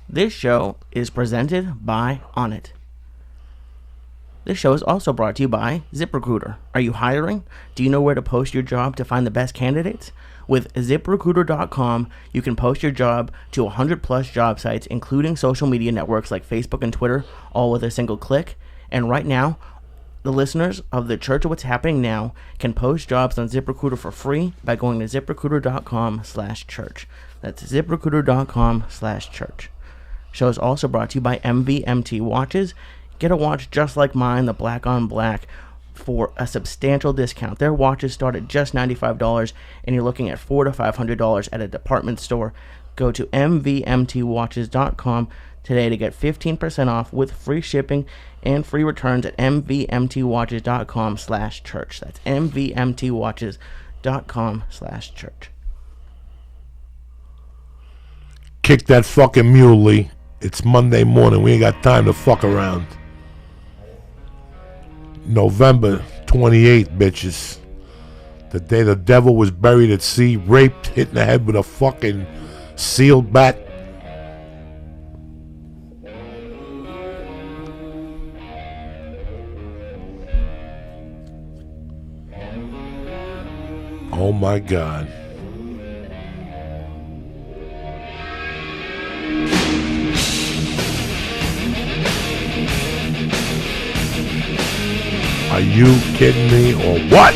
This show is presented by Onnit. This show is also brought to you by ZipRecruiter. Are you hiring? Do you know where to post your job to find the best candidates? With ZipRecruiter.com, you can post your job to 100 plus job sites, including social media networks like Facebook and Twitter, all with a single click. And right now, the listeners of the Church of What's Happening Now can post jobs on ZipRecruiter for free by going to ZipRecruiter.com/church. That's ZipRecruiter.com/church. Show is also brought to you by MVMT Watches. Get a watch just like mine, the black on black, for a substantial discount. Their watches start at just $95, and you're looking at $400 to $500 at a department store. Go to mvmtwatches.com today to get 15% off with free shipping and free returns at mvmtwatches.com/church. That's mvmtwatches.com/church. Kick that fucking mule, Lee. It's Monday morning. We ain't got time to fuck around. November 28th, bitches. The day the devil was buried at sea, raped, hit in the head with a fucking sealed bat. Oh my God. Are you kidding me or what?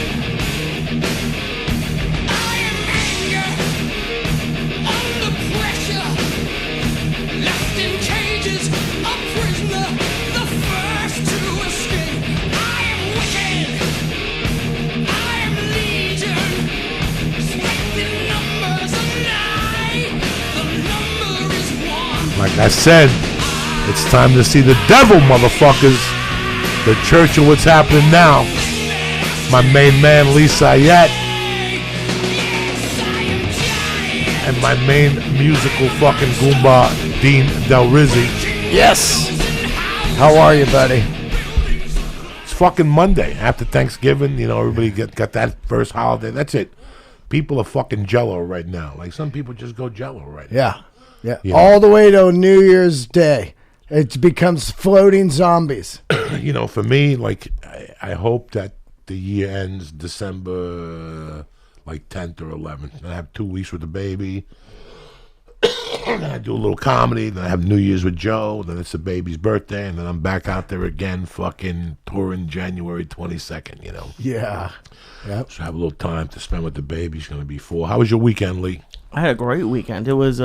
Like I said, it's time to see the devil, motherfuckers. The Church of What's Happening Now. My main man, Syatt. And my main musical fucking Goomba, Dean Delray. Yes. How are you, buddy? It's fucking Monday. After Thanksgiving, you know, everybody got that first holiday. That's it. People are fucking jello right now. Like, some people just go jello right now. Yeah. You know? All the way to New Year's Day. It becomes floating zombies. You know, for me, like, I hope that the year ends December, like, 10th or 11th. I have 2 weeks with the baby. And I do a little comedy. Then I have New Year's with Joe. Then it's the baby's birthday. And then I'm back out there again, fucking touring January 22nd, you know? Yeah. Yep. So I have a little time to spend with the baby. She's going to be 4. How was your weekend, Lee? I had a great weekend. It was,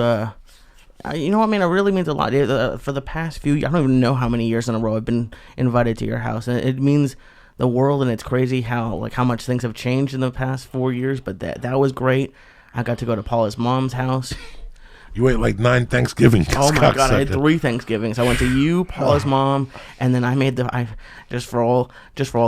you know what I mean? It really means a lot. For the past few, I don't even know how many years in a row I've been invited to your house. And it means the world, and it's crazy how much things have changed in the past 4 years. But that was great. I got to go to Paula's mom's house. You ate like 9 Thanksgivings. Oh my God, I had 3 Thanksgivings. I went to you, Paula's mom, and then I made just for all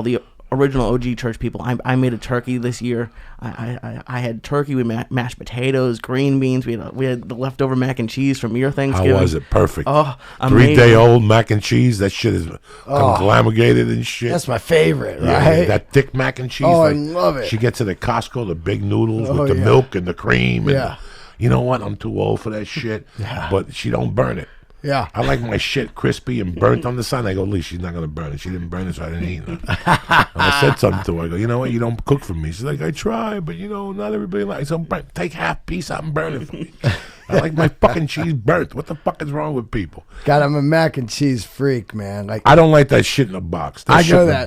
the original OG church people. I made a turkey this year. I had turkey with mashed potatoes, green beans. We had the leftover mac and cheese from your Thanksgiving. How was it? Perfect. Oh, amazing. 3-day-old mac and cheese. That shit is conglomerated and shit. That's my favorite, right? Yeah, that thick mac and cheese. Oh, like, I love it. She gets it at Costco, the big noodles with the milk and the cream. And you know what? I'm too old for that shit. Yeah. But she don't burn it. Yeah. I like my shit crispy and burnt on the side. I go, Lee, she's not going to burn it. She didn't burn it, so I didn't eat it. And I said something to her. I go, you know what? You don't cook for me. She's like, I try, but, you know, not everybody likes it. So take half piece out and burn it for me. I like my fucking cheese burnt. What the fuck is wrong with people? God, I'm a mac and cheese freak, man. Like, I don't like that shit in a box. I go that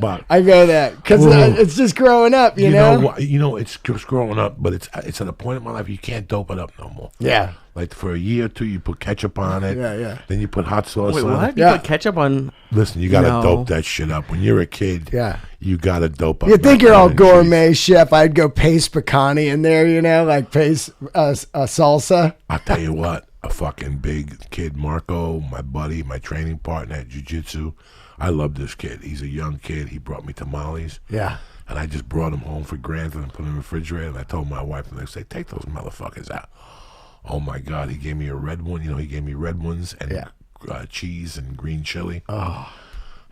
because it's just growing up, you know. You know, it's just growing up, but it's at a point in my life you can't dope it up no more. Yeah. Like for a year or 2, you put ketchup on it. Yeah. Then you put hot sauce Wait, on what? it. You put ketchup on? Listen, you got to dope that shit up. When you're a kid, you got to dope up. You think you're all gourmet chef. I'd go paste picani in there, you know, like paste salsa. I'll tell you what, a fucking big kid, Marco, my buddy, my training partner at jiu-jitsu. I love this kid. He's a young kid. He brought me tamales. Yeah. And I just brought him home for granted and put him in the refrigerator. And I told my wife the next day, take those motherfuckers out. Oh, my God. He gave me a red one. You know, he gave me red ones and cheese and green chili. Oh.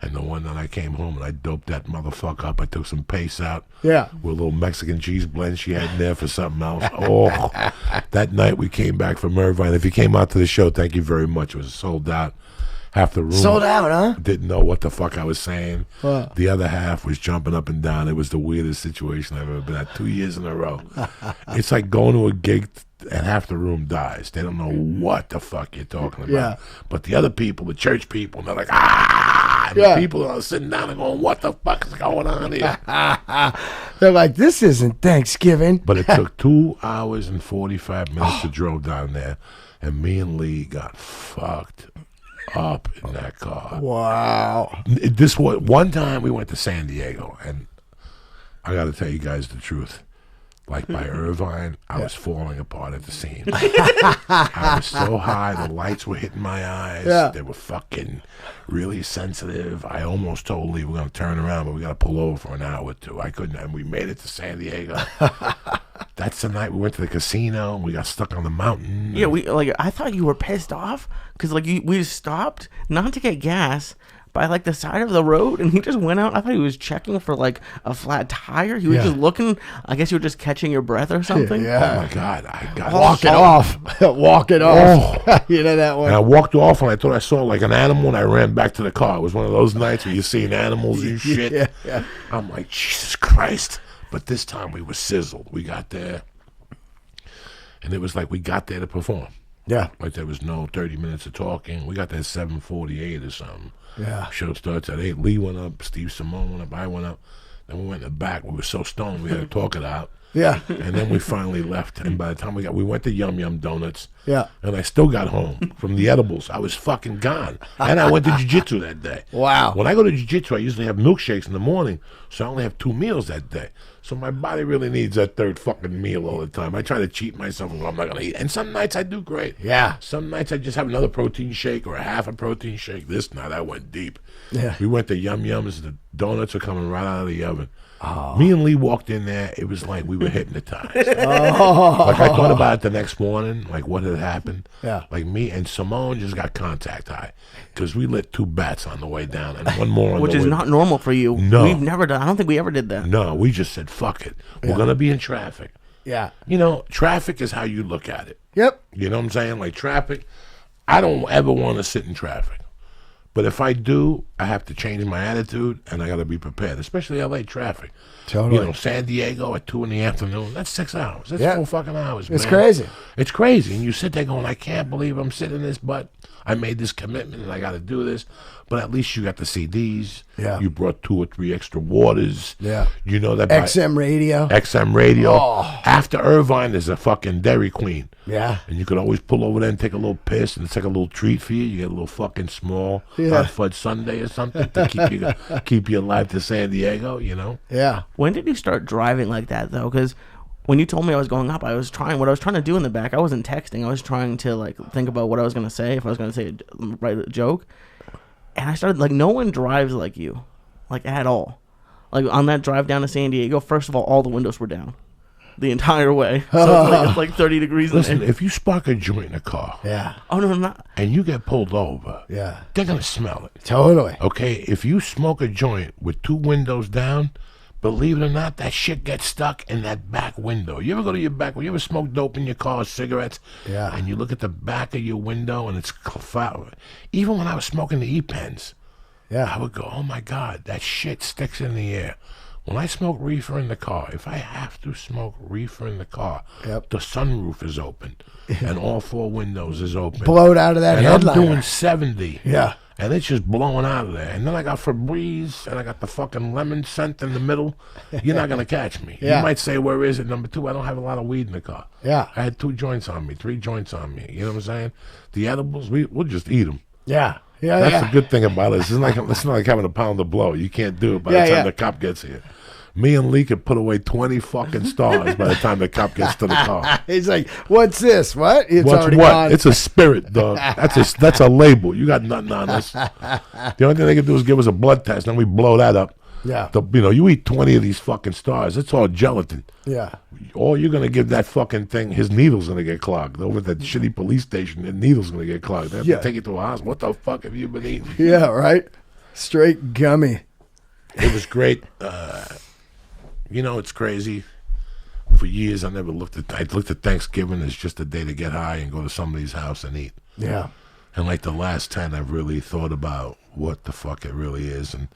And the one that I came home and I doped that motherfucker up. I took some paste out. Yeah. With a little Mexican cheese blend she had in there for something else. Oh, that night we came back from Irvine. If you came out to the show, thank you very much. It was sold out. Half the room Sold out, huh? didn't know what the fuck I was saying. Wow. The other half was jumping up and down. It was the weirdest situation I've ever been at. 2 years in a row. It's like going to a gig and half the room dies. They don't know what the fuck you're talking about. Yeah. But the other people, the church people, they're like, ah! And the people are sitting down and going, what the fuck is going on here? They're like, this isn't Thanksgiving. But it took 2 hours and 45 minutes to drove down there. And me and Lee got fucked up in that car. Wow. This was one time we went to San Diego, and I got to tell you guys the truth. Like by Irvine, I was falling apart at the seams. I was so high, the lights were hitting my eyes. Yeah. They were fucking really sensitive. I almost told Lee we're going to turn around, but we got to pull over for an hour or two. I couldn't, and we made it to San Diego. That's the night we went to the casino. We got stuck on the mountain. Yeah, I thought you were pissed off because we stopped not to get gas by like the side of the road, and he just went out. I thought he was checking for like a flat tire. He was just looking. I guess you were just catching your breath or something. Yeah. Oh my God! I got Walk it off. Walk it off. You know that one. And I walked off, and I thought I saw like an animal, and I ran back to the car. It was one of those nights where you're seeing animals and shit. Yeah. I'm like, Jesus Christ! But this time we were sizzled. We got there, and it was like we got there to perform. Yeah. Like there was no 30 minutes of talking. We got there at 7:48 or something. Yeah. Show starts at 8. Lee went up, Steve Simone went up, I went up. Then we went in the back. We were so stoned we had to talk it out. Yeah. And then we finally left. And by the time we went to Yum Yum Donuts. Yeah. And I still got home from the edibles. I was fucking gone. And I went to jiu-jitsu that day. Wow. When I go to jiu-jitsu, I usually have milkshakes in the morning, so I only have 2 meals that day. So my body really needs that third fucking meal all the time. I try to cheat myself and go, I'm not going to eat. And some nights I do great. Yeah. Some nights I just have another protein shake or a half a protein shake. This night I went deep. Yeah. We went to Yum Yums. The donuts are coming right out of the oven. Oh. Me and Lee walked in there. It was like we were hypnotized. Like I thought about it the next morning, like what had happened. Yeah. Like me and Simone just got contact high because we lit 2 bats on the way down and one more on Which the way. is not normal for you. No. We've never done. I don't think we ever did that. No, we just said, fuck it. We're going to be in traffic. Yeah. You know, traffic is how you look at it. Yep. You know what I'm saying? Like traffic, I don't ever want to sit in traffic. But if I do, I have to change my attitude, and I got to be prepared, especially LA traffic. Totally. You know, San Diego at 2 in the afternoon, that's 6 hours. That's 4 fucking hours, man. It's crazy. It's crazy. And you sit there going, I can't believe I'm sitting in this, but I made this commitment, and I got to do this. But at least you got the CDs. Yeah. You brought 2 or 3 extra waters. Yeah. You know that. XM radio. XM radio. Oh. After Irvine, there's a fucking Dairy Queen. Yeah. And you could always pull over there and take a little piss, and it's like a little treat for you. You get a little fucking small hot fudge sundae or something to keep you alive to San Diego, you know? Yeah. When did you start driving like that though? Because when you told me I was going up, I was trying to do in the back. I wasn't texting. I was trying to like think about what I was gonna say, if I was gonna say write a joke. And I started like, no one drives like you, like at all. Like on that drive down to San Diego, first of all the windows were down the entire way. So it's like 30 degrees. Listen, if you spark a joint in a car, Oh no, not. and you get pulled over, Yeah. they're gonna smell it. Totally. Okay, if you smoke a joint with 2 windows down, believe it or not, that shit gets stuck in that back window. You ever go to your back? You ever smoke dope in your car, cigarettes? Yeah. And you look at the back of your window and it's foul. Even when I was smoking the E-pens, Yeah. I would go, oh my God, that shit sticks in the air. When I smoke reefer in the car, if I have to smoke reefer in the car, Yep. the sunroof is open and all 4 windows is open. Blowed out of that And headliner. I'm doing 70. Yeah. And it's just blowing out of there. And then I got Febreze, and I got the fucking lemon scent in the middle. You're not going to catch me. Yeah. You might say, where is it? Number 2, I don't have a lot of weed in the car. Yeah. I had 2 joints on me, 3 joints on me. You know what I'm saying? The edibles, we'll just eat them. Yeah. Yeah. That's yeah. the good thing about it. It's not like having a pound of blow. You can't do it by the time the cop gets here. Me and Lee could put away 20 fucking stars by the time the cop gets to the car. He's like, what's this? What? It's What's already what? gone. It's a spirit, dog. That's a label. You got nothing on us. The only thing they can do is give us a blood test, and we blow that up. Yeah. You eat 20 of these fucking stars. It's all gelatin. Yeah. All you're going to give that fucking thing, his needle's going to get clogged. Over at that shitty police station, the needle's going to get clogged. They have to take it to a hospital. What the fuck have you been eating? Yeah, right? Straight gummy. It was great. It's crazy. For years, I looked at Thanksgiving as just a day to get high and go to somebody's house and eat. Yeah. And like the last 10, I've really thought about what the fuck it really is. And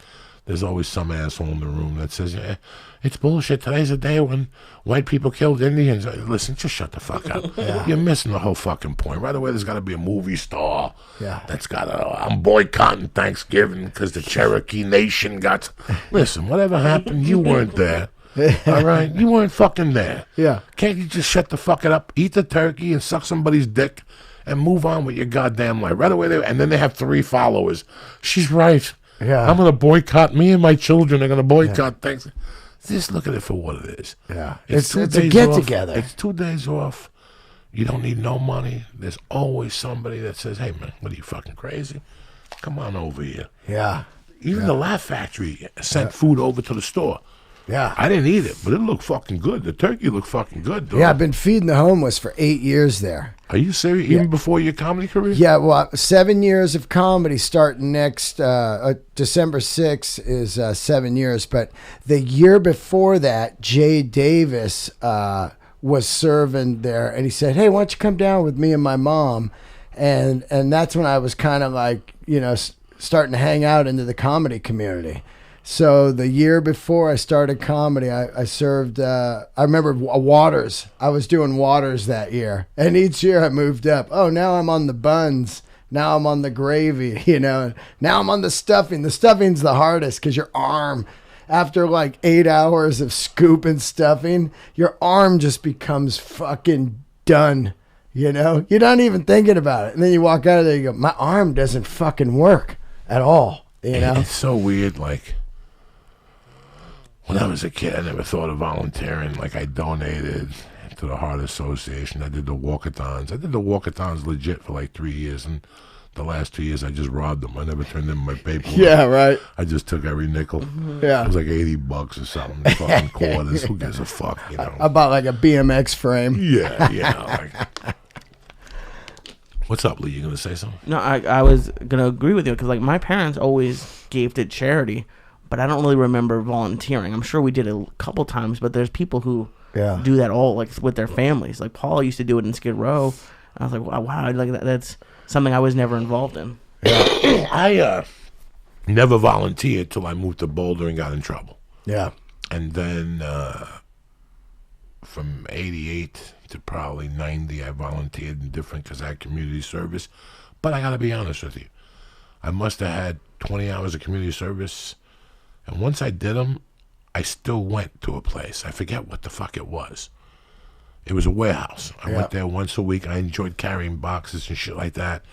there's always some asshole in the room that says, yeah, it's bullshit. Today's a day when white people killed Indians. Listen, just shut the fuck up. Yeah. You're missing the whole fucking point. Right away, there's got to be a movie star that's got I'm boycotting Thanksgiving because the Cherokee Nation got... Listen, whatever happened, you weren't there. All right? You weren't fucking there. Yeah. Can't you just shut the fuck up, eat the turkey, and suck somebody's dick, and move on with your goddamn life? Right away, and then they have 3 followers. She's right. Yeah. I'm going to boycott. Me and my children are going to boycott things. Just look at it for what it is. Yeah. It's a get-together. It's 2 days off. You don't need no money. There's always somebody that says, hey, man, what are you, fucking crazy? Come on over here. Yeah. Even the Laugh Factory sent food over to the store. Yeah. I didn't eat it, but it looked fucking good. The turkey looked fucking good, though. Yeah, I've been feeding the homeless for 8 years there. Are you serious? Even before your comedy career? Yeah, well, 7 years of comedy starting next December 6th is 7 years. But the year before that, Jay Davis was serving there, and he said, hey, why don't you come down with me and my mom? And that's when I was kind of like, starting to hang out into the comedy community. So the year before I started comedy, I served, I remember Waters. I was doing Waters that year. And each year I moved up. Oh, now I'm on the buns. Now I'm on the gravy, Now I'm on the stuffing. The stuffing's the hardest because your arm, after like 8 hours of scooping stuffing, your arm just becomes fucking done, You're not even thinking about it. And then you walk out of there, you go, my arm doesn't fucking work at all, It's so weird, like... When I was a kid, I never thought of volunteering. Like, I donated to the Heart Association. I did the walkathons. I did the walkathons legit for like 3 years, and the last 2 years I just robbed them. I never turned in my paperwork. Yeah, right. I just took every nickel. Yeah. It was like $80 or something. Fucking quarters. Who gives a fuck, I bought like a BMX frame. Yeah. Like. What's up, Lee? You gonna say something? No, I was gonna agree with you because like my parents always gave to charity. But I don't really remember volunteering. I'm sure we did it a couple times, but there's people who do that all like with their families. Like Paul used to do it in Skid Row. I was like, wow, like that's something I was never involved in. Yeah. I never volunteered till I moved to Boulder and got in trouble. Yeah. And then from 88 to probably 90, I volunteered in different because I had community service. But I got to be honest with you. I must have had 20 hours of community service. And once I did them, I still went to a place. I forget what the fuck it was. It was a warehouse. I went there once a week. I enjoyed carrying boxes and shit like that.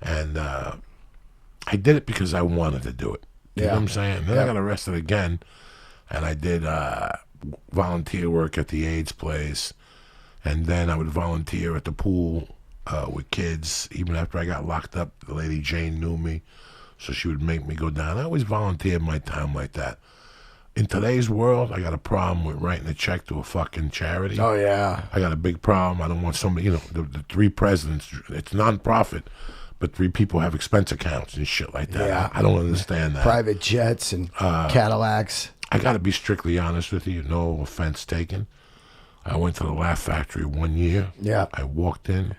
And I did it because I wanted to do it. You know what I'm saying? And then I got arrested again. And I did volunteer work at the AIDS place. And then I would volunteer at the pool with kids. Even after I got locked up, the lady Jane knew me. So she would make me go down. I always volunteered my time like that. In today's world, I got a problem with writing a check to a fucking charity. Oh, yeah. I got a big problem. I don't want somebody, the 3 presidents, it's non-profit, but 3 people have expense accounts and shit like that. Yeah. I don't understand that. Private jets and Cadillacs. I got to be strictly honest with you. No offense taken. I went to the Laugh Factory 1 year. Yeah. I walked in.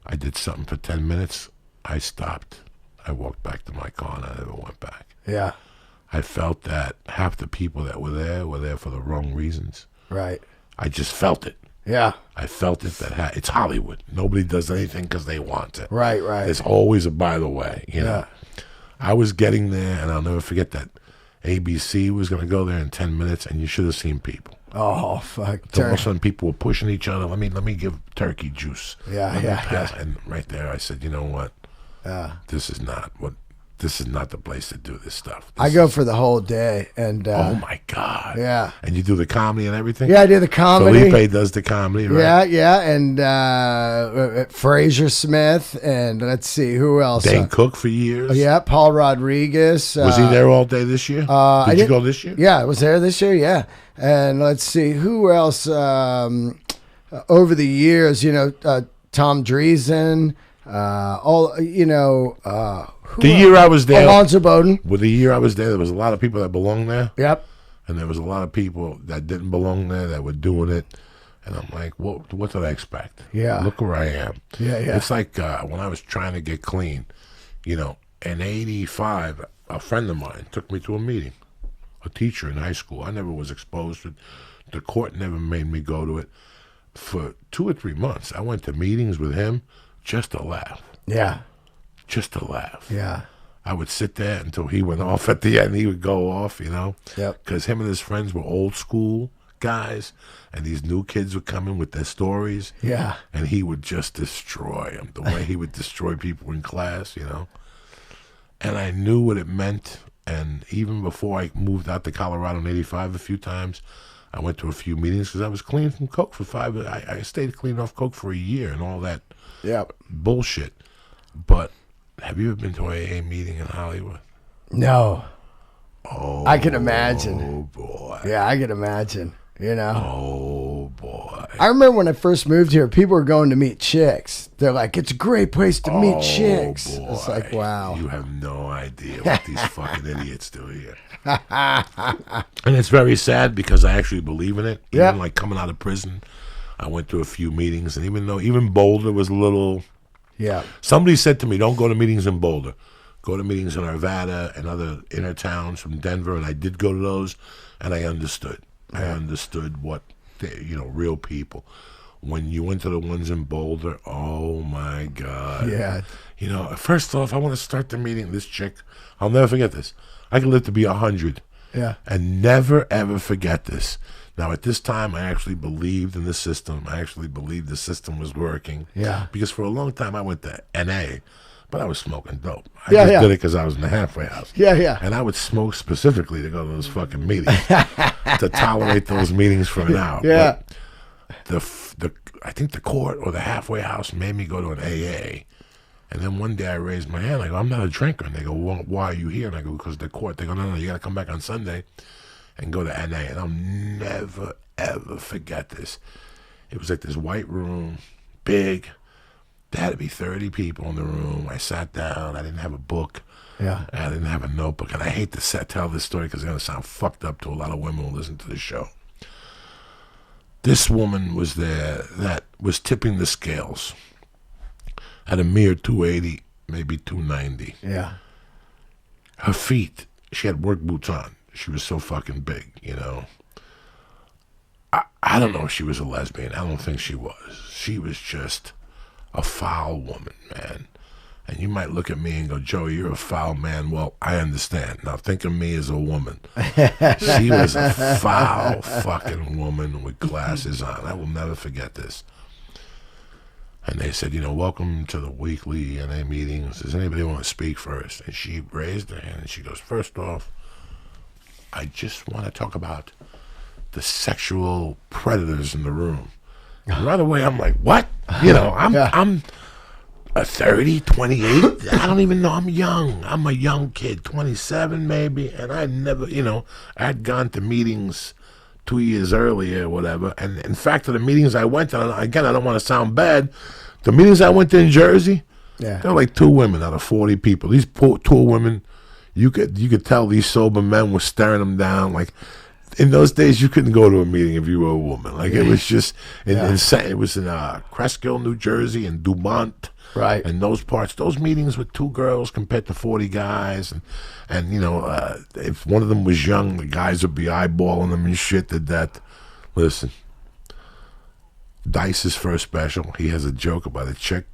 I did something for 10 minutes. I stopped. I walked back to my car and I never went back. Yeah. I felt that half the people that were there for the wrong reasons. Right. I just felt it. Yeah. I felt it that it's Hollywood. Nobody does anything because they want it. Right. There's always a by the way, know. I was getting there, and I'll never forget that ABC was going to go there in 10 minutes, and you should have seen people. Oh, fuck. So all of a sudden, people were pushing each other. Let me give turkey juice. Yeah. And right there, I said, you know what? This is not the place to do this stuff. I go for the whole day, and oh my God, yeah. And you do the comedy and everything. Yeah, I do the comedy. Felipe does the comedy, right? Yeah, and Fraser Smith, and let's see who else. Dane Cook for years. Yeah, Paul Rodriguez. Was he there all day this year? Did you go this year? Yeah, I was there this year. Yeah, and let's see who else. Over the years, Tom Dreesen. All The year I was there, Alonzo Bowden. with the year I was there was a lot of people that belonged there. Yep. And there was a lot of people that didn't belong there that were doing it. And I'm like, what did I expect? Yeah. Look where I am. Yeah. It's like when I was trying to get clean, in 85, a friend of mine took me to a meeting, a teacher in high school. I never was exposed to it. The court never made me go to it. For 2 or 3 months, I went to meetings with him just to laugh. Yeah. Just to laugh. Yeah. I would sit there until he went off at the end. He would go off, Yep. because him and his friends were old school guys, and these new kids would come in with their stories. Yeah. And he would just destroy them the way he would destroy people in class, And I knew what it meant. And even before I moved out to Colorado in 85 a few times, I went to a few meetings because I was clean from coke for 5. I stayed clean off coke for a year and all that bullshit. But have you ever been to an AA meeting in Hollywood? No. Oh, I can imagine. Oh, boy. Yeah, I can imagine. Oh, boy. I remember when I first moved here, people were going to meet chicks. They're like, it's a great place to meet chicks. Boy. It's like, wow. You have no idea what these fucking idiots do here. And it's very sad because I actually believe in it. Even like coming out of prison, I went to a few meetings, and even Boulder was a little... Yeah. Somebody said to me, don't go to meetings in Boulder. Go to meetings in Arvada and other inner towns from Denver, and I did go to those, and I understood. I understood what, real people. When you went to the ones in Boulder, oh, my God. Yeah. First off, I want to start the meeting. This chick, I'll never forget this. I can live to be 100. Yeah. And never, ever forget this. Now, at this time, I actually believed in the system. I actually believed the system was working. Yeah. Because for a long time, I went to NA, but I was smoking dope. I Yeah, just yeah. did it because I was in the halfway house. Yeah, yeah. And I would smoke specifically to go to those fucking meetings, to tolerate those meetings for an hour. Yeah. But I think the court or the halfway house made me go to an AA. And then one day I raised my hand. I go, I'm not a drinker. And they go, well, why are you here? And I go, because the court. They go, no, you got to come back on Sunday and go to NA. And I'll never, ever forget this. It was like this white room, big. There had to be 30 people in the room. I sat down. I didn't have a book. Yeah. I didn't have a notebook. And I hate to tell this story because it's going to sound fucked up to a lot of women who listen to the show. This woman was there that was tipping the scales at a mere 280, maybe 290. Yeah. Her feet, she had work boots on. She was so fucking big, I don't know if she was a lesbian. I don't think she was. She was just a foul woman, man. And you might look at me and go, Joey, you're a foul man. Well, I understand. Now think of me as a woman. She was a foul fucking woman with glasses on. I will never forget this. And they said, welcome to the weekly NA meetings. Does anybody want to speak first? And she raised her hand and she goes, first off, I just want to talk about the sexual predators in the room. And right away, I'm like, what? I'm a 30, 28. I don't even know. I'm young. I'm a young kid, 27 maybe. And I never, I'd gone to meetings 2 years earlier or whatever. And in fact, to the meetings I went to, again, I don't want to sound bad, the meetings I went to in Jersey, there were like 2 women out of 40 people. These poor 2 women, you could tell these sober men were staring them down. Like, in those days, you couldn't go to a meeting if you were a woman. Like, it was just, it was in Cresskill, New Jersey, and Dumont. Right. And those parts, those meetings with 2 girls compared to 40 guys. And if one of them was young, the guys would be eyeballing them and shit. Listen, Dice's first special, he has a joke about a chick.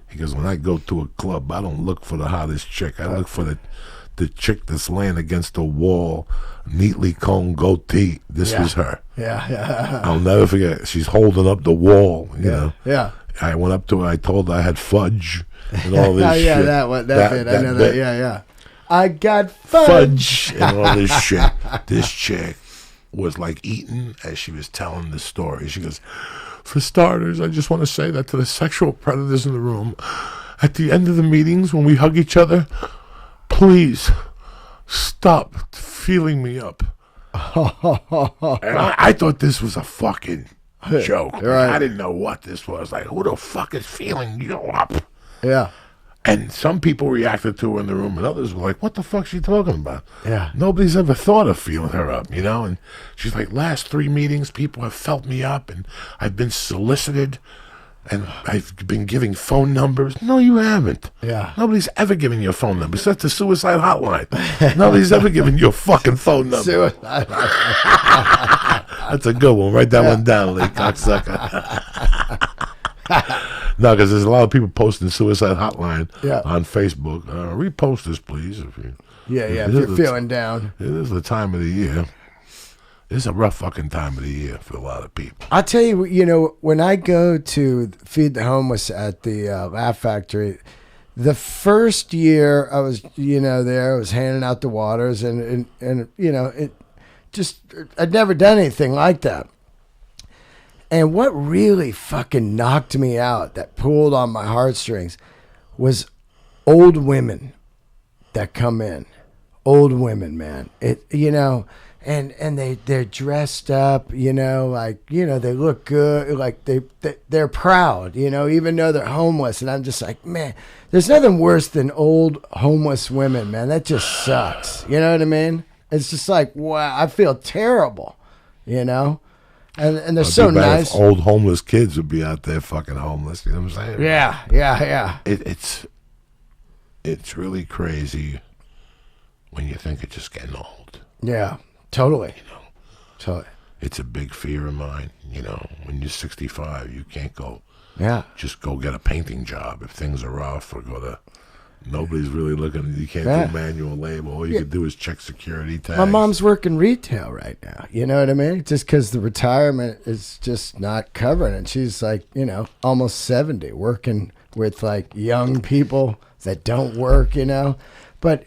He goes, when I go to a club, I don't look for the hottest chick. I look for the chick that's laying against the wall, neatly combed goatee. This was her. Yeah. I'll never forget. She's holding up the wall, you know. Yeah. I went up to her. I told her I had fudge and all this shit. Yeah, that bit. I know that. Yeah. I got fudge. And all this shit. This chick was like eating as she was telling the story. She goes, for starters, I just want to say that to the sexual predators in the room, at the end of the meetings when we hug each other, please stop feeling me up. And I thought this was a fucking joke. Right. I didn't know what this was. Like, who the fuck is feeling you up? Yeah. And some people reacted to her in the room, and others were like, what the fuck's she talking about? Yeah. Nobody's ever thought of feeling her up, you know? And she's like, last 3 meetings, people have felt me up, and I've been solicited, and I've been giving phone numbers. No, you haven't. Yeah. Nobody's ever given you a phone number. Except the suicide hotline. Nobody's ever given you a fucking phone number. Suicide. That's a good one. Write that one down, Lee, cocksucker. No, because there's a lot of people posting suicide hotline on Facebook. Repost this, please. If you're feeling down. It is the time of the year. It's a rough fucking time of the year for a lot of people. I'll tell you, when I go to feed the homeless at the Laugh Factory, the first year I was, there, I was handing out the waters, and it just, I'd never done anything like that. And what really fucking knocked me out, that pulled on my heartstrings, was old women that come in. Old women, man. And they're dressed up, they look good, like they're proud, even though they're homeless. And I'm just like, man, there's nothing worse than old homeless women, man. That just sucks. You know what I mean? It's just like, wow, I feel terrible, And they're so nice. Old homeless kids would be out there fucking homeless. You know what I'm saying? Yeah. It's really crazy when you think it's just getting old. Yeah, totally. Totally. It's a big fear of mine. When you're 65, you can't go. Yeah. Just go get a painting job if things are rough, or go to. Nobody's really looking. You can't do manual labor. All you can do is check security tags. My mom's working retail right now. You know what I mean? Just because the retirement is just not covering it. She's like, almost 70, working with like young people that don't work, But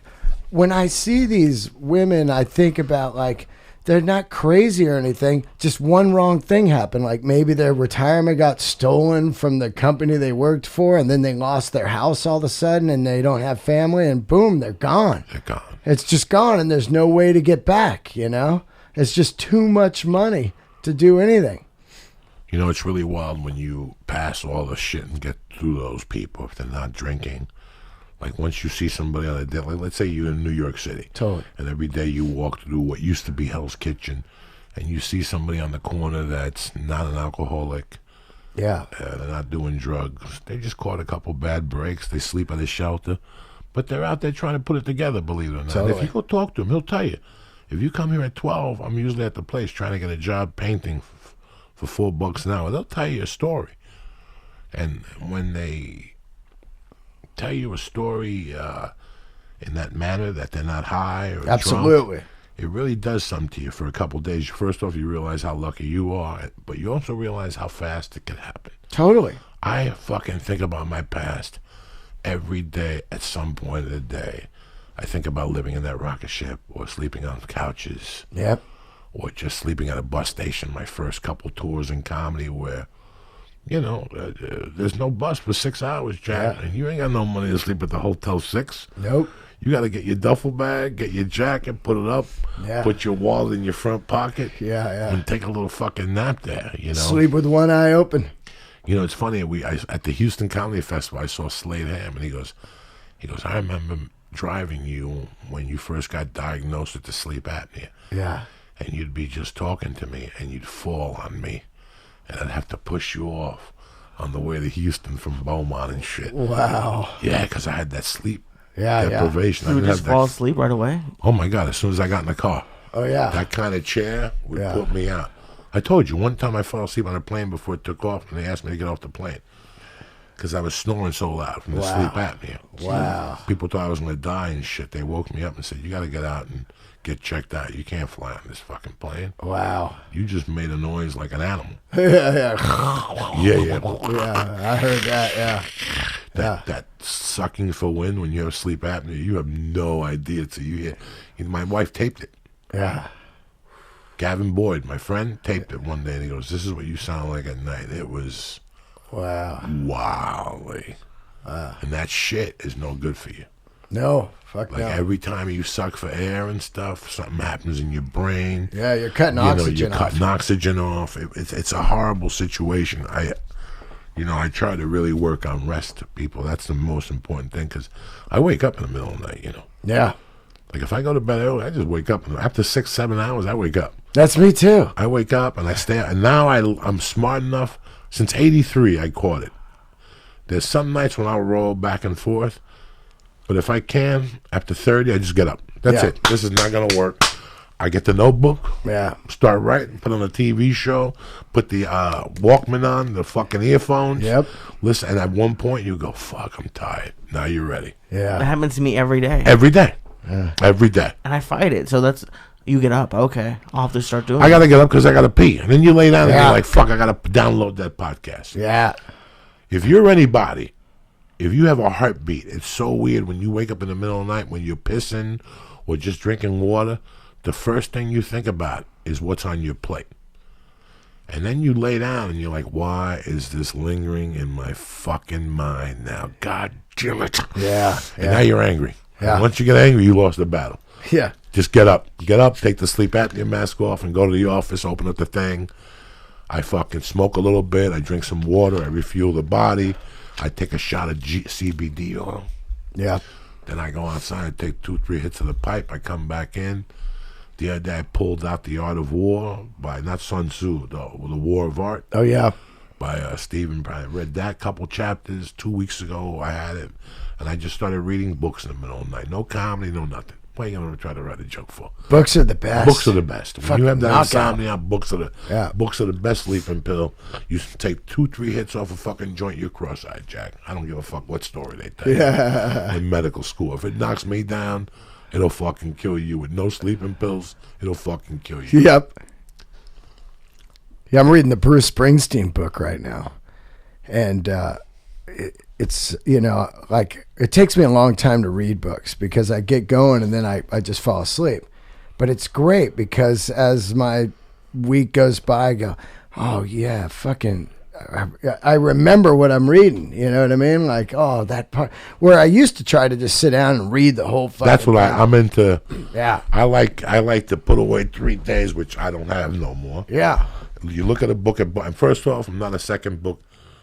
when I see these women, I think about like, they're not crazy or anything. Just one wrong thing happened. Like maybe their retirement got stolen from the company they worked for, and then they lost their house all of a sudden, and they don't have family, and boom, they're gone. They're gone. It's just gone, and there's no way to get back, It's just too much money to do anything. It's really wild when you pass all the shit and get through those people if they're not drinking. Like once you see somebody on a day, like let's say you're in New York City, totally, and every day you walk through what used to be Hell's Kitchen, and you see somebody on the corner that's not an alcoholic, they're not doing drugs, they just caught a couple bad breaks, they sleep at a shelter, but they're out there trying to put it together, believe it or not. Totally. If you go talk to him, he'll tell you. If you come here at 12, I'm usually at the place trying to get a job painting for $4 an hour. They'll tell you a story, and when they tell you a story in that manner, that they're not high or absolutely drunk, it really does something to you for a couple of days. First off, you realize how lucky you are, but you also realize how fast it can happen. Totally. I fucking think about my past every day. At some point of the day, I think about living in that rocket ship, or sleeping on couches, or just sleeping at a bus station. My first couple tours in comedy where there's no bus for 6 hours, Jack, and you ain't got no money to sleep at the Hotel 6. Nope. You got to get your duffel bag, get your jacket, put it up, put your wallet in your front pocket, and take a little fucking nap there, Sleep with one eye open. It's funny, at the Houston Comedy Festival, I saw Slade Ham, and he goes, I remember driving you when you first got diagnosed with the sleep apnea. Yeah. And you'd be just talking to me, and you'd fall on me. And I'd have to push you off on the way to Houston from Beaumont and shit. Wow. Yeah, because I had that sleep deprivation. You would just fall asleep right away? Oh, my God, as soon as I got in the car. Oh, yeah. That kind of chair would put me out. I told you, one time I fell asleep on a plane before it took off, and they asked me to get off the plane because I was snoring so loud from the sleep apnea. Wow. People thought I was going to die and shit. They woke me up and said, you got to get out and get checked out. You can't fly on this fucking plane. Wow. You just made a noise like an animal. Yeah, I heard that, That sucking for wind when you have sleep apnea, you have no idea till you hear. My wife taped it. Yeah. Gavin Boyd, my friend, taped it one day, and he goes, this is what you sound like at night. It was wildly. And that shit is no good for you. No, fuck no. Every time you suck for air and stuff, something happens in your brain. Yeah, you're cutting oxygen off. You're cutting oxygen off. It's a horrible situation. I try to really work on rest, people. That's the most important thing, because I wake up in the middle of the night, Yeah. Like, if I go to bed early, I just wake up. And after 6-7 hours, I wake up. That's me too. I wake up, and I stay. And now I'm smart enough. Since 83, I caught it. There's some nights when I'll roll back and forth. But if I can, after 30, I just get up. That's Yeah. it. This is not going to work. I get the notebook. Yeah. Start writing, put on a TV show, put the Walkman on, the fucking earphones. Yep. Listen, and at one point you go, fuck, I'm tired. Now you're ready. Yeah. That happens to me every day. Every day. Yeah. Every day. And I fight it. So that's, you get up. Okay. I'll have to start doing I got it. to get up because I got to pee. And then you lay down and you're like, fuck, I got to download that podcast. Yeah. If you're anybody, if you have a heartbeat, it's so weird when you wake up in the middle of the night when you're pissing or just drinking water. The first thing you think about is what's on your plate. And then you lay down and you're like, why is this lingering in my fucking mind now? God damn it. Yeah. And now you're angry. Yeah. And once you get angry, you lost the battle. Yeah. Just get up. Get up, take the sleep apnea mask off, and go to the office, open up the thing. I fucking smoke a little bit. I drink some water. I refuel the body. I take a shot of CBD oil. Yeah. Then I go outside, take 2-3 hits of the pipe. I come back in. The other day I pulled out The Art of War by, not Sun Tzu, though, The War of Art. Oh, yeah. By Stephen. I read that couple chapters 2 weeks ago. I had it. And I just started reading books in the middle of the night. No comedy, no nothing. What are you going to try to write a joke for? Books are the best. Books are the best. When you have that knockout. insomnia, books are the best sleeping pill. You take 2-3 hits off a fucking joint, you're cross-eyed, Jack. I don't give a fuck what story they tell you in medical school. If it knocks me down, it'll fucking kill you. With no sleeping pills, it'll fucking kill you. Yep. Yeah, I'm reading the Bruce Springsteen book right now. And it's, like, it takes me a long time to read books because I get going and then I just fall asleep. But it's great because as my week goes by, I go, oh, yeah, fucking, I remember what I'm reading. You know what I mean? Like, oh, that part. Where I used to try to just sit down and read the whole fucking That's what I'm into. Yeah. I like to put away 3 days, which I don't have no more. Yeah. You look at a book, and first off, I'm not a second book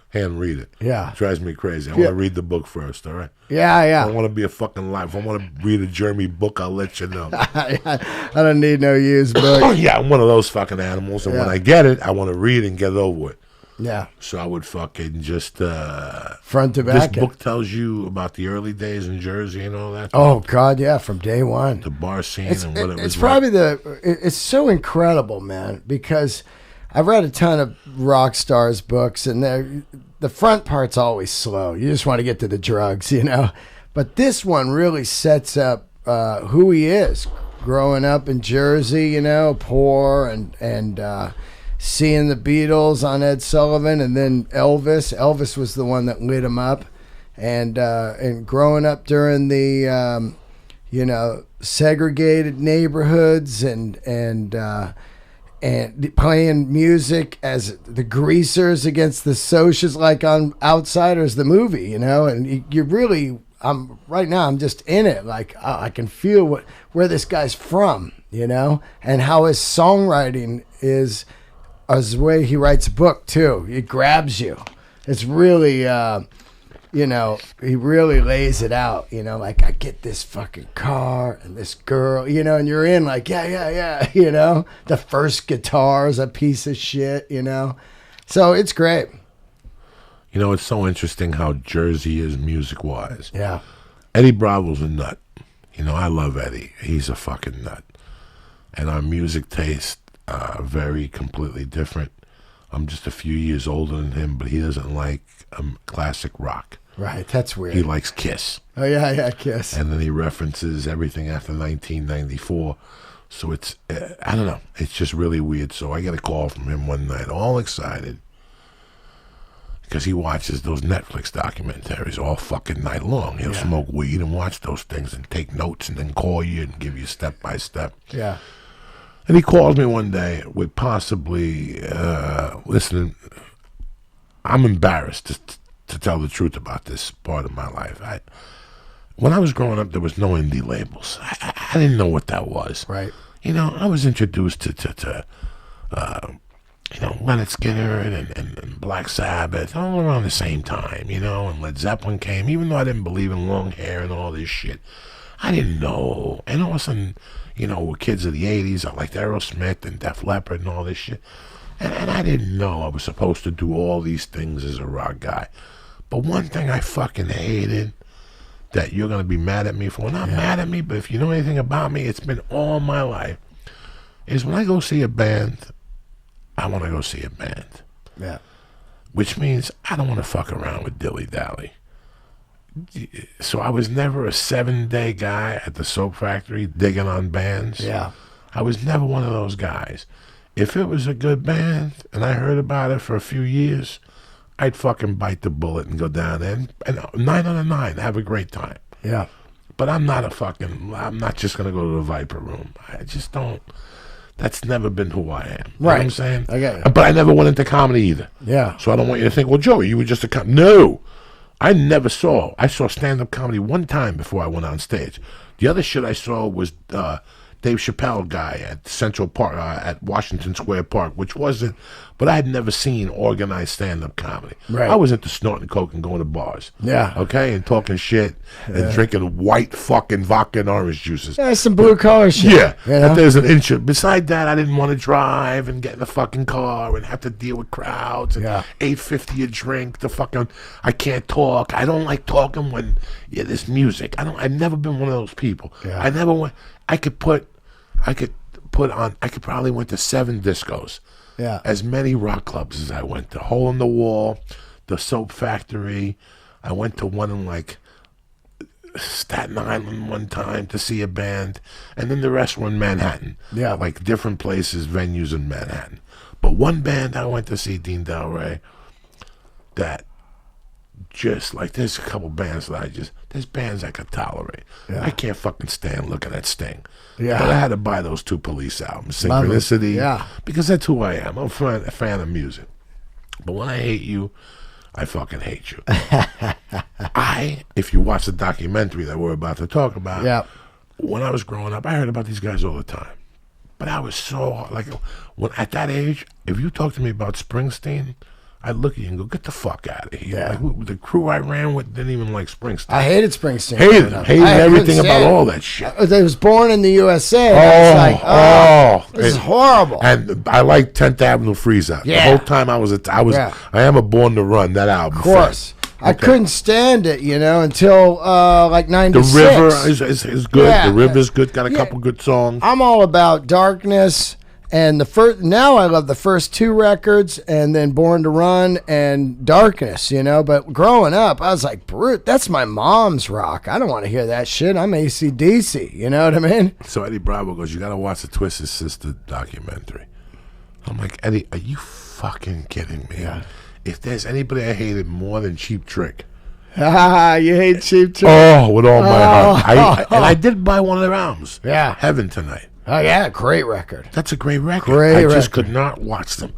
hand read it. Yeah. It drives me crazy. I want to read the book first, all right? Yeah, yeah. I don't want to be a fucking liar. If I want to read a Jeremy book, I'll let you know. I don't need no used book. Yeah, I'm one of those fucking animals, and when I get it, I want to read and get it over with. Yeah. So I would fucking just... front to back. This book tells you about the early days in Jersey and all that. Oh, God, yeah, from day one. The bar scene and what it was It's probably it's so incredible, man, because I've read a ton of rock stars' books, and the front part's always slow. You just want to get to the drugs, But this one really sets up who he is, growing up in Jersey, poor, and seeing the Beatles on Ed Sullivan, and then Elvis. Elvis was the one that lit him up, and growing up during the segregated neighborhoods and playing music as the Greasers against the Socias, like on Outsiders, the movie, and you really, right now I'm just in it. Like, I can feel where this guy's from, and how his songwriting is, as the way he writes a book too. It grabs you. It's really, he really lays it out, like, I get this fucking car and this girl, and you're in like, yeah, the first guitar's a piece of shit, so it's great. It's so interesting how Jersey is music-wise. Yeah. Eddie Bravo's a nut. I love Eddie. He's a fucking nut. And our music taste, very completely different. I'm just a few years older than him, but he doesn't like classic rock. Right, that's weird. He likes Kiss. Oh, yeah, Kiss. And then he references everything after 1994. So it's, I don't know, it's just really weird. So I got a call from him one night, all excited, because he watches those Netflix documentaries all fucking night long. He'll smoke weed and watch those things and take notes and then call you and give you step by step. Yeah. And he called me one day with possibly, listen, I'm embarrassed to tell the truth about this part of my life. When I was growing up, there was no indie labels. I didn't know what that was. Right. I was introduced to Leonard Skinner and Black Sabbath all around the same time, and Led Zeppelin came, even though I didn't believe in long hair and all this shit. I didn't know. And all of a sudden, we're kids of the 80s. I liked Aerosmith and Def Leppard and all this shit. And I didn't know I was supposed to do all these things as a rock guy. But one thing I fucking hated that you're going to be mad at me for, not mad at me, but if you know anything about me, it's been all my life, is when I go see a band, I want to go see a band. Yeah. Which means I don't want to fuck around with dilly-dally. So I was never a 7-day guy at the soap factory digging on bands. Yeah. I was never one of those guys. If it was a good band and I heard about it for a few years, I'd fucking bite the bullet and go down there and 9 out of 9, have a great time. Yeah. But I'm not just going to go to the Viper Room. I just don't. That's never been who I am. Right. You know what I'm saying? I get you. But I never went into comedy either. Yeah. So I don't want you to think, well, Joey, you were just a No. I saw stand-up comedy one time before I went on stage. The other shit I saw was Dave Chappelle guy at Central Park, at Washington Square Park, which wasn't, but I had never seen organized stand-up comedy. Right. I was into snorting coke and going to bars. Yeah. Okay, and talking shit and drinking white fucking vodka and orange juices. That's some blue collar shit. Yeah, You know? if there's an inch. Beside that, I didn't want to drive and get in the fucking car and have to deal with crowds. And $8.50 a drink. I can't talk. I don't like talking when there's music. I've never been one of those people. Yeah. I never went. I could probably went to 7 discos. Yeah. As many rock clubs as I went to. Hole in the Wall, the Soap Factory. I went to one in Staten Island one time to see a band, and then the rest were in Manhattan. Yeah. Different places, venues in Manhattan. But one band I went to see, Dean Delray, that just there's a couple bands that there's bands I could tolerate. Yeah. I can't fucking stand looking at Sting. Yeah. But I had to buy those 2 Police albums, Synchronicity, Yeah. because that's who I am. I'm a fan of music. But when I hate you, I fucking hate you. If you watch the documentary that we're about to talk about, when I was growing up, I heard about these guys all the time. But I was so, at that age, if you talk to me about Springsteen, I'd look at you and go, get the fuck out of here. Yeah. The crew I ran with didn't even like Springsteen. I hated Springsteen. Hated everything couldn't about stand all it. that shit. I was born in the USA. I was like, this is horrible. And I like 10th Avenue Freeze Out. Yeah. The whole time I am a Born to Run, that album. Of course. I couldn't stand it, until 96. The River is good. Yeah. The River's good. Got a couple good songs. I'm all about Darkness. And now I love the first 2 records, and then Born to Run and Darkness, But growing up, I was like, Brute, that's my mom's rock. I don't want to hear that shit. I'm AC/DC. You know what I mean? So Eddie Bravo goes, you got to watch the Twisted Sister documentary. I'm like, Eddie, are you fucking kidding me? Yeah. If there's anybody I hated more than Cheap Trick. You hate Cheap Trick? Oh, with all my heart. And I did buy one of their albums. Yeah. Heaven Tonight. Oh, yeah, great record. That's a great record. I just could not watch them.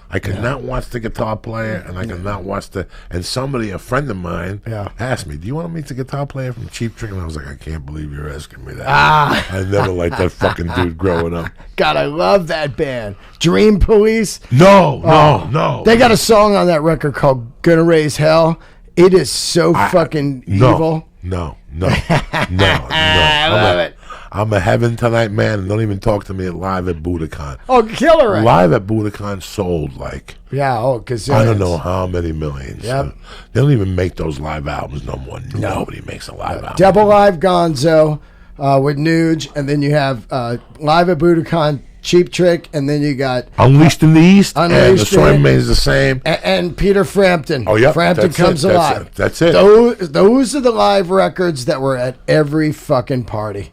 I could not watch the guitar player, and I could not watch and a friend of mine, asked me, do you want to meet the guitar player from Cheap Trick? And I was like, I can't believe you're asking me that. I never liked that fucking dude growing up. God, I love that band. Dream Police. No. They got a song on that record called Gonna Raise Hell. It is so fucking evil. No. I love it. I'm a Heaven Tonight man, and don't even talk to me at Live at Budokan. Oh, Killer Right. Live at Budokan sold gazillions. I don't know how many millions. Yep. They don't even make those live albums no more. Nobody makes a live album. Double Live Gonzo with Nuge, and then you have Live at Budokan, Cheap Trick, and then you got Unleashed in the East, and the Unleashed story remains the same. And Peter Frampton. Oh, yeah. Frampton Comes Alive. That's it. Those are the live records that were at every fucking party.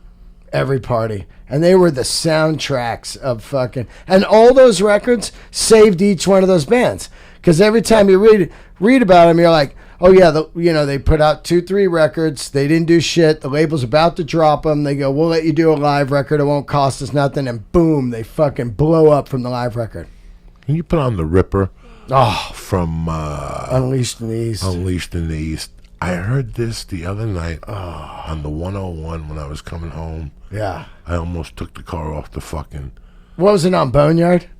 Every party. And they were the soundtracks of fucking... And all those records saved each one of those bands. Because every time you read about them, you're like, oh, yeah, they put out 2-3 records. They didn't do shit. The label's about to drop them. They go, we'll let you do a live record. It won't cost us nothing. And boom, they fucking blow up from the live record. Can you put on The Ripper from... Unleashed in the East. Unleashed in the East. I heard this the other night on the 101 when I was coming home. Yeah. I almost took the car off the fucking... What was it on, Boneyard?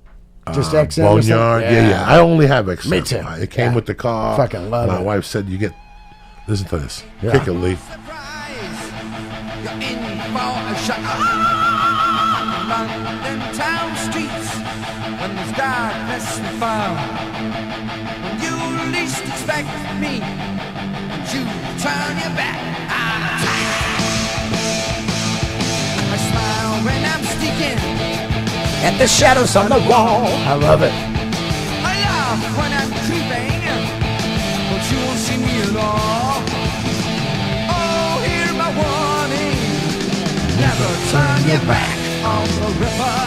Just XM or something? Boneyard. Yeah. I only have XM. Me too. It came Yeah. with the car. Fucking love My it. wife said you get. Listen to this. Yeah. Kick it, Lee. You're in for a shot. London town streets when there's darkness and fire. When you least expect me, you turn your back out of town. I smile when I'm sneaking At the shadows on the wall. I love it. I laugh when I'm creeping, but you won't see me at all. Oh, hear my warning. Never turn your back on the river.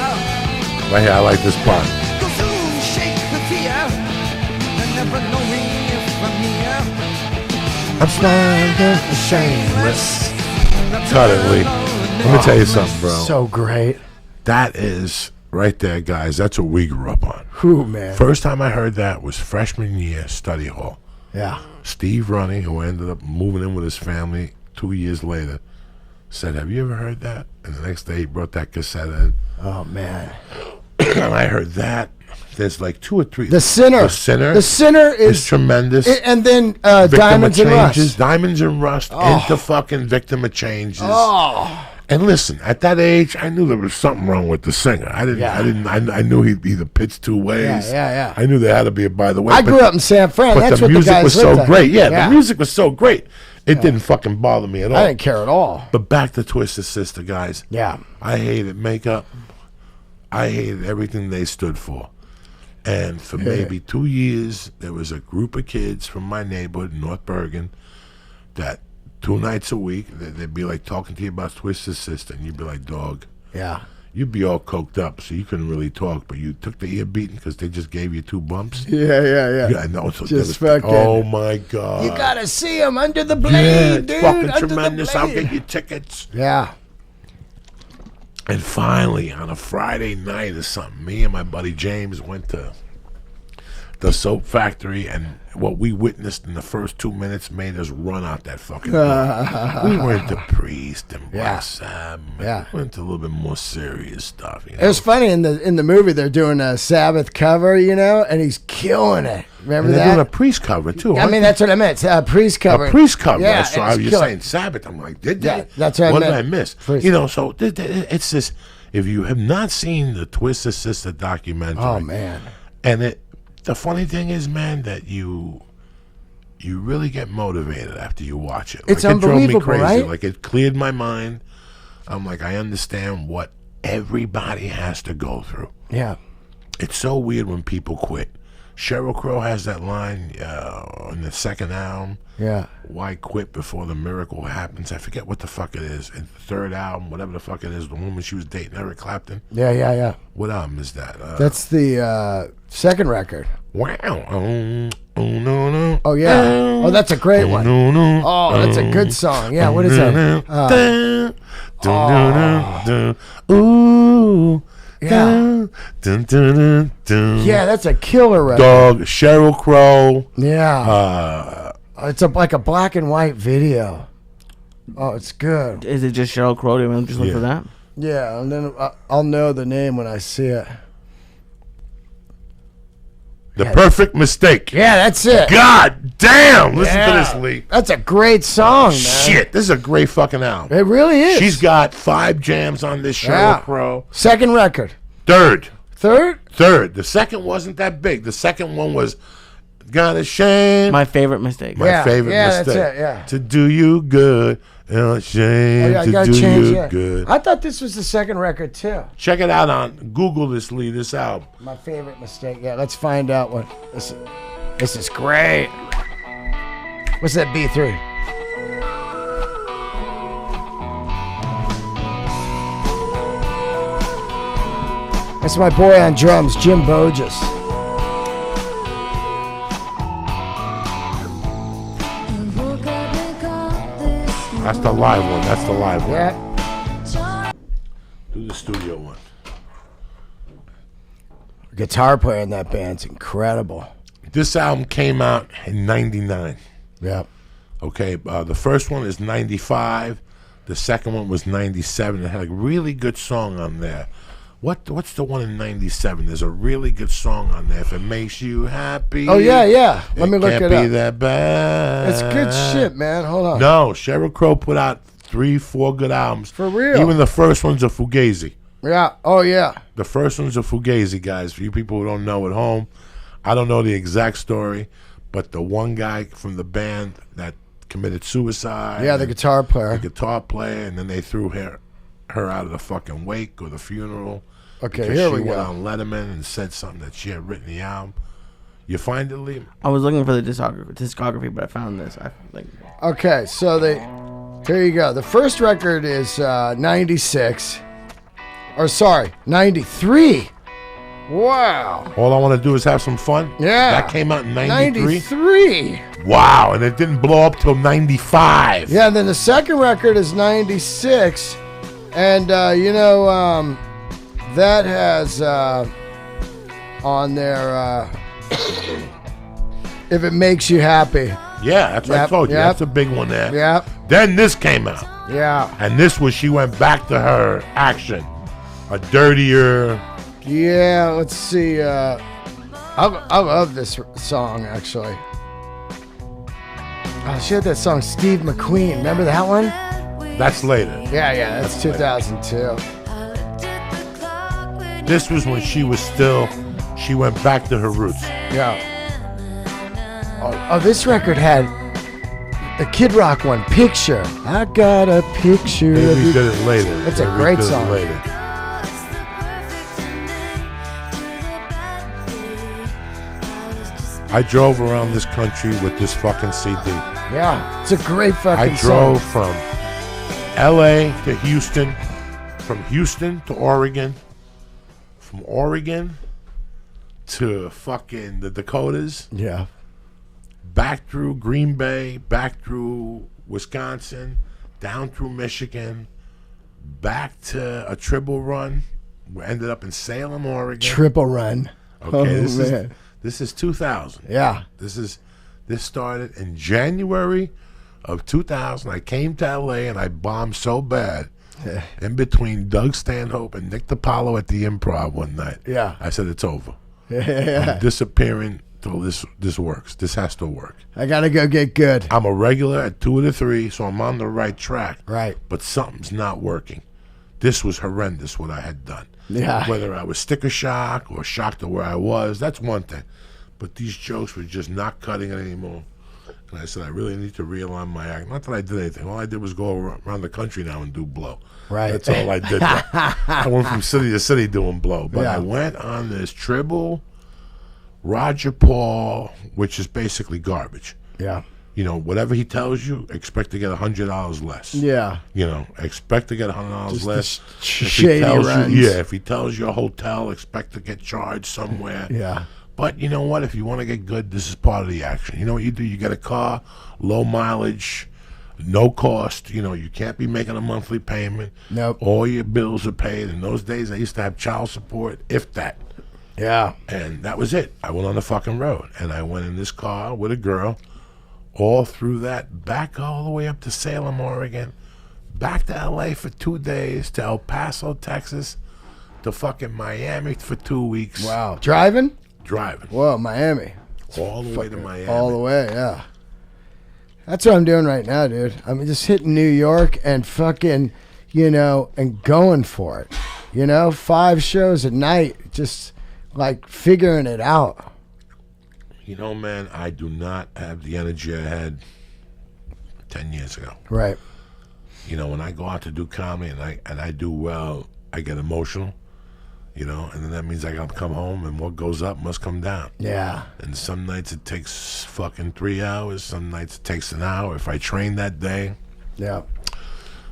Right here, I like this part. Go soon, shake the fear. And never knowing if I'm here. I'm smiling, shameless. Cut it, Lee. Let me tell you something, bro. So great. That is right there, guys. That's what we grew up on. Whew, man. First time I heard that was freshman year, study hall. Yeah. Steve Runny, who ended up moving in with his family 2 years later, said, "Have you ever heard that?" And the next day he brought that cassette in. Oh, man. And I heard that. There's like 2 or 3. The Sinner. The Sinner. The Sinner is is tremendous. And then Victim Diamonds of and Changes. Rust. Diamonds and Rust into fucking Victim of Changes. Oh. And listen, at that age, I knew there was something wrong with the singer. I knew he'd either pitch two ways. Yeah. I knew there had to be a by the way. I grew up in San Fran. But That's the what music the guys was lived so at. great. Yeah, the music was so great. It didn't fucking bother me at all. I didn't care at all. But back to Twisted Sister, guys. Yeah. I hated makeup. I hated everything they stood for. And for maybe 2 years, there was a group of kids from my neighborhood, North Bergen, that 2 nights a week, they'd be like talking to you about Twisted Sister, and you'd be like, dog. Yeah. You'd be all coked up, so you couldn't really talk, but you took the ear beating because they just gave you 2 bumps. Yeah. Yeah, I know. So Just there was- fucking- oh my God. You gotta see him under the blade, yeah, it's dude. fucking under tremendous. The I'll blade. get you tickets. Yeah. And finally, on a Friday night or something, me and my buddy James went to the soap factory, and what we witnessed in the first 2 minutes made us run out that fucking door. We went to Priest and Black Sabbath. Yeah. We went to a little bit more serious stuff. You know? It was funny in the movie. They're doing a Sabbath cover, and he's killing it. Remember And they're that? doing a Priest cover, too. I mean, that's what I meant. Priest cover. A Priest cover. Yeah, That's why it's you're killer. saying Sabbath. I'm like, did they? Yeah, that's what I What meant. did I miss? Priest. You know, so it's this. If you have not seen the Twisted Sister documentary, Oh man. and the funny thing is, man, that you really get motivated after you watch it. It's it drove me unbelievable, crazy. right? Like, it cleared my mind. I'm like, I understand what everybody has to go through. Yeah. It's so weird when people quit. Sheryl Crow has that line in the second album. Yeah. Why quit before the miracle happens? I forget what the fuck it is. In the third album, whatever the fuck it is, the woman she was dating, Eric Clapton. Yeah. What album is that? That's the second record. Wow. Oh, no. Oh yeah. Oh, that's a great one. No. Oh, that's a good song. Yeah. What is that? Ooh. Yeah. Yeah, that's a killer record. Dog, Sheryl Crow. Yeah. It's like a black and white video. Oh, it's good. Is it just Sheryl Crow? Do we just look for that? Yeah, and then I'll know the name when I see it. The Perfect Mistake. Yeah, that's it. God damn! Listen Yeah. to this, Lee. That's a great song, man. Shit, this is a great fucking album. It really is. She's got 5 jams on this Sheryl Yeah. Crow. Second record. Third. Third? The second wasn't that big. The second one was Got a Shame. My favorite mistake. My favorite mistake. That's it, yeah. To do you good. Shame I to gotta do change you that. good. I thought this was the second record too. Check it out on Google this, Lee, this album. My favorite mistake. Yeah, let's find out what this is great. What's that B3? That's my boy on drums, Jim Bogus. That's the live one. That's the live one. Yeah. Do the studio one. Guitar player in that band's incredible. This album came out in 99. Yeah. Okay, the first one is 95. The second one was 97. It had a really good song on there. What's the one in '97? There's a really good song on there. If it makes you happy. Oh yeah. Let me look it Can't be up. that bad. It's good shit, man. Hold on. No, Sheryl Crow put out 3-4 good albums. For real. Even the first one's a Fugazi. Yeah. Oh yeah. The first one's a Fugazi, guys. For you people who don't know at home, I don't know the exact story, but the one guy from the band that committed suicide. Yeah, the guitar player. The guitar player, and then they threw her out of the fucking wake or the funeral. Okay, because here she we went go. on Letterman and said something that she had written the album. You find it, Liam? I was looking for the discography, but I found this. I like. Okay, so here you go. The first record is 96. Or sorry, 93. Wow. All I want to do is have some fun. Yeah. That came out in 93. 93. Wow, and it didn't blow up till 95. Yeah, and then the second record is 96. And, that has on there, If It Makes You Happy. Yeah, that's what I Yep, told you. yep. That's a big one there. Yep. Then this came out. Yeah. And this was, she went back to her action. A dirtier. Yeah, let's see. I love this song, actually. Oh, she had that song, Steve McQueen. Remember that one? That's later. Yeah, that's 2002. This was when she went back to her roots. Yeah. Oh, this record had the Kid Rock one, Picture. I got a picture They of you. redid it later. That's a They great redid it song. later. I drove around this country with this fucking CD. Yeah, it's a great fucking I drove song. from L.A. to Houston, from Houston to Oregon, from Oregon to fucking the Dakotas, Yeah. back through Green Bay, back through Wisconsin, down through Michigan, back to a triple run. We ended up in Salem, Oregon. Triple Run. Okay, this is 2000. Yeah. This started in January of 2000. I came to LA and I bombed so bad in between Doug Stanhope and Nick DiPaolo at the Improv one night. Yeah. I said, it's over. Yeah. I'm disappearing till this works. This has to work. I gotta go get good. I'm a regular at 2 of the 3, so I'm on the right track. Right. But something's not working. This was horrendous what I had done. Yeah. Whether I was sticker shock or shocked at where I was, that's one thing. But these jokes were just not cutting it anymore. And I said, I really need to realign my act. Not that I did anything. All I did was go around the country now and do blow. Right. That's all I did. I went from city to city doing blow. But Yeah. I went on this Tribble, Roger Paul, which is basically garbage. Yeah. You know, whatever he tells you, expect to get $100 less. Yeah. You know, expect to get $100 Just less. the shady runs. If he tells you a hotel, expect to get charged somewhere. Yeah. But you know what? If you want to get good, this is part of the action. You know what you do? You get a car, low mileage, no cost. You know, you can't be making a monthly payment. Nope. All your bills are paid. In those days, I used to have child support, if that. Yeah. And that was it. I went on the fucking road. And I went in this car with a girl all through that, back all the way up to Salem, Oregon, back to L.A. for 2 days, to El Paso, Texas, to fucking Miami for 2 weeks. Wow. Driving? Driving. Whoa, Miami. All the way to Miami. All the way, yeah. That's what I'm doing right now, dude. I'm just hitting New York and fucking, and going for it. 5 shows a night, just like figuring it out. You know, man, I do not have the energy I had 10 years ago. Right. When I go out to do comedy and I do well, I get emotional, and then that means I gotta come home and what goes up must come down. Yeah. And some nights it takes fucking 3 hours, some nights it takes an hour. If I train that day, Yeah.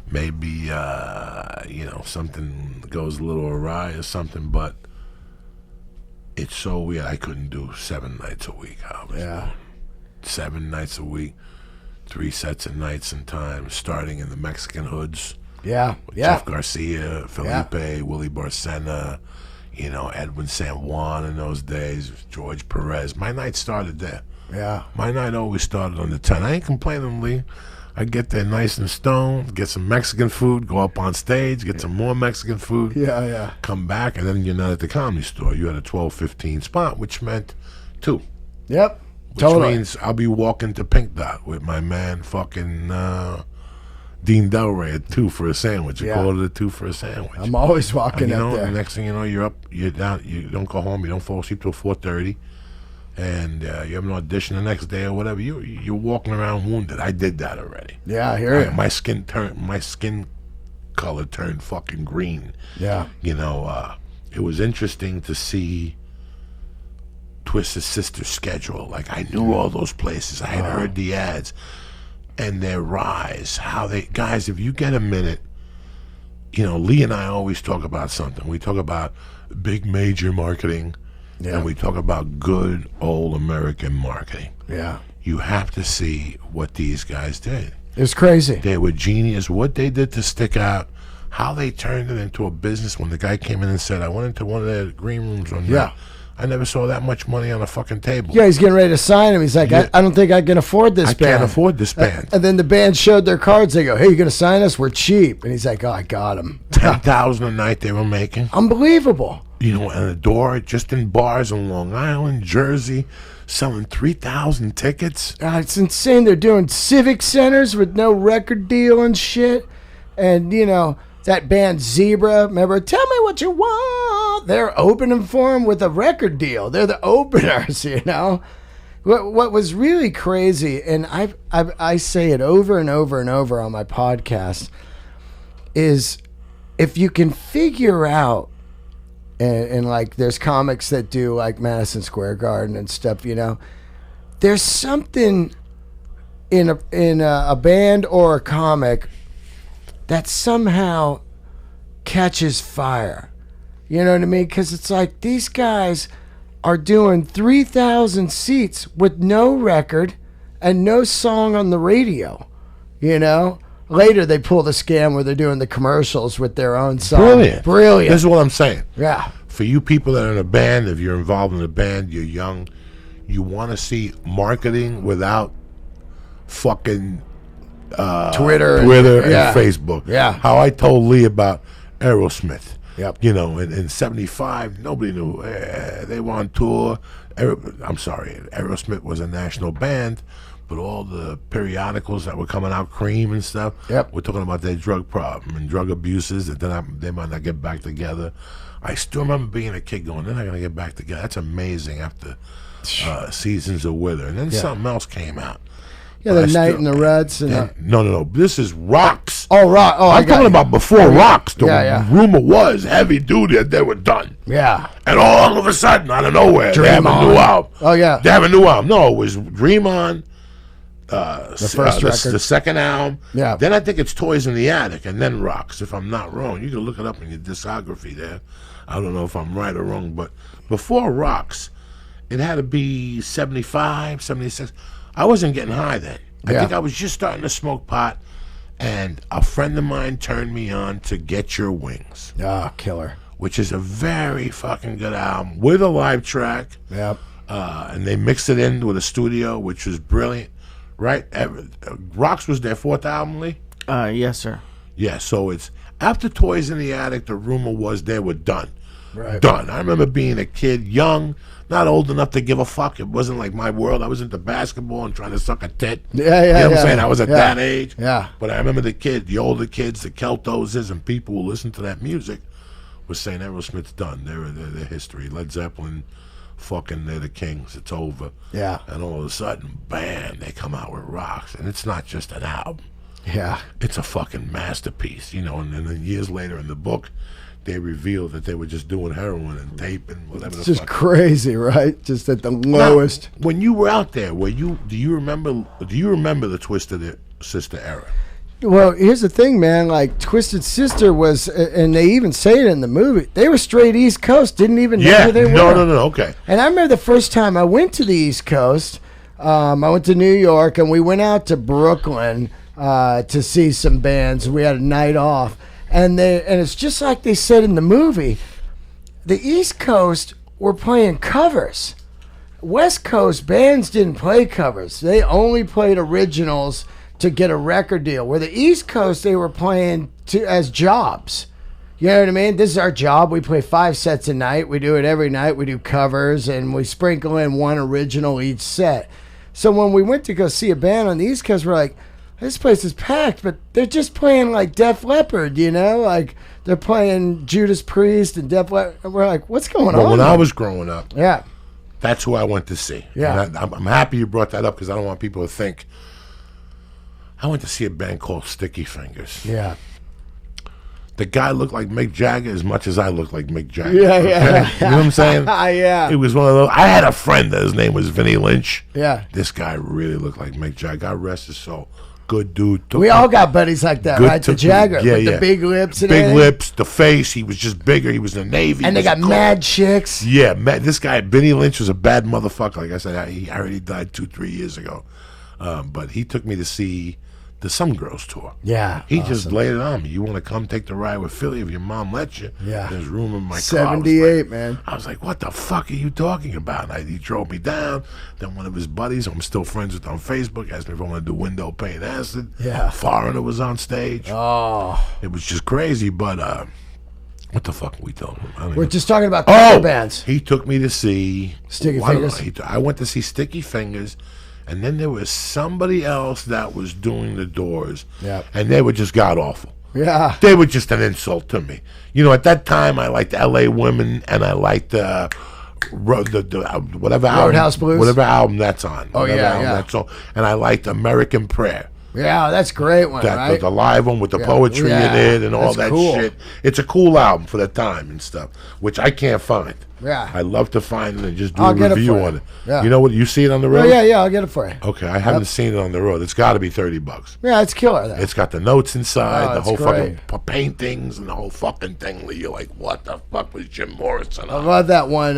maybe, something goes a little awry or something, but it's so weird. I couldn't do 7 nights a week. I was Yeah. doing 7 nights a week, 3 sets of nights and times, starting in the Mexican hoods. Yeah. With Yeah. Jeff Garcia, Felipe, Willie Barcena, Edwin San Juan in those days, George Perez. My night started there. Yeah. My night always started on the 10. I ain't complaining, Lee. I get there nice and stoned, get some Mexican food, go up on stage, get some more Mexican food. Yeah. Come back, and then you're not at the Comedy Store. You had a 12:15 spot, which meant 2. Yep. Which Totally. means I'll be walking to Pink Dot with my man fucking Dean Delray at 2 for a sandwich. You Yeah. call it a 2 for a sandwich. I'm always walking you know, up there. the next thing you know, you're up, you're down, you don't go home, you don't fall asleep till 4:30, and you have an audition the next day or whatever. You're walking around wounded. I did that already. Yeah, I hear you. My skin color turned fucking green. Yeah. You know, it was interesting to see Twisted Sister's schedule. Like, I knew all those places. I had heard the ads and their rise. How they, guys, if you get a minute, you know, Lee and I always talk about something. We talk about big major marketing, and we talk about good old American marketing. Yeah. You have to see what these guys did. It's crazy. They were genius. What they did to stick out, how they turned it into a business. When the guy came in and said, I went into one of their green rooms on that. I never saw that much money on a fucking table. Yeah, he's getting ready to sign him. He's like, Yeah. I don't think I can afford this I band. can't afford this band. And then the band showed their cards. They go, hey, you going to sign us? We're cheap. And he's like, oh, I got him. 10,000 a night they were making. Unbelievable. You know, and a door just in bars in Long Island, Jersey, selling 3,000 tickets. It's insane. They're doing civic centers with no record deal and shit. And, you know, that band Zebra, remember, Tell Me What You Want. They're opening for them with a record deal. They're the openers, you know. What was really crazy, and I say it over and over and over on my podcast, is if you can figure out, and like there's comics that do like Madison Square Garden and stuff, you know, there's something in a band or a comic that somehow catches fire. You know what I mean? Because it's like these guys are doing 3,000 seats with no record and no song on the radio. You know? Later they pull the scam where they're doing the commercials with their own song. Brilliant. This is what I'm saying. Yeah. For you people that are in a band, if you're involved in a band, you're young, you want to see marketing without fucking Twitter and yeah. Facebook. Yeah. How I told Lee about Aerosmith. Yep. You know, in 75, nobody knew. They were on tour. I'm sorry, Aerosmith was a national band, but all the periodicals that were coming out, Cream and stuff, Yep. we're talking about their drug problem and drug abuses, and then they might not get back together. I still remember being a kid going, they're not going to get back together. That's amazing after Seasons of Wither. And then something else came out. Yeah, the Night in the Ruts. And No. This is Rocks. Oh, rock. Oh, I'm talking about before Rocks. The Yeah. rumor was heavy duty that they were done. Yeah. And all of a sudden, out of nowhere, they Dream have a On. new album. Oh, yeah. They have a new album. No, it was Dream On. The first record. The second album. Yeah. Then I think it's Toys in the Attic, and then Rocks, if I'm not wrong. You can look it up in your discography there. I don't know if I'm right or wrong, but before Rocks, it had to be 75, 76. I wasn't getting high then. I Yeah. think I was just starting to smoke pot, and a friend of mine turned me on to Get Your Wings, Killer. which is a very fucking good album with a live track. Yep. And they mixed it in with a studio, which was brilliant, right? Rocks was their fourth album, Lee? Yes, sir. Yeah, so it's after Toys in the Attic, the rumor was they were done. Right. Done. I remember being a kid, young, not old enough to give a fuck. It wasn't like my world. I was into basketball and trying to suck a tit. Yeah, You know what yeah. I'm saying? I was at that age. Yeah. But I remember the older kids, the Keltoses, and people who listened to that music were saying Aerosmith's done. They're history. Led Zeppelin, fucking, they're the kings. It's over. Yeah. And all of a sudden, bam, they come out with Rocks. And it's not just an album. Yeah. It's a fucking masterpiece, you know. And then years later in the book, they revealed that they were just doing heroin and tape and whatever. It's the just fuck. crazy, right? Just at the lowest. Now, when you were out there, do you remember the Twisted Sister era? Well, here's the thing, man. Like, Twisted Sister was, and they even say it in the movie, they were straight East Coast, didn't even know who they were. No, okay. And I remember the first time I went to the East Coast, I went to New York, and we went out to Brooklyn to see some bands. We had a night off. And it's just like they said in the movie, the East Coast were playing covers. West Coast bands didn't play covers. They only played originals to get a record deal. Where the East Coast, they were playing as jobs. You know what I mean? This is our job. We play 5 sets a night. We do it every night. We do covers, and we sprinkle in one original each set. So when we went to go see a band on the East Coast, we're like, this place is packed, but they're just playing like Def Leppard, you know? Like, they're playing Judas Priest and Def Leppard. We're like, what's going on? When I was growing up, Yeah. that's who I went to see. Yeah. And I'm happy you brought that up because I don't want people to think. I went to see a band called Sticky Fingers. Yeah. The guy looked like Mick Jagger as much as I looked like Mick Jagger. Yeah, okay? yeah. You know what I'm saying? Yeah. It was one of those. I had a friend that his name was Vinnie Lynch. Yeah. This guy really looked like Mick Jagger. God rest his soul. Good dude. We all got buddies like that, right? The Jagger with the big lips and big everything. lips, the face. He was just bigger. He was in the Navy. And they got mad chicks. Yeah, this guy, Vinnie Lynch, was a bad motherfucker. Like I said, he already died 2-3 years ago. But he took me to see the Some Girls tour. Yeah. He just laid it on me. You want to come take the ride with Philly if your mom lets you? Yeah. There's room in my car. 78, man. I was like, what the fuck are you talking about? He drove me down. Then one of his buddies, I'm still friends with on Facebook, asked me if I want to do Window Pane Acid. Yeah. Foreigner was on stage. Oh. It was just crazy, but what the fuck are we talking about? We're just talking about cover bands. He took me to see Sticky Fingers. I went to see Sticky Fingers, and then there was somebody else that was doing the Doors. Yeah. And they were just god awful. Yeah. They were just an insult to me. You know, at that time, I liked L.A. Women, and I liked the whatever Roadhouse album, Blues? whatever album that's on. Oh, whatever yeah, album yeah. that's on. And I liked American Prayer. Yeah, that's a great one, right? The live one with the poetry Yeah, in it and all that's that cool. shit. It's a cool album for the time and stuff, which I can't find. Yeah. I love to find it and just do I'll a get it review for you. on it. Yeah. You know what? You see it on the Oh, road? yeah, I'll get it for you. Okay, I haven't seen it on the road. It's got to be $30. Yeah, it's killer, though. It's got the notes inside, Oh, the it's whole great. fucking paintings and the whole fucking thing. You're like, what the fuck was Jim Morrison I on? love that one.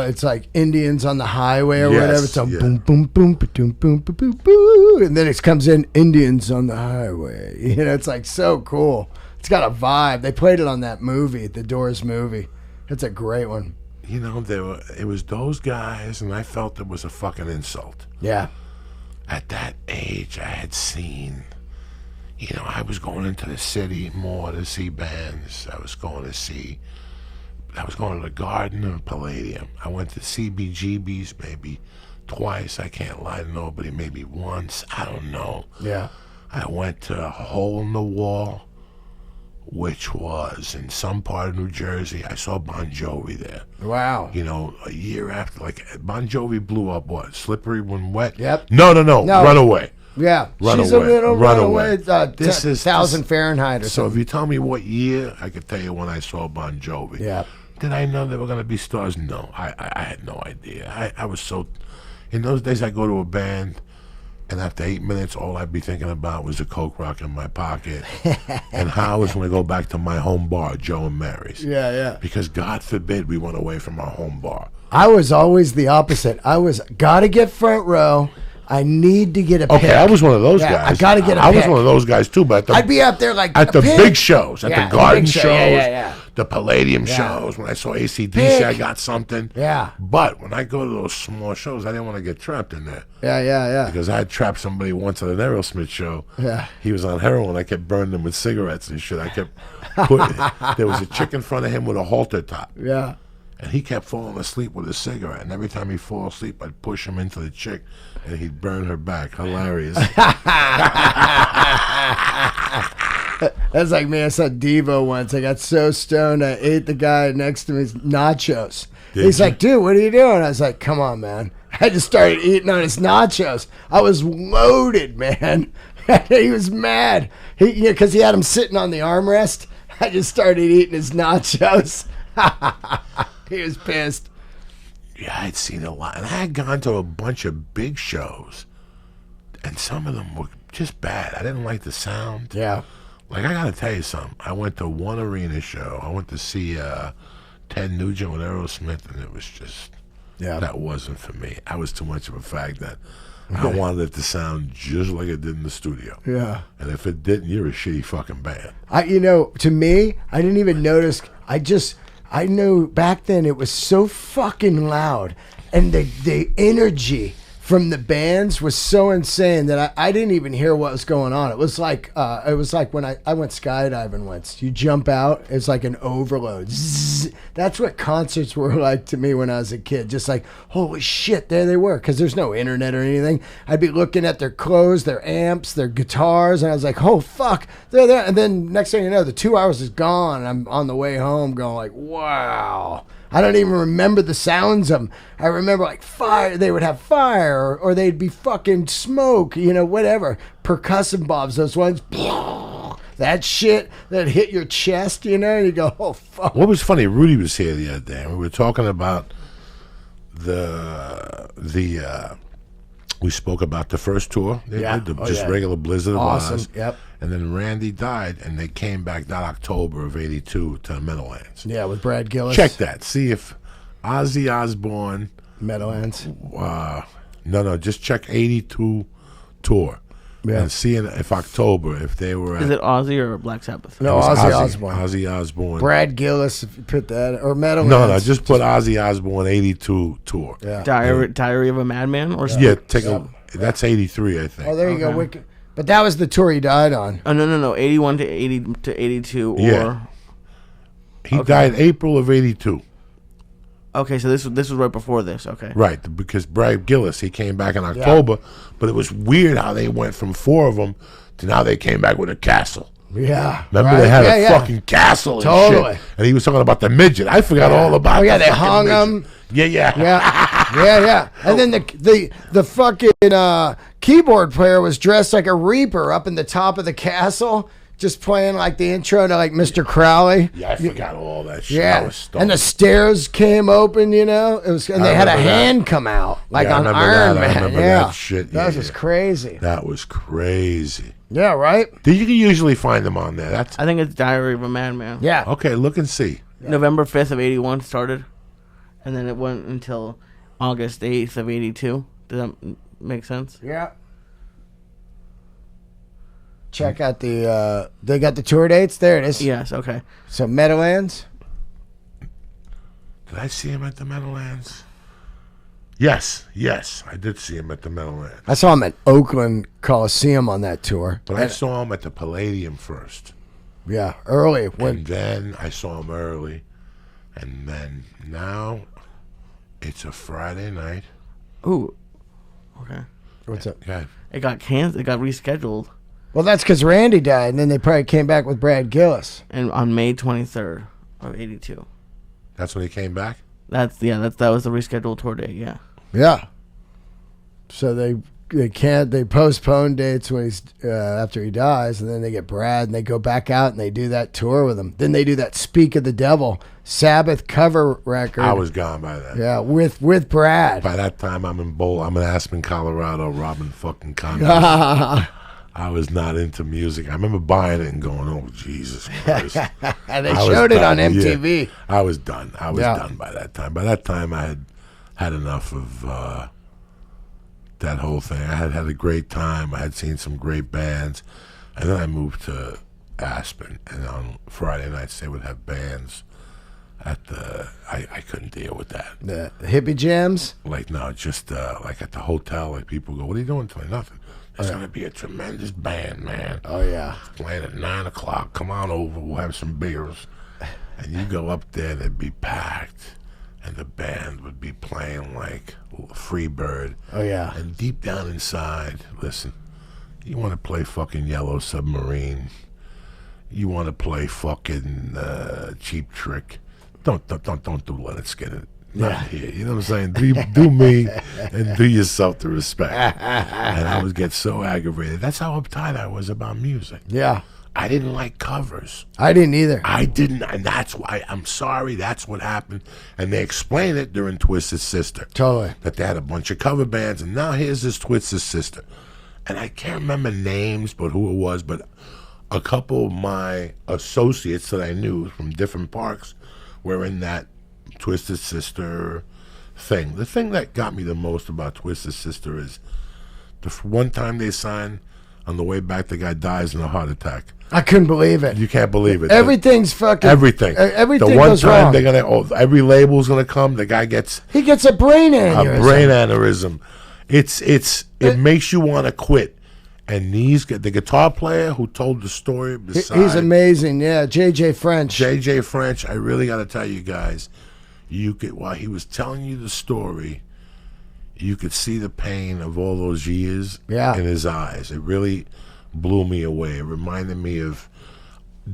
It's like Indians on the Highway or Yes, whatever. It's a yeah. boom, boom, boom, boom, boom, boom, boom, boom, and then it comes in Indians on the Highway. You know, it's like so cool. It's got a vibe. They played it on that movie, the Doors movie. It's a great one. You know, it was those guys, and I felt it was a fucking insult. Yeah. At that age, I had seen, you know, I was going into the city more to see bands. I was going to the Garden and Palladium. I went to CBGB's maybe twice. I can't lie to nobody, maybe once. I don't know. Yeah. I went to Hole in the Wall, which was in some part of New Jersey. I saw Bon Jovi there. Wow. You know, a year after, like, Bon Jovi blew up, what, Slippery When Wet? Yep. No. Runaway. Yeah. Runaway. She's a little Runaway. runaway. This is 1,000 Fahrenheit or So something. if you tell me what year, I could tell you when I saw Bon Jovi. Yeah. Did I know they were going to be stars? No, I had no idea. I was so... In those days, I'd go to a band, and after 8 minutes, all I'd be thinking about was a Coke rock in my pocket and how I was going to go back to my home bar, Joe and Mary's. Yeah. Because God forbid we went away from our home bar. I was always the opposite. I was, gotta get front row. I need to get a pick. Okay, I was one of those Yeah, guys. I gotta get a I was pick. one of those guys too, but I'd be up there like at the a pick. big shows, at Yeah, the garden big show. shows, Yeah. the Palladium Yeah. shows. When I saw AC/DC, Pick. I got something. Yeah. But when I go to those small shows, I didn't want to get trapped in there Yeah. because I had trapped somebody once at an Aerosmith show. Yeah. He was on heroin. I kept burning him with cigarettes and shit. I kept putting. There was a chick in front of him with a halter top. Yeah. And he kept falling asleep with a cigarette. And every time he'd fall asleep, I'd push him into the chick, and he'd burn her back. Hilarious. That's like me. I saw Devo once. I got so stoned, I ate the guy next to me's nachos. He's you? like, dude, what are you doing? I was like, come on, man. I just started eating on his nachos. I was loaded, man. He was mad. Because he had him sitting on the armrest. I just started eating his nachos. He was pissed. Yeah, I'd seen a lot. And I had gone to a bunch of big shows, and some of them were just bad. I didn't like the sound. Yeah. Like, I got to tell you something. I went to one arena show. I went to see Ted Nugent with Aerosmith, and it was just, that wasn't for me. I was too much of a fag then. I wanted it to sound just like it did in the studio. Yeah. And if it didn't, you're a shitty fucking band. To me, I didn't even notice. I knew back then it was so fucking loud, and the energy from the bands was so insane that I didn't even hear what was going on. It was like when I went skydiving once. You jump out, it's like an overload. Zzz. That's what concerts were like to me when I was a kid. Just like, holy shit, there they were. Because there's no internet or anything. I'd be looking at their clothes, their amps, their guitars, and I was like, oh fuck, they're there. And then next thing you know, the 2 hours is gone. I'm on the way home going like, wow. I don't even remember the sounds of them. I remember like fire. They would have fire, or they'd be fucking smoke, whatever. Percussive bobs, those ones. That shit that hit your chest, and you go, oh, fuck. What was funny, Rudy was here the other day, and we were talking about we spoke about the first tour. They did, regular Blizzard of Awesome. Oz. Yep. And then Randy died, and they came back that October of '82 to Meadowlands. Yeah, with Brad Gillis. Check that. See if Ozzy Osbourne. Meadowlands. No, just check '82 tour. Yeah. And see if October, if they were. Is it Ozzy or Black Sabbath? No, Ozzy Osbourne. Ozzy Osbourne. Brad Gillis, if you put that, or Meadowlands. No, just put Ozzy Osbourne '82 tour. Yeah. Diary of a Madman or something? Yeah, take a. That's '83, I think. Oh, there you go. Wicked. But that was the tour he died on. Oh no, 81 to 80 to 82 or. Yeah. He died April of '82. Okay, so this was right before this. Okay. Right, because Brad Gillis, he came back in October, but it was weird how they went from 4 of them to now they came back with a castle. Yeah. Remember they had a fucking castle and Totally. shit. And he was talking about the midget. I forgot all about. Oh yeah, the they fucking hung midget. him. Yeah. And then the fucking keyboard player was dressed like a reaper up in the top of the castle, just playing like the intro to like Mr. Crowley. Yeah, I forgot all that shit. Yeah, and the stairs came open. It was, and they had a hand come out like on Iron Man. I remember that shit. That was just crazy. That was crazy. Yeah, right. You can usually find them on there. I think it's Diary of a Madman. Yeah. Okay, look and see. Yeah. November 5th of 81 started, and then it went until August 8th of 82. Does that make sense? Yeah. Check out they got the tour dates. There it is. Yes, okay. So Meadowlands. Did I see him at the Meadowlands? Yes, I did see him at the Meadowlands. I saw him at Oakland Coliseum on that tour. But I saw him at the Palladium first. Yeah, early. And then I saw him early. And then now it's a Friday night. Ooh. Okay. What's up? Okay. It got canceled. It got rescheduled. Well, that's because Randy died, and then they probably came back with Brad Gillis. And on May 23rd of 82. That's when he came back? That was the rescheduled tour date, yeah. Yeah. So they postpone dates when he's after he dies, and then they get Brad, and they go back out and they do that tour with him. Then they do that Speak of the Devil Sabbath cover record. I was gone by that. Yeah, with Brad. By that time, I'm in Aspen, Colorado, robbing fucking condos. I was not into music. I remember buying it and going, "Oh Jesus Christ!" And they showed it on MTV. Yeah, I was done. I was done by that time. By that time, I had enough of that whole thing. I had a great time. I had seen some great bands, and then I moved to Aspen. And on Friday nights, they would have bands at the. I couldn't deal with that. The hippie jams. Like no, just like at the hotel. Like people go, "What are you doing tonight?" Nothing. There's going to be a tremendous band, man. Oh, yeah. Playing at 9 o'clock. Come on over. We'll have some beers. And you go up there, and it'd be packed. And the band would be playing like Freebird. Oh, yeah. And deep down inside, listen, you want to play fucking Yellow Submarine. You want to play fucking Cheap Trick. Don't do Leonard Skinner. Not here. You know what I'm saying? Do me and do yourself the respect. And I would get so aggravated. That's how uptight I was about music. Yeah. I didn't like covers. I didn't either. I didn't, and that's why I'm sorry. That's what happened. And they explained it during Twisted Sister. Totally. That they had a bunch of cover bands, and now here's this Twisted Sister. And I can't remember names, but who it was, but a couple of my associates that I knew from different parks were in that Twisted Sister thing. The thing that got me the most about Twisted Sister is the one time they signed, on the way back, the guy dies in a heart attack. I couldn't believe it. You can't believe it. Everything's fucking... Everything. Everything the one goes time wrong. they're gonna, every label's gonna come. The guy gets He gets a brain aneurysm. a brain aneurysm. It makes you want to quit. And the guitar player who told the story, He's amazing. Yeah, JJ French. JJ French. I really got to tell you guys, while he was telling you the story, you could see the pain of all those years in his eyes. It really blew me away. It reminded me of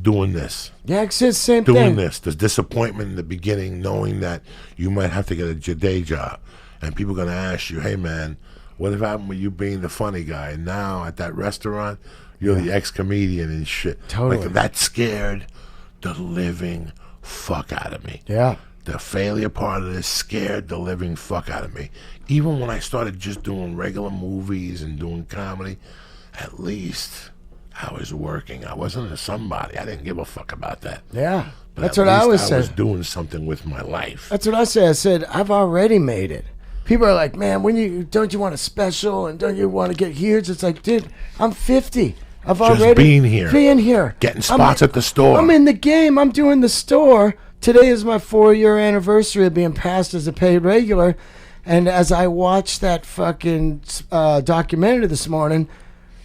doing this. Yeah, it's the same thing. thing. Doing this. The disappointment in the beginning, knowing that you might have to get a day job. And people are going to ask you, hey, man, what if happened with you being the funny guy? And now at that restaurant, you're the ex-comedian and shit. Totally. Like, that scared the living fuck out of me. Yeah. The failure part of this scared the living fuck out of me. Even when I started just doing regular movies and doing comedy, at least I was working. I wasn't a somebody. I didn't give a fuck about that. Yeah. But that's what I was saying. I was doing something with my life. That's what I said. I said, I've already made it. People are like, man, don't you want a special and don't you want to get huge? It's like, dude, I'm 50. I've already being here. Getting spots at the store. I'm in the game. I'm doing the store. Today is my 4-year anniversary of being passed as a paid regular. And as I watched that fucking documentary this morning,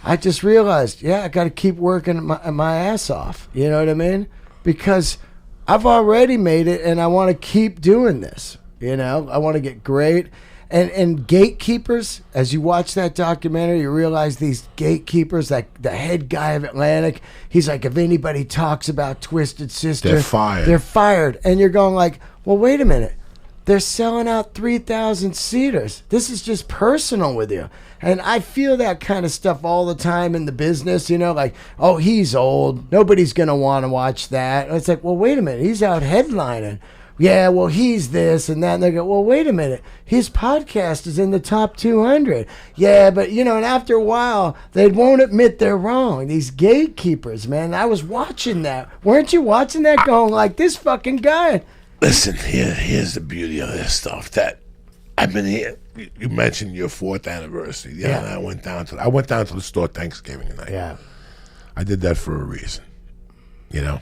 I just realized, I got to keep working my ass off. You know what I mean? Because I've already made it and I want to keep doing this. You know, I want to get great. And Gatekeepers, as you watch that documentary, you realize these gatekeepers, like the head guy of Atlantic, he's like, if anybody talks about Twisted Sister, they're fired. They're fired. And you're going like, well, wait a minute. They're selling out 3,000 seaters. This is just personal with you. And I feel that kind of stuff all the time in the business, you know, like, oh, he's old. Nobody's going to want to watch that. And it's like, well, wait a minute. He's out headlining. Yeah, well, he's this and that. And they go, well, wait a minute. His podcast is in the top 200. Yeah, but, you know, and after a while, they won't admit they're wrong. These gatekeepers, man. I was watching that. Weren't you watching that going like, this fucking guy? Listen, here's the beauty of this stuff. That I've been here. You mentioned your 4th anniversary. Yeah. And I went down to the store Thanksgiving night. Yeah. I did that for a reason. You know?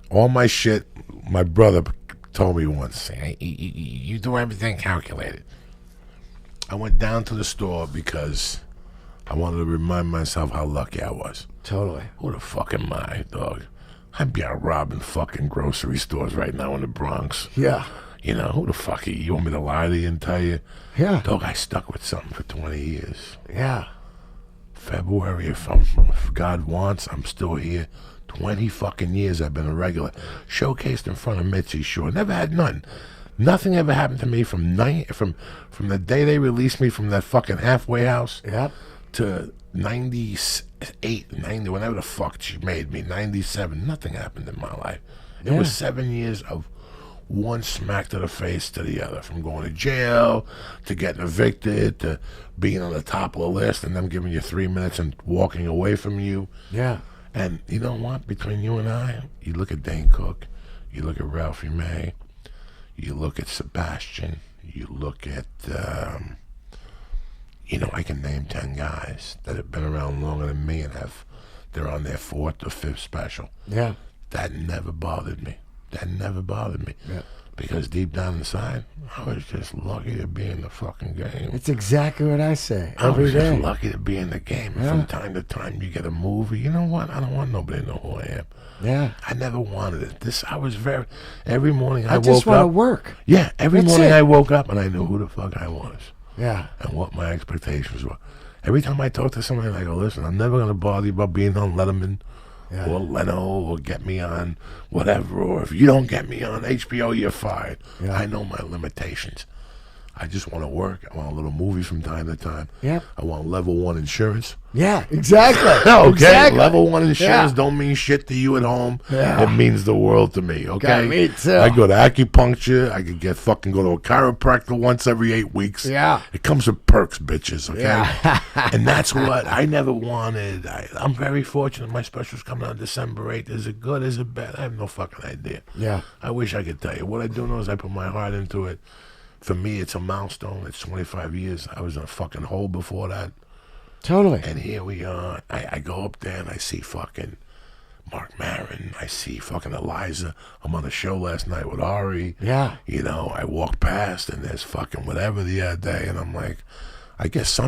All my shit, my brother told me once, hey, you do everything calculated. I went down to the store because I wanted to remind myself how lucky I was. Totally. Who the fuck am I, dog? I'd be out robbing fucking grocery stores right now in the Bronx. Yeah. You know, who the fuck are you? You want me to lie to you and tell you? Yeah. Dog, I stuck with something for 20 years. Yeah. February, if God wants, I'm still here. 20 fucking years I've been a regular. Showcased in front of Mitzi Shore. Never had none. Nothing ever happened to me from the day they released me from that fucking halfway house to 98, 90, whenever the fuck she made me, 97. Nothing happened in my life. It was 7 years of one smack to the face to the other. From going to jail, to getting evicted, to being on the top of the list and them giving you 3 minutes and walking away from you. Yeah. And you know what? Between you and I, you look at Dane Cook, you look at Ralphie May, you look at Sebastian, you look at, I can name 10 guys that have been around longer than me and they're on their 4th or 5th special. Yeah. That never bothered me. Yeah. Because deep down inside, I was just lucky to be in the fucking game. It's exactly what I say I every was day. just lucky to be in the game. And from time to time, you get a movie. You know what? I don't want nobody to know who I am. Yeah. I never wanted it. Every morning I woke up. I just want to work. Yeah, every morning I woke up and I knew who the fuck I was. Yeah. And what my expectations were. Every time I talk to somebody, I go, listen, I'm never going to bother you about being on Letterman. Yeah. Or Leno, or get me on whatever, or if you don't get me on HBO, you're fired. Yeah. I know my limitations. I just want to work. I want a little movie from time to time. Yep. I want level 1 insurance. Yeah, exactly. Okay, exactly. Level 1 insurance don't mean shit to you at home. Yeah. It means the world to me, okay? God, me too. I go to acupuncture. I could go to a chiropractor once every 8 weeks. Yeah. It comes with perks, bitches, okay? Yeah. And that's what I never wanted. I'm very fortunate. My special's coming out December 8th. Is it good? Is it bad? I have no fucking idea. Yeah. I wish I could tell you. What I do know is I put my heart into it. For me, it's a milestone. It's 25 years. I was in a fucking hole before that. Totally. And here we are. I go up there and I see fucking Mark Maron. I see fucking Eliza. I'm on a show last night with Ari. Yeah. You know, I walk past and there's fucking whatever the other day. And I'm like, I guess I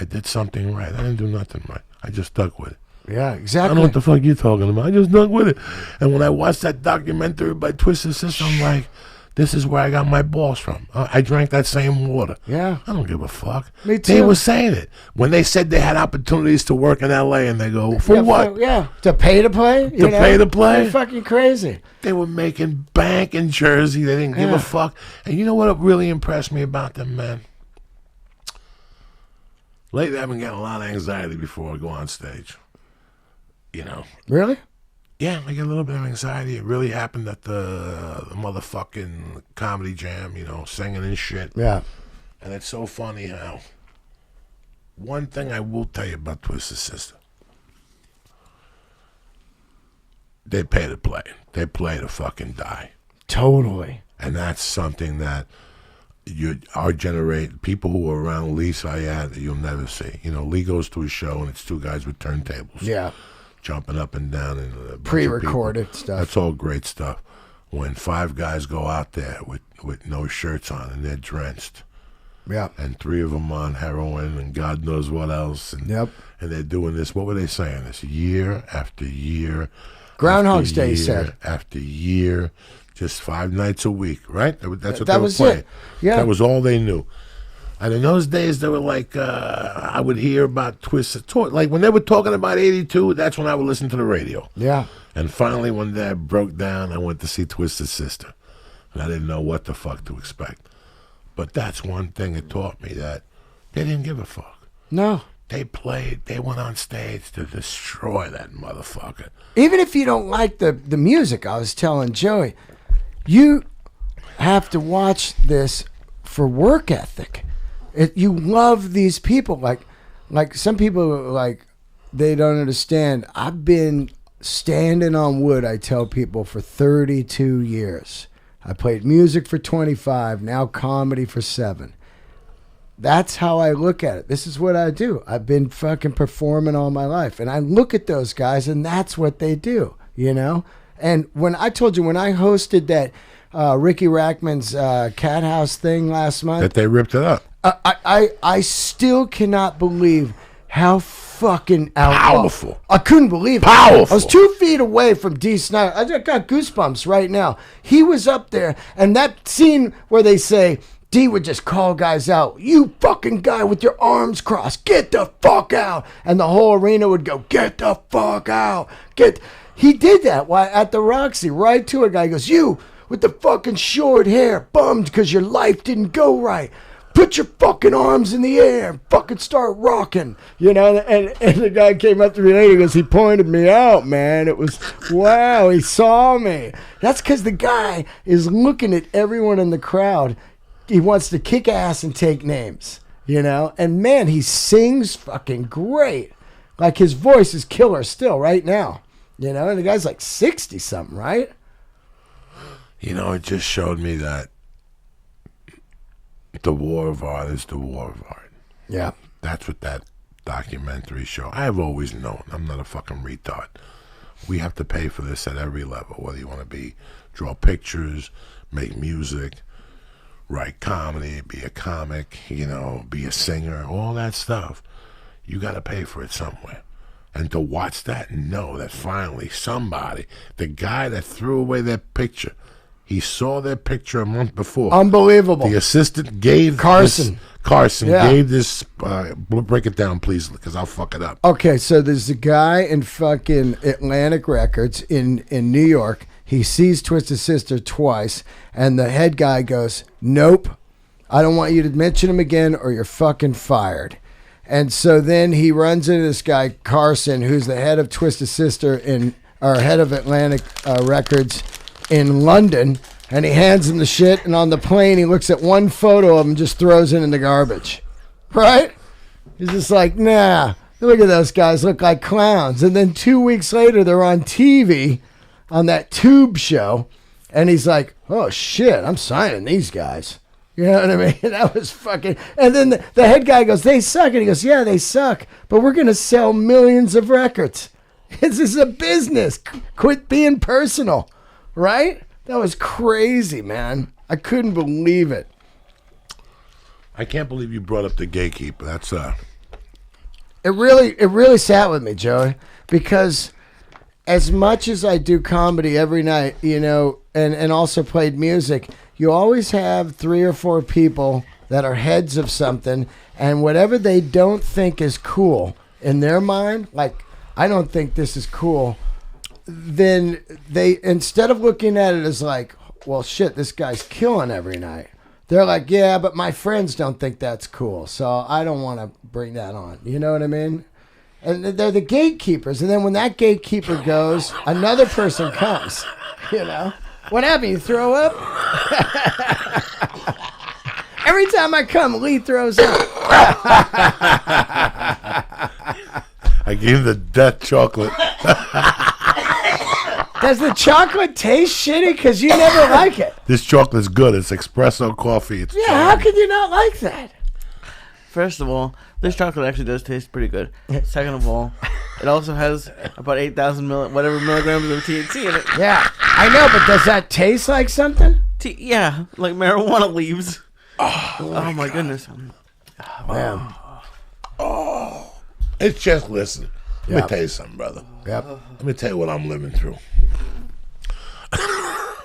did something right. I didn't do nothing right. I just stuck with it. Yeah, I exactly. don't know what the fuck you're talking about. I just stuck with it. And when I watched that documentary by Twisted Sister, I'm like, this is where I got my balls from. I drank that same water. Yeah. I don't give a fuck. Me They too. were saying it. When they said they had opportunities to work in L.A. and they go, for what? To pay to play? To pay to play? They're fucking crazy. They were making bank in Jersey. They didn't give a fuck. And you know what really impressed me about them, man? Lately, I've been getting a lot of anxiety before I go on stage. You know? Really? Yeah, I get a little bit of anxiety. It really happened at the motherfucking comedy jam, you know, singing and shit. Yeah. And it's so funny how one thing I will tell you about Twisted Sister. They pay to play. They play to fucking die. Totally. And that's something that our generation, people who are around Lee Syatt, you'll never see. You know, Lee goes to a show and it's two guys with turntables. Yeah. Jumping up and down and a bunch of Pre-recorded people. stuff. That's all great stuff. When five guys go out there with no shirts on and they're drenched, Yeah. and three of them on heroin and God knows what else, and Yep. and they're doing this. What were they saying? This year after year, Groundhog's after Day, year said. after year, just 5 nights a week, right? That's what That they were was playing. it. Yeah. That was all they knew. And in those days, they were like, I would hear about Twisted. Like when they were talking about 82, that's when I would listen to the radio. Yeah. And finally, one day I broke down. I went to see Twisted Sister. And I didn't know what the fuck to expect. But that's one thing it taught me, that they didn't give a fuck. No. They played. They went on stage to destroy that motherfucker. Even if you don't like the music, I was telling Joey, you have to watch this for work ethic. You love these people. Like some people, like, they don't understand. I've been standing on wood, I tell people, for 32 years. I played music for 25, now comedy for 7. That's how I look at it. This is what I do. I've been fucking performing all my life. And I look at those guys, and that's what they do, you know? And when I told you, when I hosted that Ricky Rackman's Cat House thing last month, That they ripped it up. I still cannot believe how fucking Powerful. I couldn't believe it. Powerful. I was 2 feet away from D. Snider. I just got goosebumps right now. He was up there, and that scene where they say D would just call guys out, "You fucking guy with your arms crossed, get the fuck out!" And the whole arena would go, "Get the fuck out!" He did that at the Roxy, right to a guy. He goes, "You with the fucking short hair, bummed because your life didn't go right. Put your fucking arms in the air and fucking start rocking." You know, and the guy came up to me later, he goes, "He pointed me out, man. It was, wow, he saw me." That's because the guy is looking at everyone in the crowd. He wants to kick ass and take names, you know? And man, he sings fucking great. Like his voice is killer still right now, you know? And the guy's like 60 something, right? You know, it just showed me that the war of art is the war of art. Yeah. That's what that documentary showed. I've always known. I'm not a fucking retard. We have to pay for this at every level, whether you want to draw pictures, make music, write comedy, be a comic, you know, be a singer, all that stuff. You got to pay for it somewhere. And to watch that and know that finally somebody, the guy that threw away their picture, he saw their picture a month before. Unbelievable. The assistant gave Carson. Carson Yeah. gave this, break it down, please, because I'll fuck it up. Okay, so there's a guy in fucking Atlantic Records in New York. He sees Twisted Sister twice, and the head guy goes, "Nope, I don't want you to mention him again or you're fucking fired." And so then he runs into this guy, Carson, who's the head of Twisted Sister or head of Atlantic Records in London, and he hands him the shit, and on the plane he looks at one photo of him, just throws it in the garbage. Right? He's just like, nah, look at those guys, look like clowns. And then 2 weeks later, they're on TV on that Tube show, and he's like, oh shit, I'm signing these guys. You know what I mean? That was fucking... And then the head guy goes, "They suck." And he goes, "Yeah, they suck, but we're going to sell millions of records. This is a business. Quit being personal." Right? That was crazy, man. I couldn't believe it. I can't believe you brought up the Gatekeeper. That's It really sat with me, Joey, because as much as I do comedy every night, you know, and also played music, you always have 3 or 4 people that are heads of something, and whatever they don't think is cool in their mind, like, I don't think this is cool, then they, instead of looking at it as like, well, shit, this guy's killing every night, they're like, yeah, but my friends don't think that's cool, so I don't want to bring that on. You know what I mean? And they're the gatekeepers. And then when that gatekeeper goes, another person comes. You know? What happened? You throw up? Every time I come, Lee throws up. I gave him the death chocolate. Does the chocolate taste shitty? Because you never like it. This chocolate's good. It's espresso coffee. It's Yeah, how could you not like that? First of all, this chocolate actually does taste pretty good. Second of all, it also has about 8,000 milligrams of THC in it. Yeah, I know, but does that taste like something? Yeah, like marijuana leaves. Oh my goodness. Man. It's just, listen. Let Yep. me tell you something, brother. Yep. Let me tell you what I'm living through.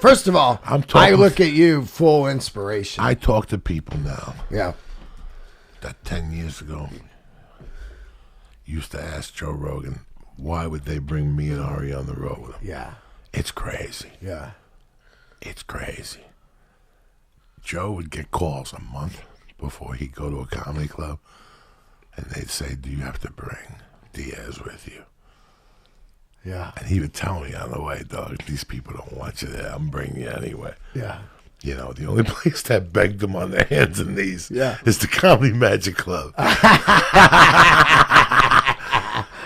First of all, I'm talking- I look at you full inspiration. I talk to people now Yeah. that 10 years ago used to ask Joe Rogan, why would they bring me and Ari on the road with them? Yeah. It's crazy. Yeah. It's crazy. Joe would get calls a month before he'd go to a comedy club, and they'd say, do you have to bring Diaz with you? Yeah. And he would tell me on the way, dog, these people don't want you there. I'm bringing you anyway. Yeah. You know, the only place that begged them on their hands and knees Yeah. is the Comedy Magic Club.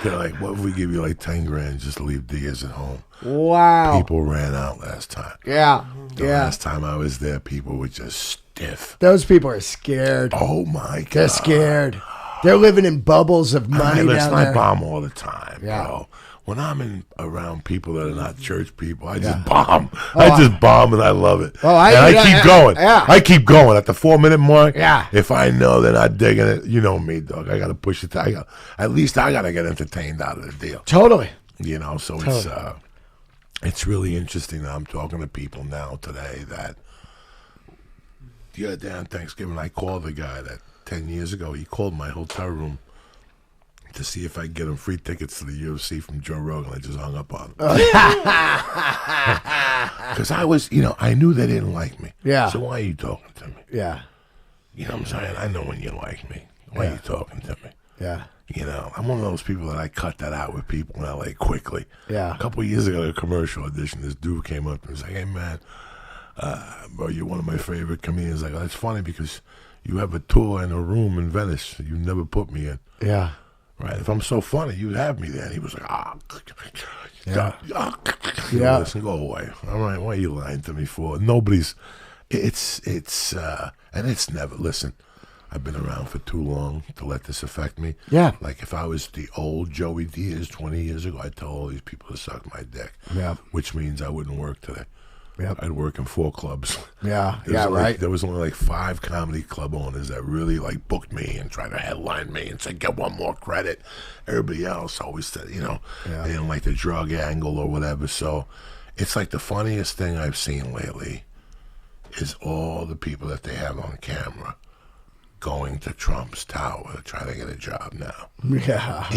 They're like, what if we give you like 10 grand just to leave Diaz at home? Wow. People ran out last time. Yeah. The Yeah. last time I was there, people were just stiff. Those people are scared. Oh, my God. They're scared. They're living in bubbles of money Listen, down I there. bomb all the time, Yeah. bro. When I'm around people that are not church people, I Yeah. just bomb. I just bomb, and I love it. Oh, and I keep going. Yeah. I keep going at the 4-minute mark. Yeah. If I know they're not digging it, you know me, dog. I got to push it. At least I got to get entertained out of the deal. Totally. You know, so it's really interesting that I'm talking to people now today that the other day on Thanksgiving, I called the guy that 10 years ago, he called my hotel room to see if I could get him free tickets to the UFC from Joe Rogan. I just hung up on him. Because I was, I knew they didn't like me. Yeah. So why are you talking to me? Yeah. You know what I'm saying? I know when you like me. Why are you talking to me? Yeah. I'm one of those people that I cut that out with people in LA quickly. Yeah. A couple of years ago at a commercial audition, this dude came up and was like, hey, man, bro, you're one of my favorite comedians. Like, that's funny because you have a tour in a room in Venice you never put me in. Yeah. Right? If I'm so funny, you'd have me there. And he was like, Yeah. yeah. Listen, go away. All right, what are you lying to me for? It's never, listen, I've been around for too long to let this affect me. Yeah. Like if I was the old Joey Diaz 20 years ago, I'd tell all these people to suck my dick. Yeah. Which means I wouldn't work today. Yep. I'd work in 4 clubs. Yeah. There was only like 5 comedy club owners that really like booked me and tried to headline me and said, get one more credit. Everybody else always said, they didn't like the drug angle or whatever. So it's like the funniest thing I've seen lately is all the people that they have on camera going to Trump's tower to try to get a job now. Yeah.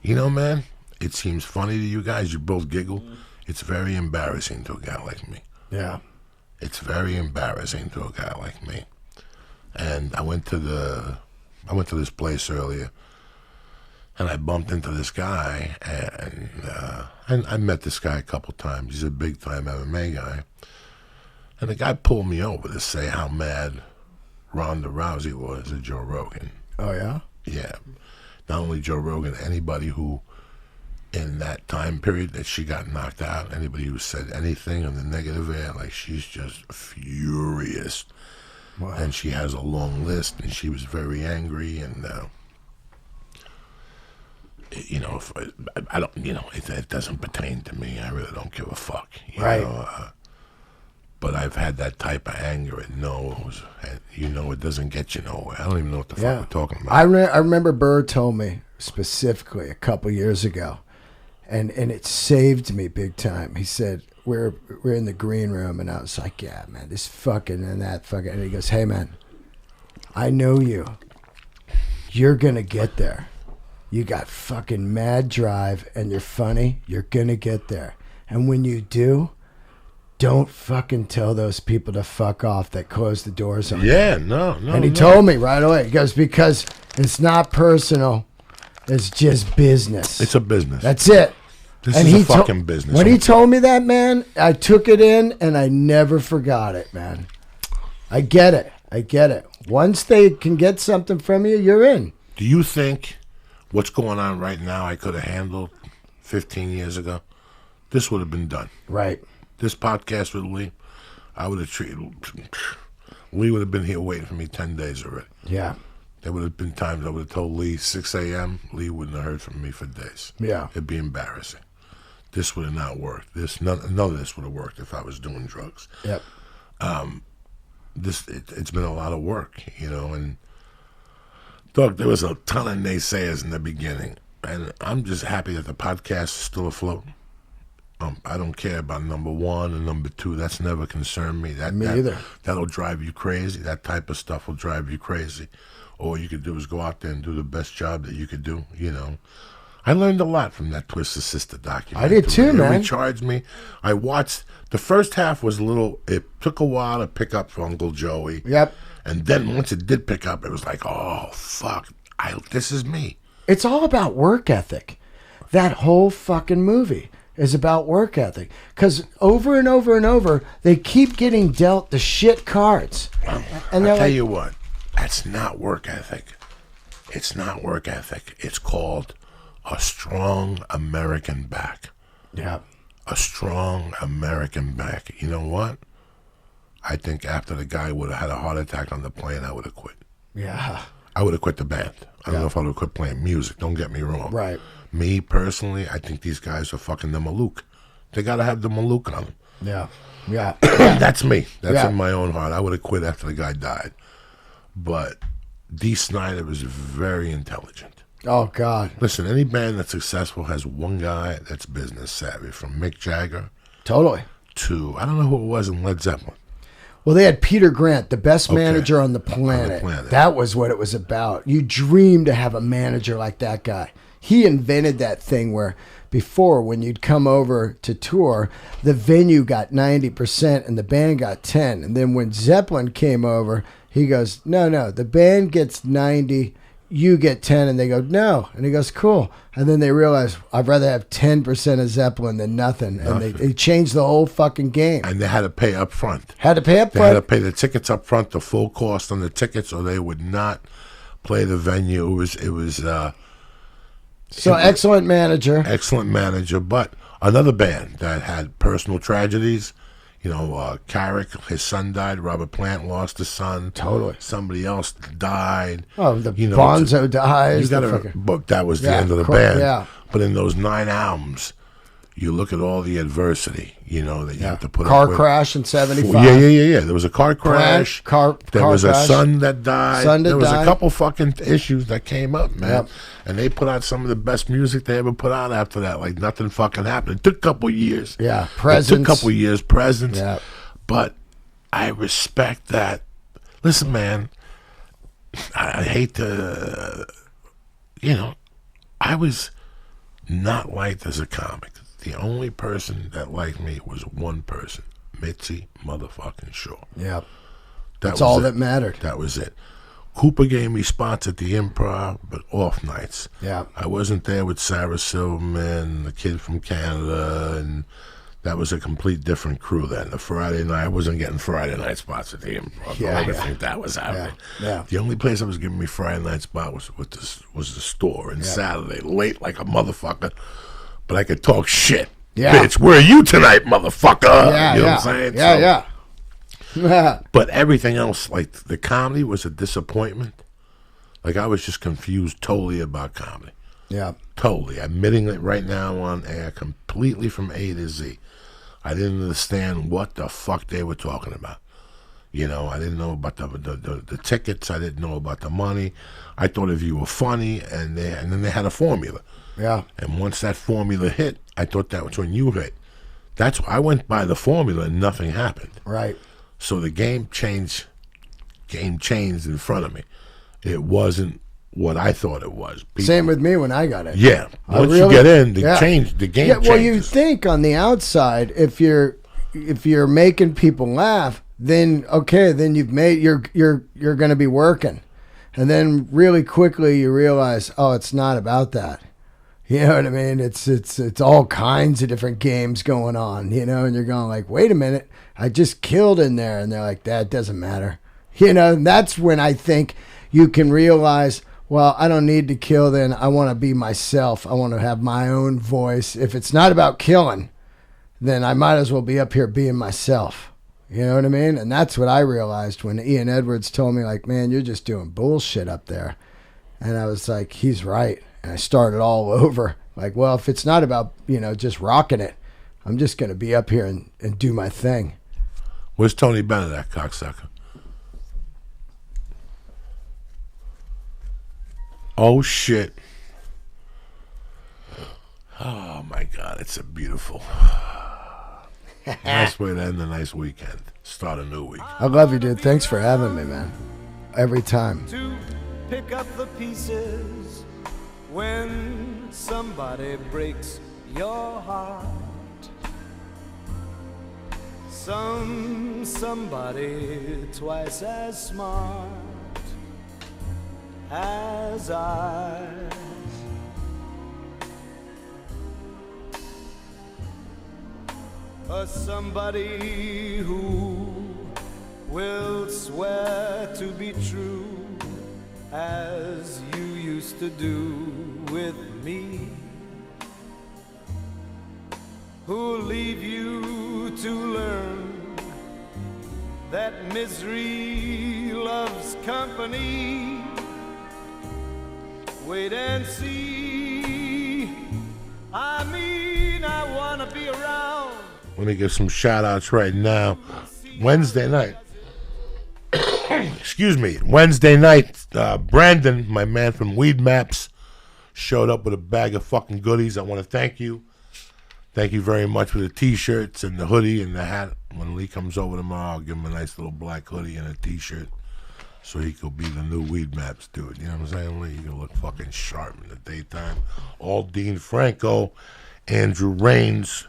Man, it seems funny to you guys. You both giggle. It's very embarrassing to a guy like me. Yeah. It's very embarrassing to a guy like me. And I went to this place earlier, and I bumped into this guy, and I met this guy a couple times. He's a big-time MMA guy. And the guy pulled me over to say how mad Ronda Rousey was at Joe Rogan. Oh, yeah? Yeah. Not only Joe Rogan, anybody who, in that time period that she got knocked out, anybody who said anything in the negative air, like she's just furious. Wow. And she has a long list, and she was very angry, and if I don't, it doesn't pertain to me. I really don't give a fuck. You Right. know, But I've had that type of anger. It knows, and it doesn't get you nowhere. I don't even know what the fuck we're talking about. I remember Burr told me specifically a couple years ago, and it saved me big time. He said, we're in the green room, and I was like, yeah, man, this fucking and that fucking. And he goes, hey, man, I know you. You're going to get there. You got fucking mad drive, and you're funny. You're going to get there. And when you do, don't fucking tell those people to fuck off that close the doors on you. Yeah, no. And he told me right away. He goes, because it's not personal. It's just business. It's a business. That's it. This is a fucking business. When he told me that, man, I took it in and I never forgot it, man. I get it. Once they can get something from you, you're in. Do you think what's going on right now I could have handled 15 years ago? This would have been done. Right. This podcast with Lee, I would have treated... Lee would have been here waiting for me 10 days already. Yeah. There would have been times I would have told Lee 6 a.m. Lee wouldn't have heard from me for days. Yeah. It'd be embarrassing. This would have not worked. None of this would have worked if I was doing drugs. Yep. It's been a lot of work, and Doug, there was a ton of naysayers in the beginning, and I'm just happy that the podcast is still afloat. I don't care about number 1 and number 2. That's never concerned me. Me either. That'll drive you crazy. That type of stuff will drive you crazy. All you could do is go out there and do the best job that you could do, I learned a lot from that Twisted Sister documentary. I did too, man. It recharged me. I watched, the first half was it took a while to pick up for Uncle Joey. Yep. And then once it did pick up, it was like, oh, fuck, this is me. It's all about work ethic. That whole fucking movie is about work ethic. Because over and over and over, they keep getting dealt the shit cards. And I'll tell you what, that's not work ethic. It's not work ethic. It's called a strong American back. Yeah. A strong American back. You know what? I think after the guy would have had a heart attack on the plane, I would have quit. Yeah. I would have quit the band. I don't know if I would have quit playing music. Don't get me wrong. Right. Me, personally, I think these guys are fucking the Malouk. They got to have the Malouk on them. Yeah. Yeah. That's me. That's Yeah. in my own heart. I would have quit after the guy died. But D. Snider is very intelligent. Oh, God. Listen, any band that's successful has one guy that's business savvy, from Mick Jagger Totally. to, I don't know who it was in Led Zeppelin. Well, they had Peter Grant, the best manager on the planet. That was what it was about. You dream to have a manager like that guy. He invented that thing where before, when you'd come over to tour, the venue got 90% and the band got 10. And then when Zeppelin came over, he goes, no, the band gets 90, you get 10. And they go, no. And he goes, cool. And then they realize, I'd rather have 10% of Zeppelin than nothing. And they changed the whole fucking game. And they had to pay up front. Had to pay up They front. had to pay the tickets up front, the full cost on the tickets, or they would not play the venue. It was So excellent manager. Excellent manager, but another band that had personal tragedies. Carrick, his son died. Robert Plant lost his son. Totally. Somebody else died. Oh, Bonzo dies. But that was the end of the band. Yeah. But in those 9 albums, you look at all the adversity, that you have to put up with. Car crash in 75. Yeah. There was a car crash. There was a son that died. There was a couple fucking issues that came up, man. Yep. And they put out some of the best music they ever put out after that. Like nothing fucking happened. It took a couple years. Yeah. Presence. It took a couple years. Presence. Yeah. But I respect that. Listen, man, I hate to, I was not liked as a comic. The only person that liked me was one person, Mitzi motherfucking Shaw. Yeah. That's all that mattered. That was it. Cooper gave me spots at the Improv, but off nights. Yeah. I wasn't there with Sarah Silverman, the kid from Canada, and that was a complete different crew then. The Friday night, I wasn't getting Friday night spots at the Improv. Yeah, I think that was happening. Yeah. The only place I was giving me Friday night spot was the store, and Saturday, late like a motherfucker. But I could talk shit. Yeah. Bitch, where are you tonight, motherfucker? Yeah, you know what I'm saying? Yeah. But everything else, like the comedy was a disappointment. Like I was just confused totally about comedy. Yeah. Totally. Admitting it right now on air, completely from A to Z. I didn't understand what the fuck they were talking about. You know, I didn't know about the tickets. I didn't know about the money. I thought if you were funny, and then they had a formula. Yeah. And once that formula hit, I thought that was when you hit. That's why I went by the formula and nothing happened. Right. So the game changed in front of me. It wasn't what I thought it was. Same with me when I got it. Yeah. Once you get in, the game changes. Well, you think on the outside, if you're making people laugh, then you're going to be working. And then really quickly you realize, oh, it's not about that. You know what I mean? It's all kinds of different games going on, you know, and you're going like, wait a minute, I just killed in there. And they're like, that doesn't matter. You know, and that's when I think you can realize, well, I don't need to kill then. I want to be myself. I want to have my own voice. If it's not about killing, then I might as well be up here being myself. You know what I mean? And that's what I realized when Ian Edwards told me, like, man, you're just doing bullshit up there. And I was like, he's right. And I started all over. Like, well, if it's not about, you know, just rocking it, I'm just going to be up here and do my thing. Where's Tony Bennett, that cocksucker? Oh, shit. Oh, my God. It's a beautiful... nice way to end a nice weekend. Start a new week. I love you, dude. Thanks for having me, man. Every time. To pick up the pieces when somebody breaks your heart. Somebody twice as smart as I. Somebody who will swear to be true as you used to do with me, who'll leave you to learn that misery loves company. Wait and see. I mean, I wanna be around. Let me give some shout outs right now. Wednesday night. Excuse me. Wednesday night, Brandon, my man from Weed Maps, showed up with a bag of fucking goodies. I want to thank you. Thank you very much for the t-shirts and the hoodie and the hat. When Lee comes over tomorrow, I'll give him a nice little black hoodie and a t-shirt so he could be the new Weed Maps dude. You know what I'm saying, Lee? You're going to look fucking sharp in the daytime. All Dean Franco, Andrew Raines,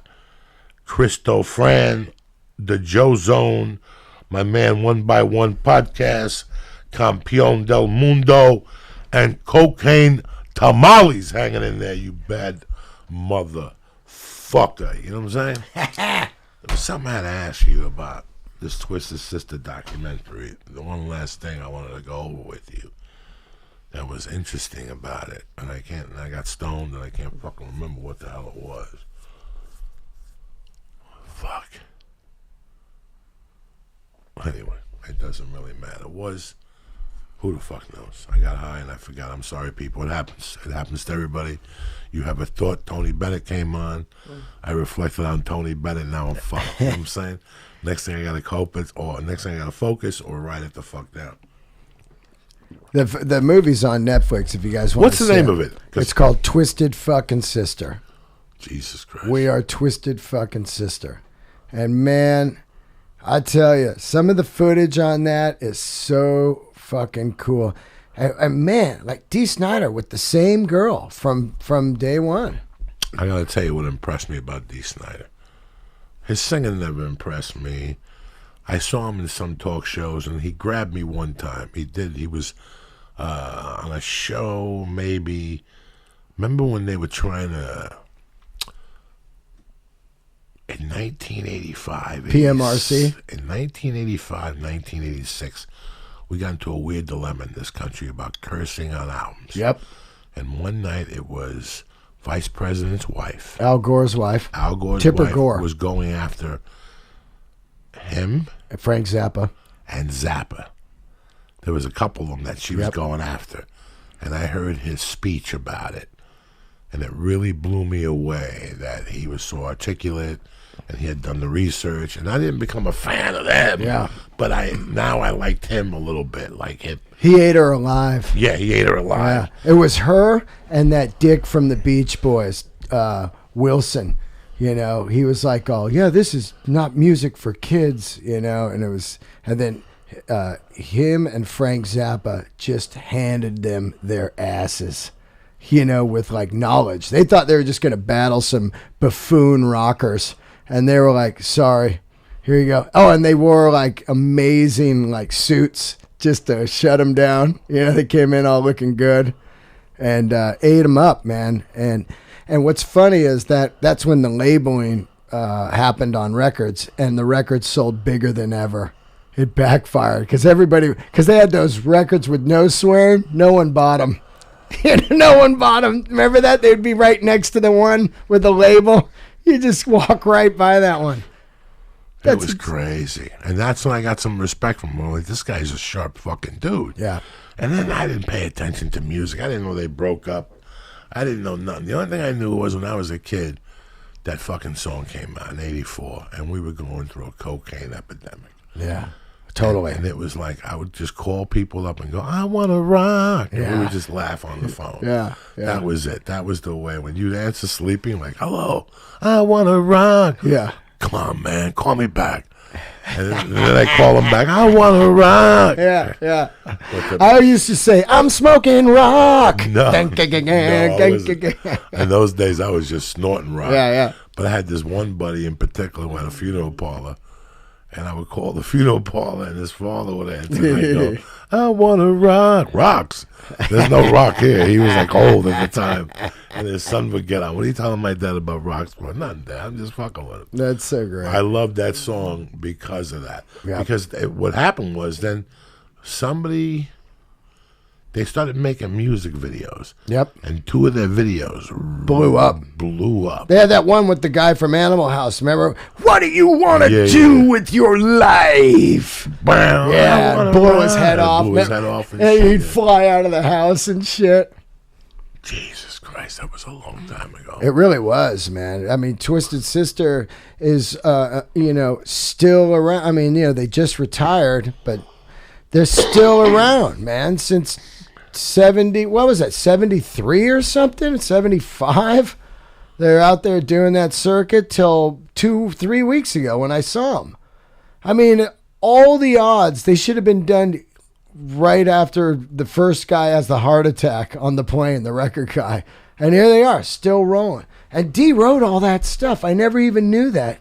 Christo Fran, the Joe Zone, my man One by One Podcast, Campeon del Mundo, and Cocaine Tamales hanging in there, you bad motherfucker. You know what I'm saying? There was something I had to ask you about this Twisted Sister documentary. The one last thing I wanted to go over with you that was interesting about it. And I got stoned and I can't fucking remember what the hell it was. Fuck. Anyway, it doesn't really matter. Who the fuck knows? I got high and I forgot. I'm sorry, people. It happens. It happens to everybody. You have a thought. Tony Bennett came on. I reflected on Tony Bennett. Now I'm fucked. You know what I'm saying? Next thing I got to cope it, or next thing I got to focus, or write it the fuck down. The movie's on Netflix if you guys want to see it. What's the name of it? It's called Twisted Fucking Sister. Jesus Christ. We are Twisted Fucking Sister. And man, I tell you, some of the footage on that is so fucking cool. And man, like Dee Snider with the same girl from day one. I gotta tell you what impressed me about Dee Snider. His singing never impressed me. I saw him in some talk shows, and he grabbed me one time. He was on a show, maybe. Remember when they were trying to, in 1985. PMRC? In 1985, 1986, we got into a weird dilemma in this country about cursing on albums. Yep. And one night it was Vice President's wife. Al Gore's wife. Al Gore's Tipper wife Gore. was going after him. Frank Zappa. And Zappa. There was a couple of them that she was going after. And I heard his speech about it. And it really blew me away that he was so articulate. and he had done the research, and I didn't become a fan of them. Yeah. But now I liked him a little bit. Like him. He ate her alive. Yeah, he ate her alive. Yeah. It was her and that dick from the Beach Boys, Wilson. You know, he was like, "Oh, yeah, this is not music for kids," you know, and then him and Frank Zappa just handed them their asses, you know, with like knowledge. They thought they were just going to battle some buffoon rockers, and they were like, "Sorry, here you go." Oh, and they wore like amazing like suits just to shut them down. You know, they came in all looking good and ate them up, man. And what's funny is that's when the labeling happened on records, and the records sold bigger than ever. It backfired because they had those records with no swearing. No one bought them. No one bought them. Remember that? They'd be right next to the one with the label. You just walk right by that one. It was crazy. And that's when I got some respect from him. Like, this guy's a sharp fucking dude. Yeah. And then I didn't pay attention to music. I didn't know they broke up. I didn't know nothing. The only thing I knew was when I was a kid, that fucking song came out in '84, and we were going through a cocaine epidemic. Yeah, totally. And it was like I would just call people up and go, "I want to rock," and we would just laugh on the phone. Yeah. That was it. That was the way. When you'd answer sleeping, like, "Hello, I want to rock." Yeah. Come on, man, call me back. And then I call him back. I want to rock. Yeah. I used to say, "I'm smoking rock." No, in those days, I was just snorting rock. Yeah. But I had this one buddy in particular who had a funeral parlor, and I would call the funeral parlor, and his father would answer. And I'd go, "I want to rock." Rocks. There's no rock here. He was like old at the time. And his son would get on. What are you telling my dad about rocks? Well, nothing, Dad. I'm just fucking with him. That's so great. I love that song because of that. Yeah. Because what happened was then they started making music videos. Yep. And 2 of their videos Blew up. They They had that one with the guy from Animal House. Remember? What do you want to do with your life? Bam, Yeah, blew his head off. Blew his head off and And shit. he'd fly out of the house and shit. Jesus Christ, that was a long time ago. It really was, man. I mean, Twisted Sister is, still around. I mean, they just retired, but they're still around, man, since 73 or something? 75? They're out there doing that circuit till 2-3 weeks ago when I saw them. I mean, all the odds, they should have been done right after the first guy has the heart attack on the plane, the record guy. And here they are, still rolling. And D wrote all that stuff. I never even knew that.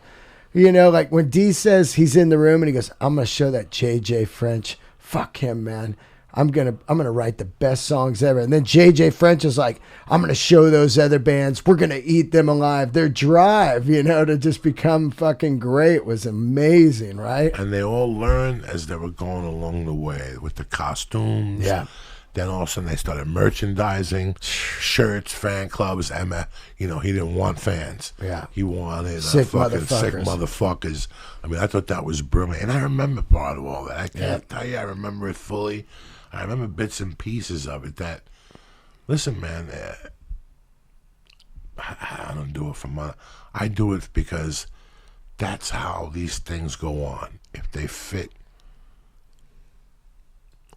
Like when D says he's in the room and he goes, "I'm going to show that JJ French. Fuck him, man. I'm gonna write the best songs ever." And then JJ French is like, "I'm gonna show those other bands. We're gonna eat them alive." Their drive, to just become fucking great was amazing, right? And they all learned as they were going along the way with the costumes. Yeah. Then all of a sudden they started merchandising, shirts, fan clubs. Emma, he didn't want fans. Yeah. He wanted Sick fucking sick motherfuckers. motherfuckers. I mean, I thought that was brilliant. And I remember part of all that. I can't tell you I remember it fully. I remember bits and pieces of it that, listen, man, I don't do it for money. I do it because that's how these things go on. If they fit.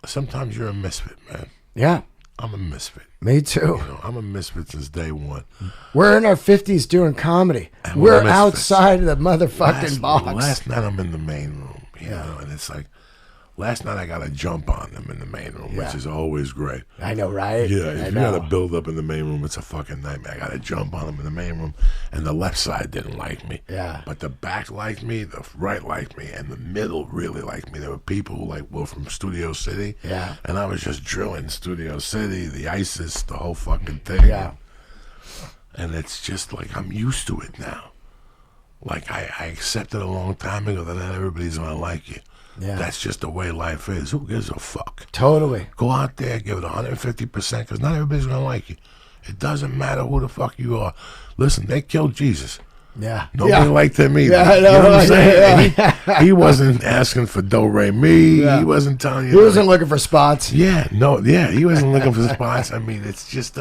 Sometimes you're a misfit, man. Yeah. I'm a misfit. Me too. I'm a misfit since day one. We're in our 50s doing comedy. And We're misfits. outside of the motherfucking box. Last night I'm in the main room, and it's like, last night I got to jump on them in the main room, which is always great. I know, right? Yeah, I if you know. got to build up in the main room, it's a fucking nightmare. I got to jump on them in the main room, and the left side didn't like me. Yeah. But the back liked me, the right liked me, and the middle really liked me. There were people who were from Studio City. Yeah. And I was just drilling Studio City, the ISIS, the whole fucking thing. Yeah. And it's just like I'm used to it now. Like I accepted a long time ago that not everybody's gonna like you. Yeah. That's just the way life is. Who gives a fuck? Totally. Go out there, give it 150%, because not everybody's going to like you. It doesn't matter who the fuck you are. Listen, they killed Jesus. Yeah. Nobody liked him either. Yeah, I know, You know what I'm right, saying? yeah. He wasn't asking for Delray Me. Yeah. He wasn't telling you. He wasn't looking for spots. He wasn't looking for spots. I mean, it's just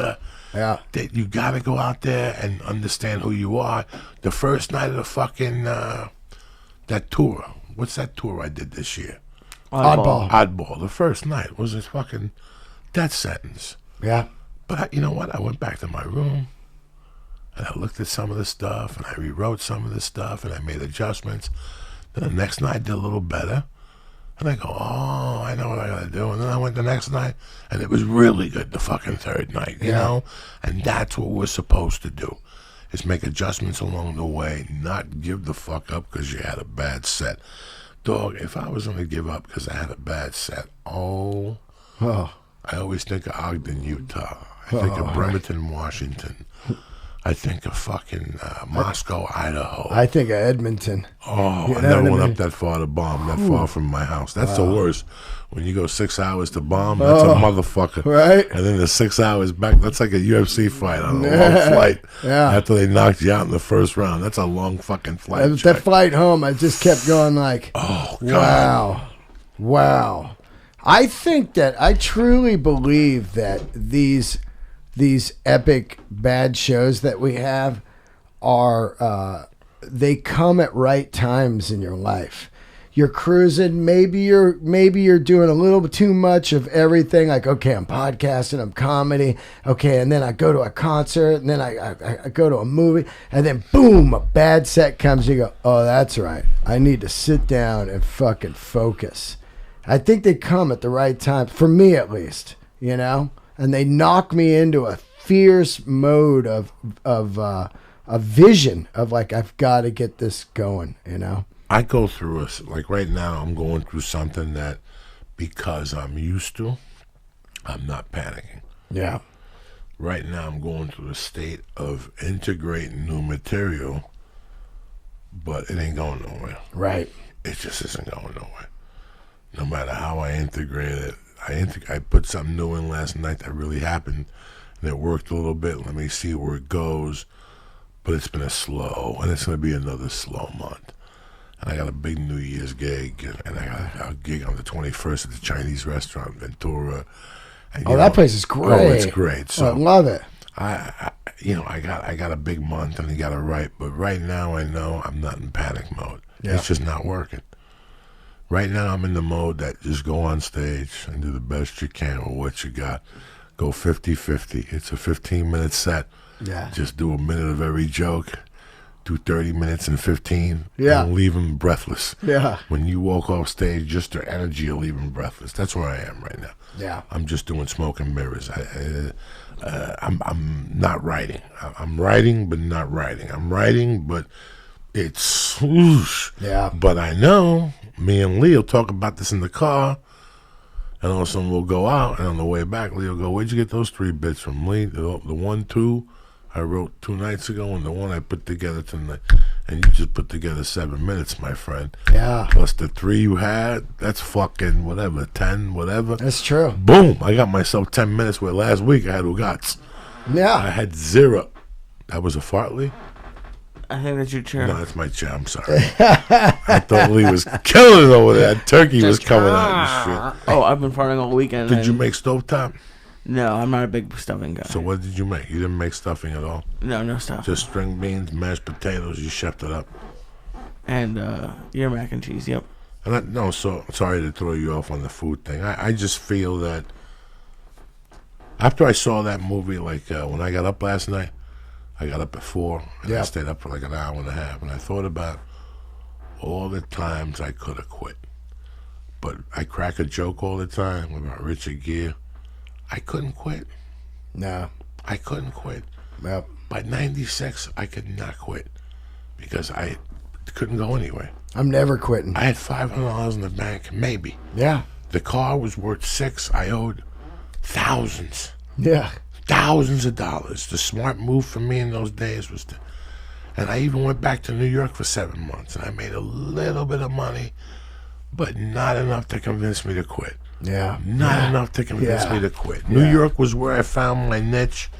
Yeah. That you got to go out there and understand who you are. The first night of the fucking, that tour. What's that tour I did this year? Oddball. Oddball. The first night was a fucking death sentence. Yeah. But you know what? I went back to my room and I looked at some of the stuff and I rewrote some of the stuff and I made adjustments. Then the next night I did a little better. And I go, oh, I know what I gotta do. And then I went the next night and it was really good the fucking third night, you know? And that's what we're supposed to do, is make adjustments along the way, not give the fuck up because you had a bad set. Dog, if I was gonna give up because I had a bad set, I always think of Ogden, Utah. I think of Bremerton, Washington. I think of fucking Moscow, Idaho. I think of Edmonton. Oh, You I know never what I went mean? up that far to bomb, that far from my house. That's the worst. When you go 6 hours to bomb, that's a motherfucker. Right. And then the 6 hours back, that's like a UFC fight on a long flight. Yeah. After they knocked you out in the first round. That's a long fucking flight. That flight home, I just kept going like, Oh, God. wow. I truly believe that these epic bad shows that we have are they come at right times in your life. You're cruising, maybe you're doing a little bit too much of everything, like, okay, I'm podcasting, I'm comedy, okay, and then I go to a concert, and then I go to a movie, and then boom, a bad set comes, you go, oh, that's right, I need to sit down and fucking focus. I think they come at the right time, for me at least, you know? And they knock me into a fierce mode of a vision of like, I've got to get this going, you know? I go through like right now, I'm going through something that, because I'm used to, I'm not panicking. Yeah. Right now, I'm going through a state of integrating new material, but it ain't going nowhere. Right. It just isn't going nowhere. No matter how I integrate it, I put something new in last night that really happened, and it worked a little bit. Let me see where it goes. But it's been and it's going to be another slow month. And I got a big New Year's gig, and I got a gig on the 21st at the Chinese restaurant in Ventura. And, that place is great. Oh, it's great. So I love it. I got a big month, and I got to write. But right now, I know I'm not in panic mode. Yeah. It's just not working. Right now, I'm in the mode that just go on stage and do the best you can with what you got. Go 50-50. It's a 15-minute set. Yeah. Just do a minute of every joke. Do 30 minutes and 15. Yeah. And leave them breathless. Yeah. When you walk off stage, just their energy will leave them breathless. That's where I am right now. Yeah. I'm just doing smoke and mirrors. I'm not writing. I'm writing, but not writing. I'm writing, but it's whoosh. Yeah. But I know me and Lee will talk about this in the car, and all of a sudden we'll go out, and on the way back, Lee will go, where'd you get those 3 bits from, Lee? The 1, 2 I wrote 2 nights ago, and the one I put together tonight. And you just put together 7 minutes, my friend. Yeah. Plus the 3 you had, that's fucking whatever, 10, whatever. That's true. Boom! I got myself 10 minutes where last week I had Ugats. I Yeah. had 0. That was a fart, Lee? I think that's your chair. No, that's my chair. I'm sorry. I thought Lee was killing it over there. That turkey was coming out and shit. Oh, I've been farting all weekend. Did you and- make stovetop? No, I'm not a big stuffing guy. So what did you make? You didn't make stuffing at all? No stuff. Just string beans, mashed potatoes. You chefed it up. And your mac and cheese. Yep. And sorry to throw you off on the food thing. I just feel that after I saw that movie, like when I got up last night, I got up at 4, and I stayed up for like an hour and a half, and I thought about all the times I could have quit. But I crack a joke all the time about Richard Gere. I couldn't quit. No. I couldn't quit. Yep. By 96, I could not quit because I couldn't go anywhere. I'm never quitting. I had $500 in the bank, maybe. Yeah. The car was worth $6. I owed thousands. Yeah. Thousands of dollars. The smart move for me in those days was to... And I even went back to New York for 7 months, and I made a little bit of money, but not enough to convince me to quit. Yeah. Not enough to convince me to quit. New York was where I found my niche,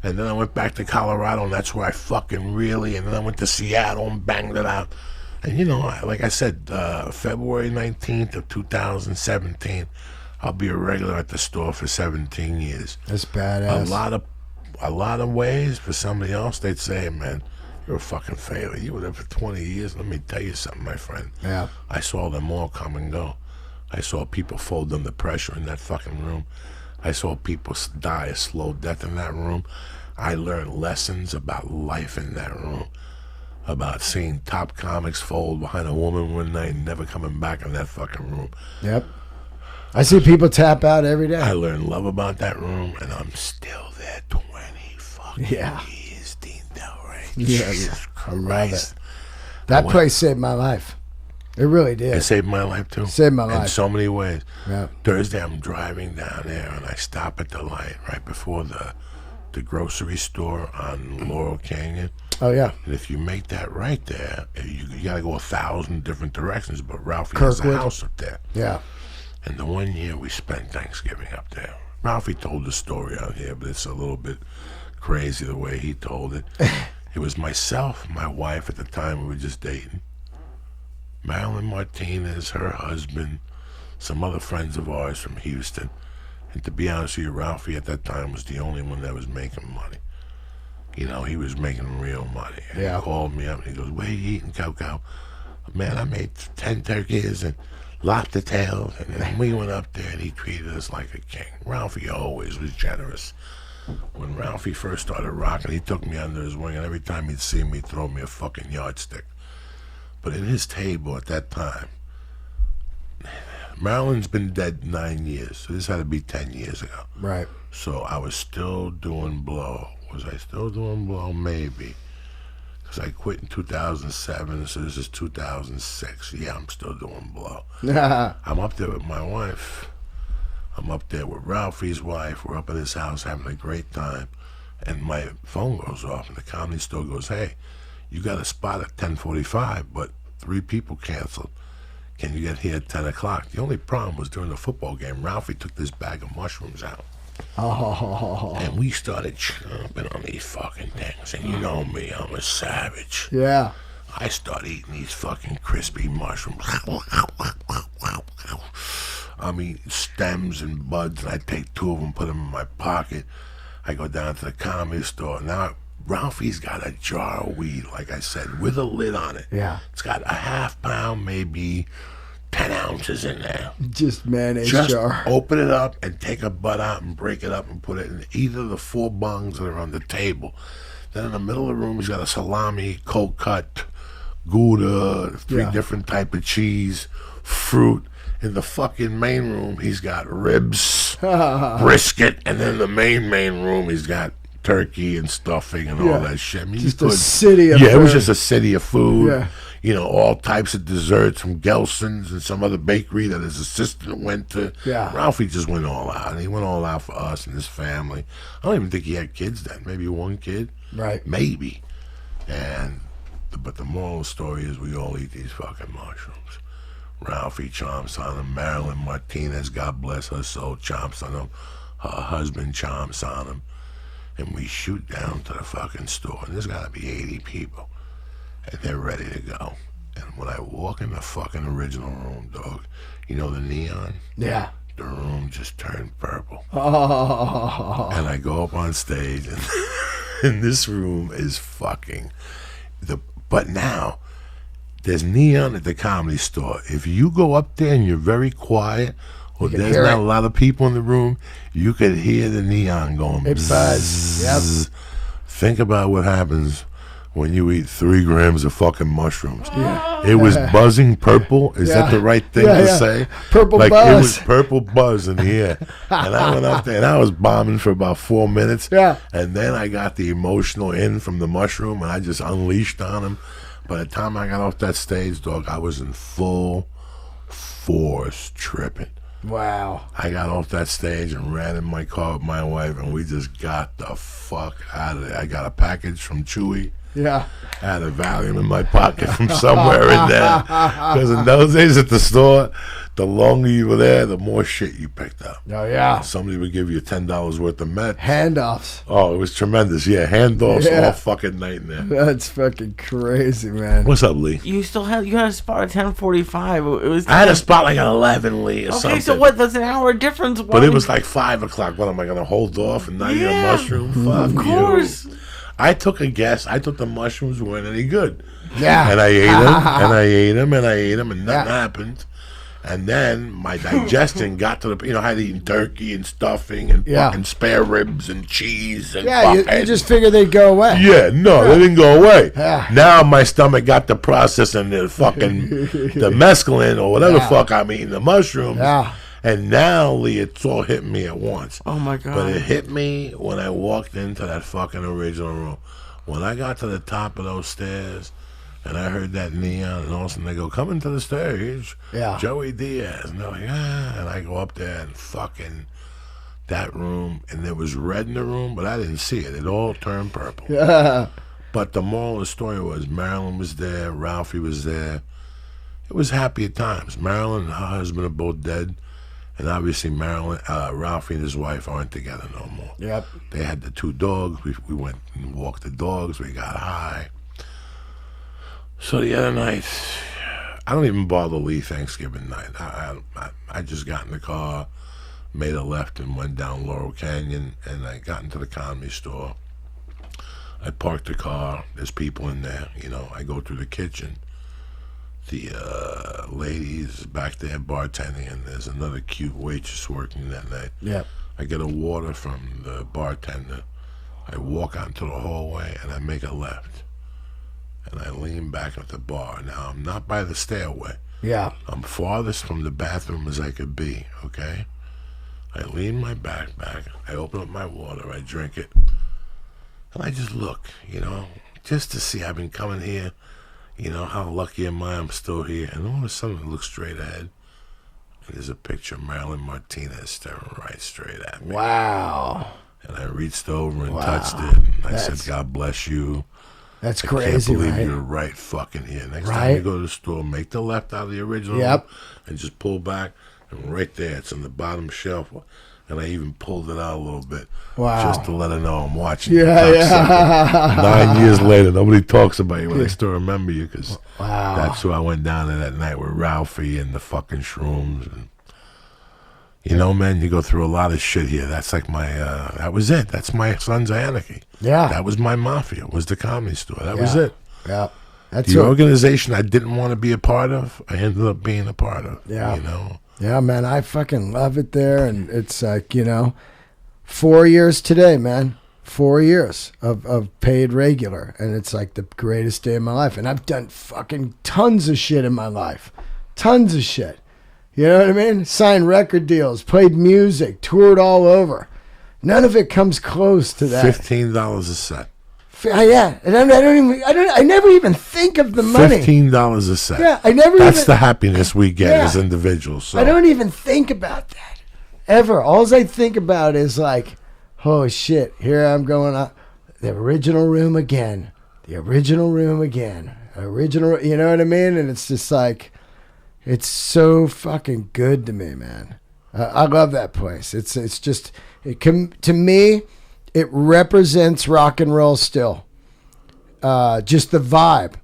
and then I went back to Colorado, and that's where I fucking really... And then I went to Seattle and banged it out. And, you know, like I said, February 19th of 2017... I'll be a regular at the store for 17 years. That's badass. A lot of a lot of ways, for somebody else, they'd say, man, you're a fucking failure. You were there for 20 years. Let me tell you something, my friend. Yeah. I saw them all come and go. I saw people fold under pressure in that fucking room. I saw people die a slow death in that room. I learned lessons about life in that room. About seeing top comics fold behind a woman one night and never coming back in that fucking room. Yep. I see people tap out every day. I learned love about that room, and I'm still there 20 fucking years, Dean Delray. Yeah, Jesus I love Christ. it. That place saved my life. It really did. It saved my life, too. Saved my life. In so many ways. Yeah. Thursday, I'm driving down there, and I stop at the light right before the grocery store on Laurel Canyon. Oh, yeah. And if you make that right there, you got to go 1,000 different directions, but Ralphie has a house up there. Yeah. And the one year we spent Thanksgiving up there, Ralphie told the story out here, but it's a little bit crazy the way he told it. It was myself, my wife at the time, we were just dating, Marilyn Martinez, her husband, some other friends of ours from Houston. And to be honest with you, Ralphie at that time was the only one that was making money. You know, he was making real money. And Yeah. he called me up and he goes, "Where you eating, Coco?" Man, I made 10 turkeys and lobster tails. And then we went up there and he treated us like a king. Ralphie always was generous. When Ralphie first started rocking, he took me under his wing, and every time he'd see me, he'd throw me a fucking yardstick. But at his table at that time, Marilyn's been dead 9 years, so this had to be 10 years ago. Right. So I was still doing blow. Was I still doing blow? Maybe. Because I quit in 2007, so this is 2006. Yeah, I'm still doing blow. I'm up there with my wife. I'm up there with Ralphie's wife. We're up at his house having a great time. And my phone goes off, and the comedy store goes, "Hey, you got a spot at 10:45, but 3 people canceled. Can you get here at 10 o'clock? The only problem was during the football game, Ralphie took this bag of mushrooms out. Oh. And we started chomping on these fucking things. And you know me, I'm a savage. Yeah. I start eating these fucking crispy mushrooms. I mean, stems and buds, and I take 2 of them, put them in my pocket. I go down to the comedy store. Now, Ralphie's got a jar of weed, like I said, with a lid on it. Yeah. It's got a half pound, maybe 10 ounces in there. Just mayonnaise Just jar. open it up and take a bud out and break it up and put it in either of the 4 bungs that are on the table. Then in the middle of the room, he's got a salami, cold cut, Gouda, 3 different type of cheese, fruit. In the fucking main room, he's got ribs, brisket, and then in the main room, he's got turkey and stuffing and all that shit. I mean, just a city of it was food. just a city of food. Yeah. You know, all types of desserts from Gelson's and some other bakery that his assistant went to. Yeah. Ralphie just went all out, and he went all out for us and his family. I don't even think he had kids then. Maybe 1 kid. Right. Maybe. But the moral of the story is we all eat these fucking mushrooms. Ralphie chomps on them. Marilyn Martinez, God bless her soul, chomps on them. Her husband chomps on them. And we shoot down to the fucking store. And there's got to be 80 people. And they're ready to go. And when I walk in the fucking original room, dog, you know the neon? Yeah. The room just turned purple. Oh. And I go up on stage, and, and this room is fucking... But now... There's neon at the comedy store. If you go up there and you're very quiet, or there's not a lot of people in the room, you could hear the neon going. It buzzed. Yep. Think about what happens when you eat 3 grams of fucking mushrooms. Yeah. It was buzzing purple. Is that the right thing to say? Purple like buzz. It was purple buzz in the air. And I went up there and I was bombing for about 4 minutes. Yeah. And then I got the emotional in from the mushroom and I just unleashed on him. By the time I got off that stage, dog, I was in full force tripping. Wow. I got off that stage and ran in my car with my wife, and we just got the fuck out of there. I got a package from Chewy. Yeah. I had a Valium in my pocket from somewhere in there. Because in those days at the store, the longer you were there, the more shit you picked up. Oh yeah. Somebody would give you $10 worth of meth. Handoffs. Oh, it was tremendous. Yeah, handoffs all fucking night in there. That's fucking crazy, man. What's up, Lee? You had a spot at 10:45. It was. I had a spot like at 11, Lee, or something. Okay, so what? That's an hour difference. But it was like 5 o'clock. What, am I going to hold off and not eat a mushroom? Fuck Of course. you. I took a guess. I thought the mushrooms weren't any good. Yeah. And I ate them, and I ate them, and I ate them, and nothing happened. And then my digestion got to the, I had eaten turkey and stuffing and fucking spare ribs and cheese and you just figured they'd go away. Yeah, no, they didn't go away. Yeah. Now my stomach got the process and the fucking the mescaline or whatever the fuck I'm eating, the mushrooms. Yeah. And now, Lee, it's all hitting me at once. Oh my god! But it hit me when I walked into that fucking original room. When I got to the top of those stairs, and I heard that neon, and all of a sudden they go, "Come into the stage, Joey Diaz." And they're like, and I go up there and fucking that room, and there was red in the room, but I didn't see it. It all turned purple. But the moral of the story was Marilyn was there, Ralphie was there. It was happy at times. Marilyn and her husband are both dead. And obviously, Ralphie and his wife aren't together no more. Yep. They had the 2 dogs. We went and walked the dogs. We got high. So the other night, I don't even bother to leave Thanksgiving night. I just got in the car, made a left, and went down Laurel Canyon. And I got into the comedy store. I parked the car. There's people in there. I go through the kitchen. The ladies back there bartending, and there's another cute waitress working that night. Yep. I get a water from the bartender. I walk out into the hallway, and I make a left. And I lean back at the bar. Now, I'm not by the stairway. Yeah. I'm farthest from the bathroom as I could be, okay? I lean my back. I open up my water. I drink it. And I just look, just to see. I've been coming here. How lucky am I I'm still here? And all of a sudden, I look straight ahead, and there's a picture of Marilyn Martinez staring right straight at me. Wow. And I reached over and touched it, and I said, God bless you. That's I crazy, can't believe right? you're right fucking here. Next time you go to the store, make the left out of the original Yep. and just pull back, and right there, it's on the bottom shelf. And I even pulled it out a little bit. Wow. Just to let her know I'm watching. Yeah. 9 years later, nobody talks about you, but I still remember you because Wow. that's who I went down there that night with Ralphie and the fucking shrooms. And, man, you go through a lot of shit here. That's like my, that was it. That's my Sons of Anarchy. Yeah. That was my mafia, was the comedy store. That was it. Yeah. That's The organization I didn't want to be a part of, I ended up being a part of. Yeah. Yeah, man, I fucking love it there. And it's like, 4 years today, man. 4 years of paid regular. And it's like the greatest day of my life. And I've done fucking tons of shit in my life. Tons of shit. You know what I mean? Signed record deals, played music, toured all over. None of it comes close to that. $15 a set. Yeah, and I never even think of the money. $15 a set. Yeah, That's the happiness we get as individuals. So. I don't even think about that ever. All I think about is like, oh shit, here I'm going up the original room again, you know what I mean? And it's just like, it's so fucking good to me, man. I love that place. It's just to me. It represents rock and roll still. Just the vibe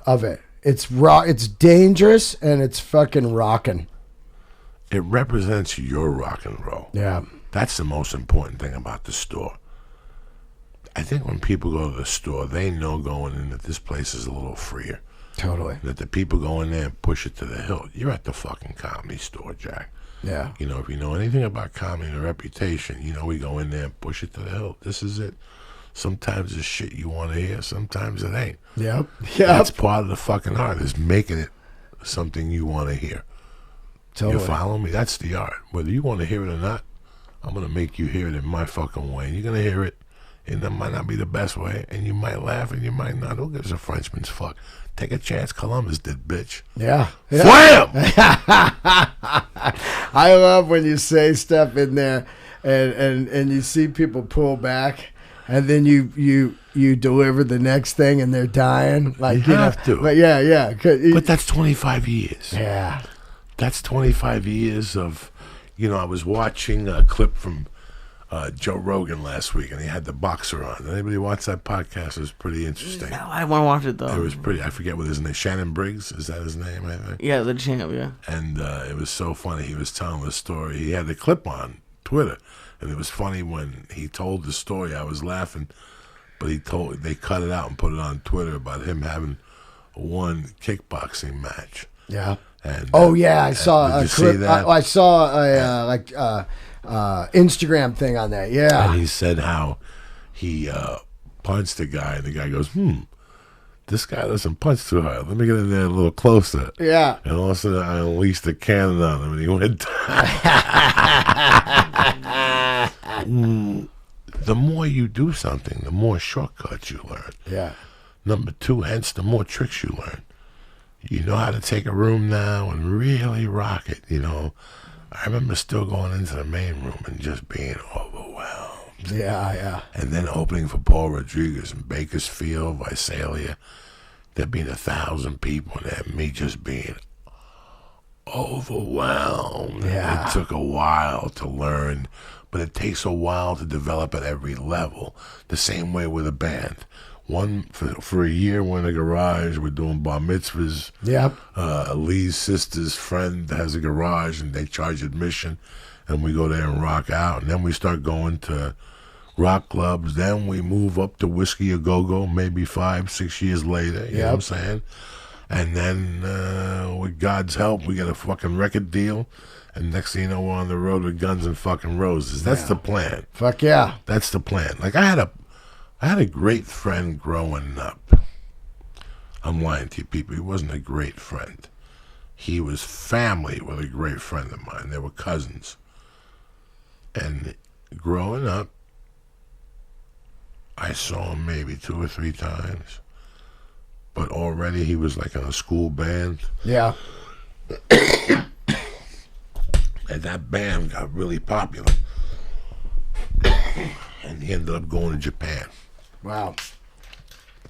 of it. It's rock. It's dangerous and it's fucking rocking. It represents your rock and roll. Yeah. That's the most important thing about the store. I think when people go to the store, they know going in that this place is a little freer. Totally. That the people go in there and push it to the hilt. You're at the fucking comedy store, Jack. Yeah. If you know anything about comedy and reputation, we go in there and push it to the hilt. This is it. Sometimes it's shit you want to hear. Sometimes it ain't. Yep. That's part of the fucking art, is making it something you want to hear. Totally. You follow me? That's the art. Whether you want to hear it or not, I'm going to make you hear it in my fucking way. And you're going to hear it, and that might not be the best way, and you might laugh and you might not. Who gives a Frenchman's fuck? Take a chance. Columbus did, bitch. Yeah. Wham! I love when you say stuff in there and you see people pull back and then you deliver the next thing and they're dying. Like, you have to. But yeah. But that's 25 years. Yeah. that's 25 years of, I was watching a clip from Joe Rogan last week, and he had the boxer on. Did anybody watch that podcast? It was pretty interesting. No, I want to watch it, though. It was pretty, I forget what his name, Shannon Briggs, is that his name, I think? Yeah, the champ, yeah. And it was so funny. He was telling the story. He had the clip on Twitter, and it was funny when he told the story. I was laughing, but they cut it out and put it on Twitter about him having one kickboxing match. Yeah. And I saw did a you clip. see that? I saw a Instagram thing on that. Yeah. And he said how he punched the guy, and the guy goes, this guy doesn't punch too hard. Let me get in there a little closer. Yeah. And all of a sudden, I unleashed the cannon on him, and he went down. The more you do something, the more shortcuts you learn. Yeah. Number 2, hence the more tricks you learn. You know how to take a room now and really rock it, I remember still going into the main room and just being overwhelmed. Yeah. And then opening for Paul Rodriguez in Bakersfield, Visalia. There being 1,000 people there, me just being overwhelmed. Yeah. It took a while to learn, but it takes a while to develop at every level. The same way with a band. One, for a year, we're in a garage, we're doing bar mitzvahs. Yep. Lee's sister's friend has a garage, and they charge admission, and we go there and rock out. And then we start going to rock clubs. Then we move up to Whiskey A Go-Go, maybe 5-6 years later. You know what I'm saying? And then with God's help, we get a fucking record deal. And next thing you know, we're on the road with Guns and fucking Roses. That's the plan. Fuck yeah. That's the plan. Like, I had a great friend growing up. I'm lying to you people. He wasn't a great friend. He was family with a great friend of mine. They were cousins. And growing up, I saw him maybe 2 or 3 times. But already he was like in a school band. Yeah. And that band got really popular. And he ended up going to Japan. Wow.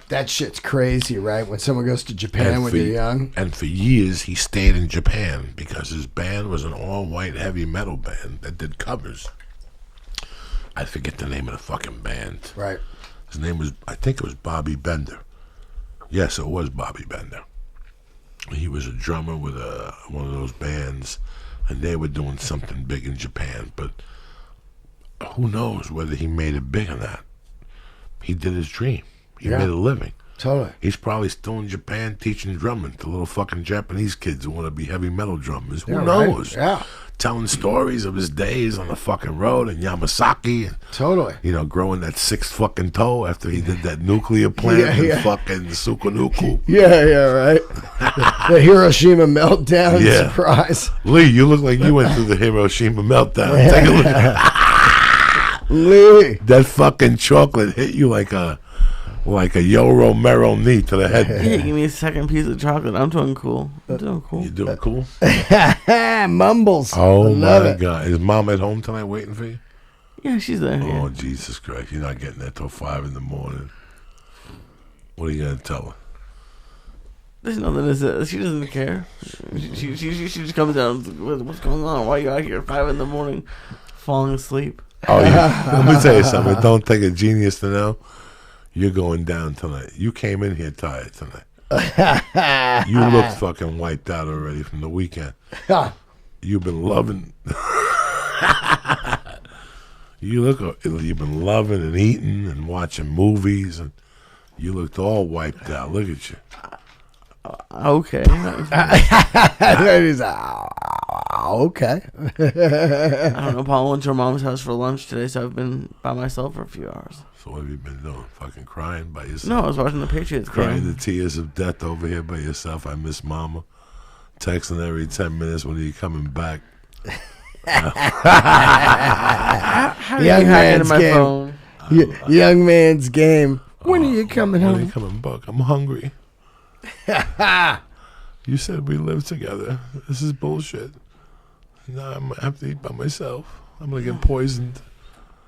That shit's crazy, right? When someone goes to Japan when they're young. And for years, he stayed in Japan because his band was an all-white heavy metal band that did covers. I forget the name of the fucking band. Right. His name was, I think it was Bobby Bender. Yes, it was Bobby Bender. He was a drummer with one of those bands, and they were doing something big in Japan, but who knows whether he made it big or not. He did his dream. He made a living. Totally. He's probably still in Japan teaching drumming to little fucking Japanese kids who want to be heavy metal drummers. Who knows? Right? Yeah. Telling stories of his days on the fucking road in Yamasaki. And, totally. Growing that 6th fucking toe after he did that nuclear plant in fucking Sukunuku. Yeah, right. The Hiroshima meltdown surprise. Lee, you look like you went through the Hiroshima meltdown. Take a look at Lee. that fucking chocolate hit you like a Yo Romero knee to the head. Hey, give me a second piece of chocolate. I'm doing cool. You doing cool? Mumbles. Oh, love my it. God. Is Mom at home tonight waiting for you? Yeah, she's there. Oh, Yeah. Jesus Christ. You're not getting there till 5 in the morning. What are you going to tell her? There's nothing to say. She doesn't care. She just comes down. What's going on? Why are you out here at 5 in the morning falling asleep? Oh, let me tell you something. It don't take a genius to know. You're going down tonight. You came in here tired tonight. You look fucking wiped out already from the weekend. You've been loving. You've been loving and eating and watching movies, and you looked all wiped out. Look at you. Okay. He's okay. I don't know. Paul went to her mom's house for lunch today, so I've been by myself for a few hours. So what have you been doing? Fucking crying by yourself? No, I was watching the Patriots Crying game. the tears of death over here by yourself. I miss Mama. Texting every 10 minutes when are you coming back. How did you hack into my phone? Young man's game. When are you coming When home? are you coming back? I'm hungry. You said we live together. This is bullshit. Now I'm gonna have to eat by myself. I'm gonna get poisoned.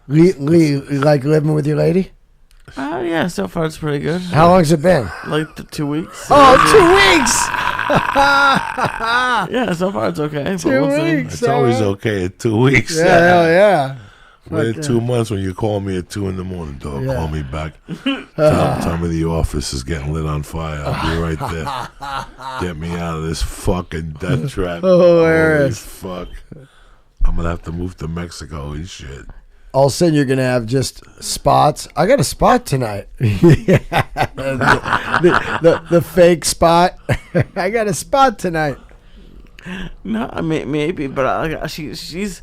Lee, you like living with your lady? Yeah, so far it's pretty good. How long's it been? Like 2 weeks. Oh, 2 weeks! Yeah, so far it's okay. But 2 we'll see. weeks. It's always okay at 2 weeks. Yeah, hell yeah. Wait 2 months when you call me at 2 in the morning, dog. Yeah. Call me back. Tell me the office is getting lit on fire. I'll be right there. Get me out of this fucking death trap. Hilarious. Holy fuck. I'm going to have to move to Mexico and shit. All of a sudden, you're going to have just spots. I got a spot tonight. the fake spot. I got a spot tonight. No, I mean, maybe, but she just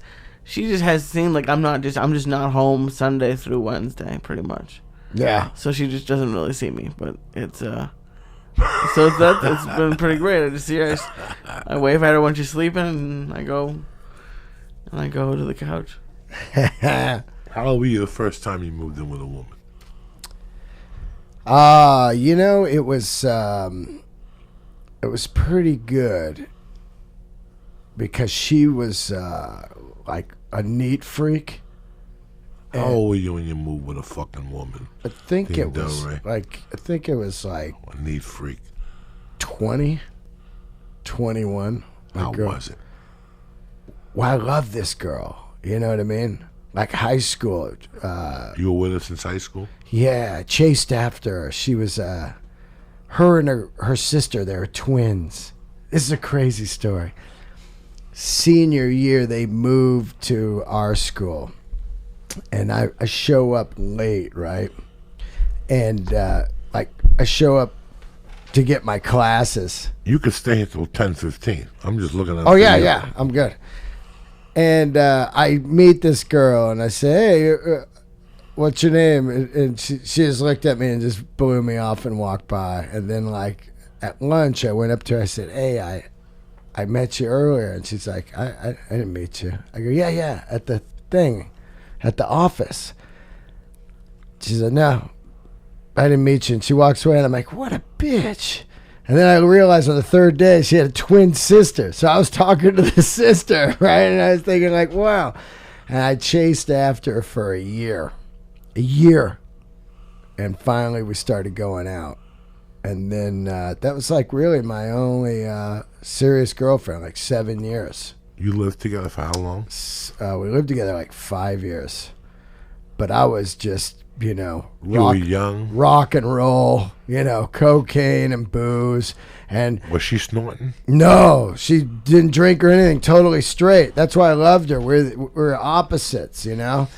has seemed like I'm just not home Sunday through Wednesday, pretty much. Yeah. So she just doesn't really see me, but it's it's been pretty great. I just see her, I wave at her when she's sleeping, and I go to the couch. How old were you the first time you moved in with a woman? It was pretty good because she was like a neat freak. How old were you when you moved with a fucking woman? I think Team it was Delray. like A neat freak. 20, 21. How was it? Well, I love this girl. You know what I mean? Like high school. You were with her since high school? Yeah, chased after her. She was, her and her sister, they were twins. This is a crazy story. Senior year, they moved to our school. And I show up late, right? And, I show up to get my classes. You could stay until 10:15. I'm just looking at Oh, yeah, I'm good. And I meet this girl, and I say, hey, what's your name? And she just looked at me and just blew me off and walked by. And then, like, at lunch, I went up to her. I said, hey, I met you earlier. And she's like, I didn't meet you. I go, yeah, at the thing, at the office. She said, no, I didn't meet you. And she walks away, and I'm like, what a bitch. And then I realized on the third day she had a twin sister. So I was talking to the sister, right? And I was thinking like, wow. And I chased after her for a year. And finally we started going out. And then that was like really my only serious girlfriend, like 7 years. You lived together for how long? We lived together like 5 years. But I was just, You were young. rock and roll, cocaine and booze. And Was she snorting? no, she didn't drink or anything, totally straight. That's why I loved her. We're opposites, And,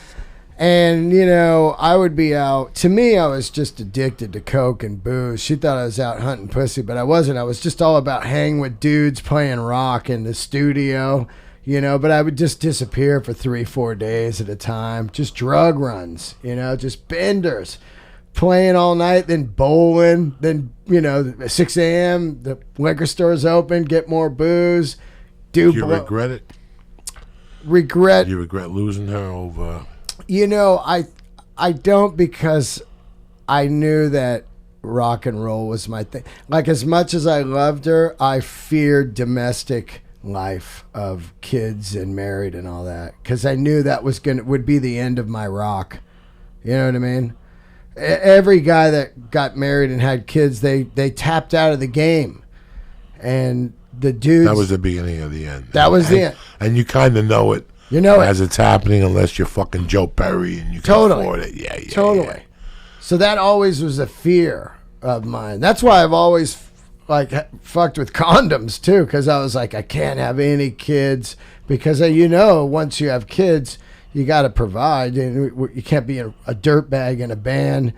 I would be out. To me, I was just addicted to coke and booze. She thought I was out hunting pussy, but I wasn't. I was just all about hanging with dudes playing rock in the studio. But I would just disappear for 3-4 days at a time. Just drug runs, just benders. Playing all night, then bowling. Then, 6 a.m., the liquor store's open, get more booze. Do you regret it? Regret. Do you regret losing her over? I don't, because I knew that rock and roll was my thing. Like, as much as I loved her, I feared domestic life of kids and married and all that, because I knew that would be the end of my rock. You know what I mean? Every guy that got married and had kids, they tapped out of the game, and the dudes. That was the beginning of the end. That was the end, and you kind of know it. As it's happening, unless you're fucking Joe Perry and you can afford it. Yeah, totally. Yeah. So that always was a fear of mine. That's why I've always fucked with condoms too, because I was like, I can't have any kids, because once you have kids, you got to provide, and you can't be a dirtbag in a band.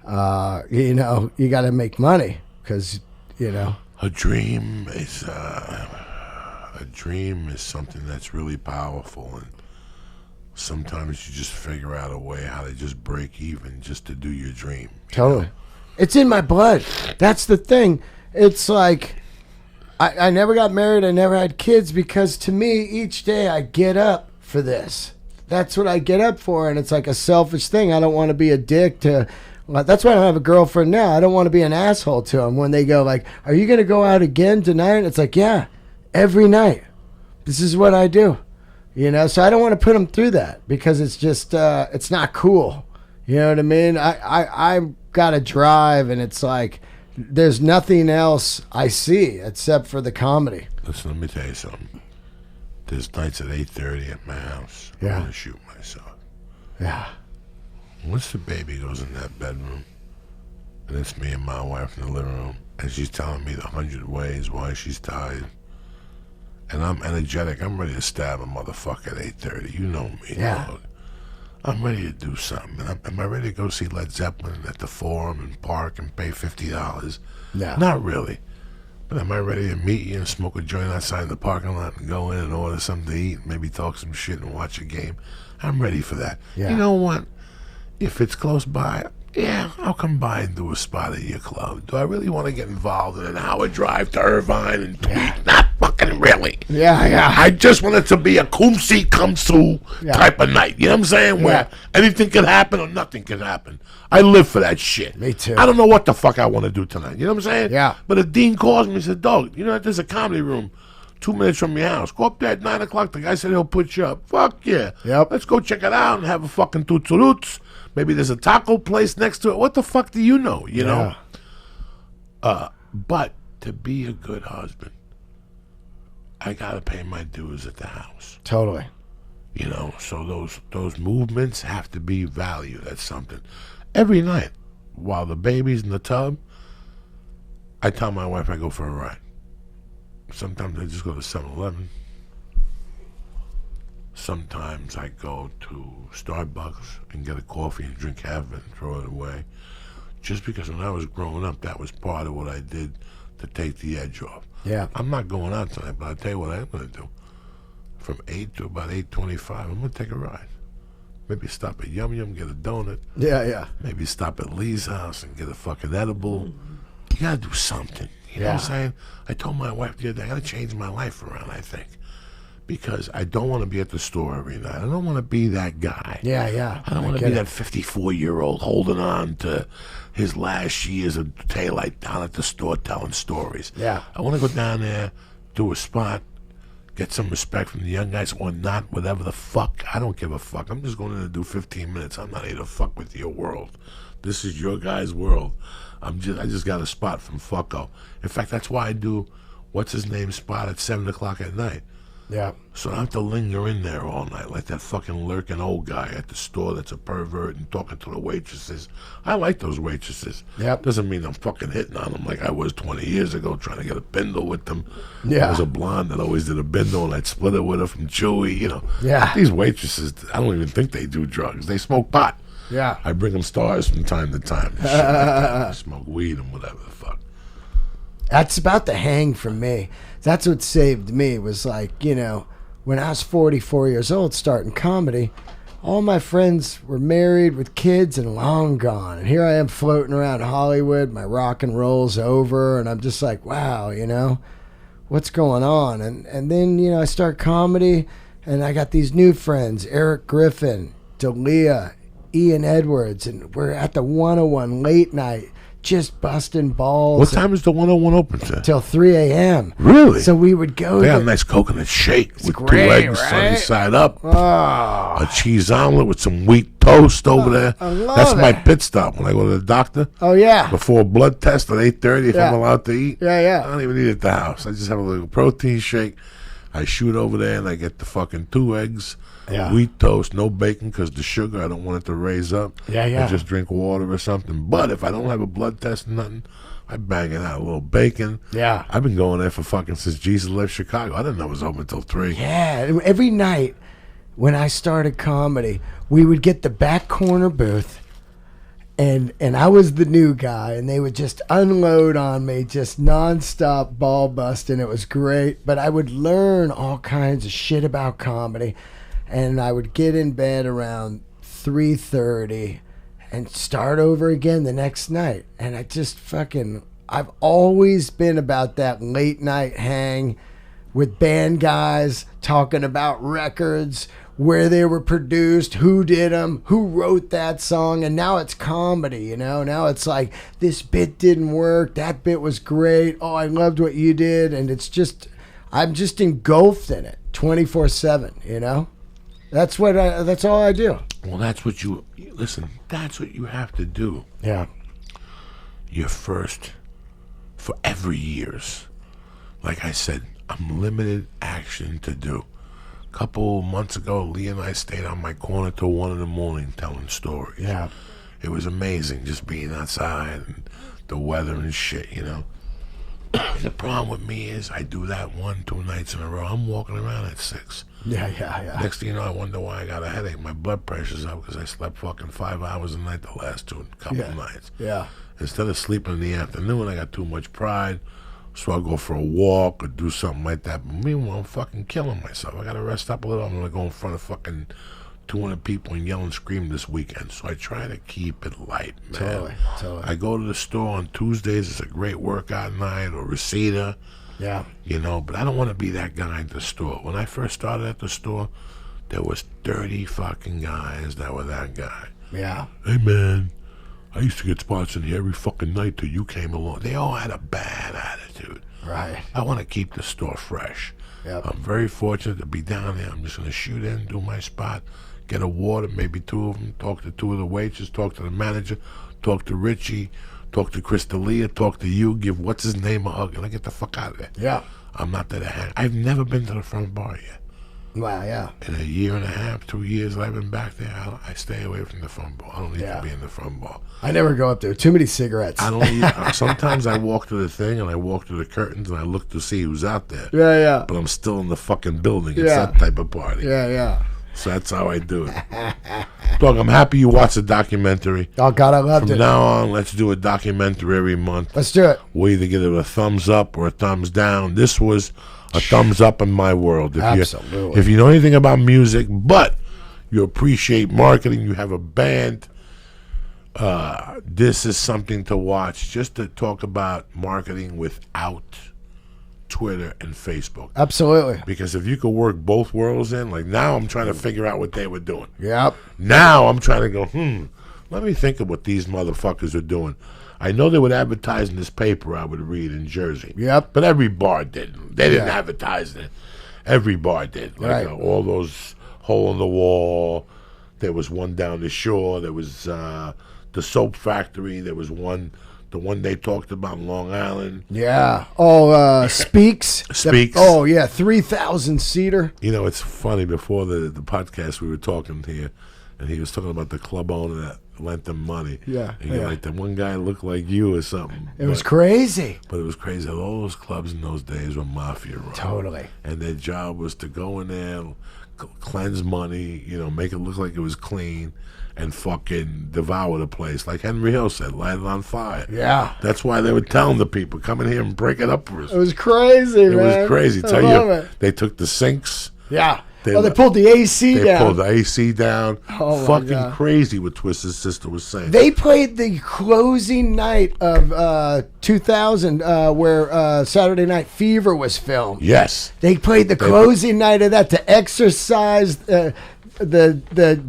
You got to make money, because A dream is something that's really powerful, and sometimes you just figure out a way how to just break even just to do your dream. Totally. It's in my blood. That's the thing. It's like, I never got married. I never had kids, because to me, each day I get up for this. That's what I get up for. And it's like a selfish thing. I don't want to be a dick to, that's why I don't have a girlfriend now. I don't want to be an asshole to them when they go like, are you going to go out again tonight? It's like, yeah, every night. This is what I do. So I don't want to put them through that, because it's just, it's not cool. You know what I mean? I got to drive, and it's like, there's nothing else I see except for the comedy. Listen, let me tell you something. There's nights at 8:30 at my house. I Yeah. want to shoot myself. Yeah. Once the baby goes in that bedroom, and it's me and my wife in the living room, and she's telling me the 100 ways why she's tired, and I'm energetic, I'm ready to stab a motherfucker at 8:30. You know me, Yeah. dog. I'm ready to do something. And am I ready to go see Led Zeppelin at the Forum and Park and pay $50? No. Not really. But am I ready to meet you and smoke a joint outside in the parking lot and go in and order something to eat, maybe talk some shit and watch a game? I'm ready for that. Yeah. You know what? If it's close by, yeah, I'll come by and do a spot at your club. Do I really want to get involved in an hour drive to Irvine and tweet? Not fucking really. Yeah, yeah. I just want it to be a kumsi kamsu Yeah. type of night. You know what I'm saying? Where anything can happen or nothing can happen. I live for that shit. Me too. I don't know what the fuck I want to do tonight. You know what I'm saying? Yeah. But if Dean calls me and says, dog, you know, there's a comedy room 2 minutes from your house. Go up there at 9 o'clock. The guy said he'll put you up. Fuck yeah. Yep. Let's go check it out and have a fucking tutsuroots. Maybe there's a taco place next to it. What the fuck do you know? You know? But to be a good husband, I gotta pay my dues at the house. Totally. You know, so those movements have to be valued as something. Every night, while the baby's in the tub, I tell my wife I go for a ride. Sometimes I just go to 7-Eleven. Sometimes I go to Starbucks and get a coffee and drink half of it and throw it away. Just because when I was growing up, that was part of what I did to take the edge off. Yeah. I'm not going out tonight, but I'll tell you what I'm going to do. From 8 to about 8:25, I'm going to take a ride. Maybe stop at Yum Yum, get a donut. Yeah, yeah. Maybe stop at Lee's house and get a fucking edible. You got to do something. You know what I'm saying? I told my wife the other day, I got to change my life around, I think. Because I don't want to be at the store every night. I don't want to be that guy. Yeah, yeah. I don't want to be that 54-year-old holding on to his last years of taillight down at the store telling stories. Yeah. I want to go down there, do a spot, get some respect from the young guys or not, whatever the fuck. I don't give a fuck. I'm just going in to do 15 minutes. I'm not here to fuck with your world. This is your guy's world. I just got a spot from Fucko. In fact, that's why I do what's his name spot at 7 o'clock at night. Yeah. So I don't have to linger in there all night like that fucking lurking old guy at the store that's a pervert and talking to the waitresses. I like those waitresses. Yep. Doesn't mean I'm fucking hitting on them like I was 20 years ago trying to get a bindle with them. Yeah. I was a blonde that always did a bindle and I'd split it with her from Chewy, you know. Yeah. These waitresses, I don't even think they do drugs. They smoke pot. Yeah. I bring them stars from time to time. And shit like that. They smoke weed and whatever the fuck. That's about the hang for me. That's what saved me was like, you know, when I was 44 years old starting comedy, all my friends were married with kids and long gone. And here I am floating around Hollywood. My rock and roll's over. And I'm just like, wow, you know, what's going on? And then, you know, I start comedy and I got these new friends, Eric Griffin, Dalia, Ian Edwards. And we're at the 101 late night. Just busting balls. What time is the 101 open to? Till 3 a.m. Really? So we would go They got a there. nice coconut shake with great, 2 eggs right? sunny side up. Oh, A cheese omelet with some wheat toast over there. I love That's my it. pit stop when I go to the doctor. oh yeah. Before a blood test at 8:30 if Yeah. I'm allowed to eat. Yeah, I yeah. don't even eat at the house. I just have a little protein shake. I shoot over there and I get the fucking 2 eggs, Yeah. wheat toast, no bacon because the sugar, I don't want it to raise up. Yeah, yeah. I just drink water or something. But if I don't have a blood test or nothing, I bang it out. A little bacon. Yeah. I've been going there for fucking since Jesus left Chicago. I didn't know it was open until 3. Yeah. Every night when I started comedy, we would get the back corner booth. And I was the new guy, and they would just unload on me, just nonstop ball busting. It was great, but I would learn all kinds of shit about comedy, and I would get in bed around 3:30 and start over again the next night. And I just I've always been about that late night hang with band guys talking about records, where they were produced, who did them, who wrote that song, and now it's comedy, you know? Now it's like, this bit didn't work, that bit was great, oh, I loved what you did, and it's just, I'm just engulfed in it 24/7, you know? That's all I do. Well, that's what you have to do. Yeah. Your first forever years. Like I said, I'm limited action to do. A couple months ago, Lee and I stayed on my corner till 1 in the morning telling stories. Yeah. It was amazing just being outside and the weather and shit, you know. The problem with me is I do that 1-2 nights in a row. I'm walking around at 6. Yeah. Next thing you know, I wonder why I got a headache. My blood pressure's up because I slept fucking 5 hours a night the last couple nights. Yeah. Instead of sleeping in the afternoon, I got too much pride. So I'll go for a walk or do something like that. But meanwhile, I'm fucking killing myself. I got to rest up a little. I'm going to go in front of fucking 200 people and yell and scream this weekend. So I try to keep it light, man. Totally. I go to the store on Tuesdays. It's a great workout night, or Reseda. Yeah. You know, but I don't want to be that guy at the store. When I first started at the store, there was 30 fucking guys that were that guy. Yeah. Hey, man, I used to get spots in here every fucking night till you came along. They all had a bad attitude. Right. I want to keep the store fresh. Yep. I'm very fortunate to be down there. I'm just going to shoot in, do my spot, get a water, maybe 2 of them, talk to 2 of the waitresses, talk to the manager, talk to Richie, talk to Crystalia, talk to you, give what's his name a hug, and I get the fuck out of there. Yeah. I'm not there to hang. I've never been to the front bar yet. Wow, yeah. In a year and a half, 2 years that I've been back there, I stay away from the front bar. I don't need to be in the front bar. I never go up there. Too many cigarettes. I don't need, sometimes I walk to the thing and I walk to the curtains and I look to see who's out there. Yeah. But I'm still in the fucking building. It's that type of party. Yeah. So that's how I do it. Dog, I'm happy you watched the documentary. Oh, God, I loved it. From now on, let's do a documentary every month. Let's do it. We'll either give it a thumbs up or a thumbs down. This was a thumbs up in my world. Absolutely. If you know anything about music, but you appreciate marketing, you have a band, this is something to watch, just to talk about marketing without Twitter and Facebook. Absolutely. Because if you could work both worlds in, like now I'm trying to figure out what they were doing. Yep. Now I'm trying to go, let me think of what these motherfuckers are doing. I know they would advertise in this paper I would read in Jersey. Yep. But every bar didn't. They didn't advertise it. Every bar did. Like all those hole in the wall. There was one down the shore. There was the soap factory. There was one, the one they talked about in Long Island. Yeah. Oh, Speaks. Speaks. 3,000 seater. You know, it's funny. Before the podcast, we were talking here, and he was talking about the club owner that lent them money. Yeah. And you're like, that one guy looked like you or something. It was crazy. But it was crazy. All those clubs in those days were mafia run. Totally. And their job was to go in there, cleanse money, make it look like it was clean, and fucking devour the place. Like Henry Hill said, light it on fire. Yeah. That's why they were telling the people, come in here and break it up for us. It was crazy, man. It was crazy. I love it. They took the sinks. Yeah. They pulled the AC down. They pulled the AC down. Oh, fucking crazy what Twisted Sister was saying. They played the closing night of 2000 where Saturday Night Fever was filmed. Yes. They played the closing night of that to exorcise the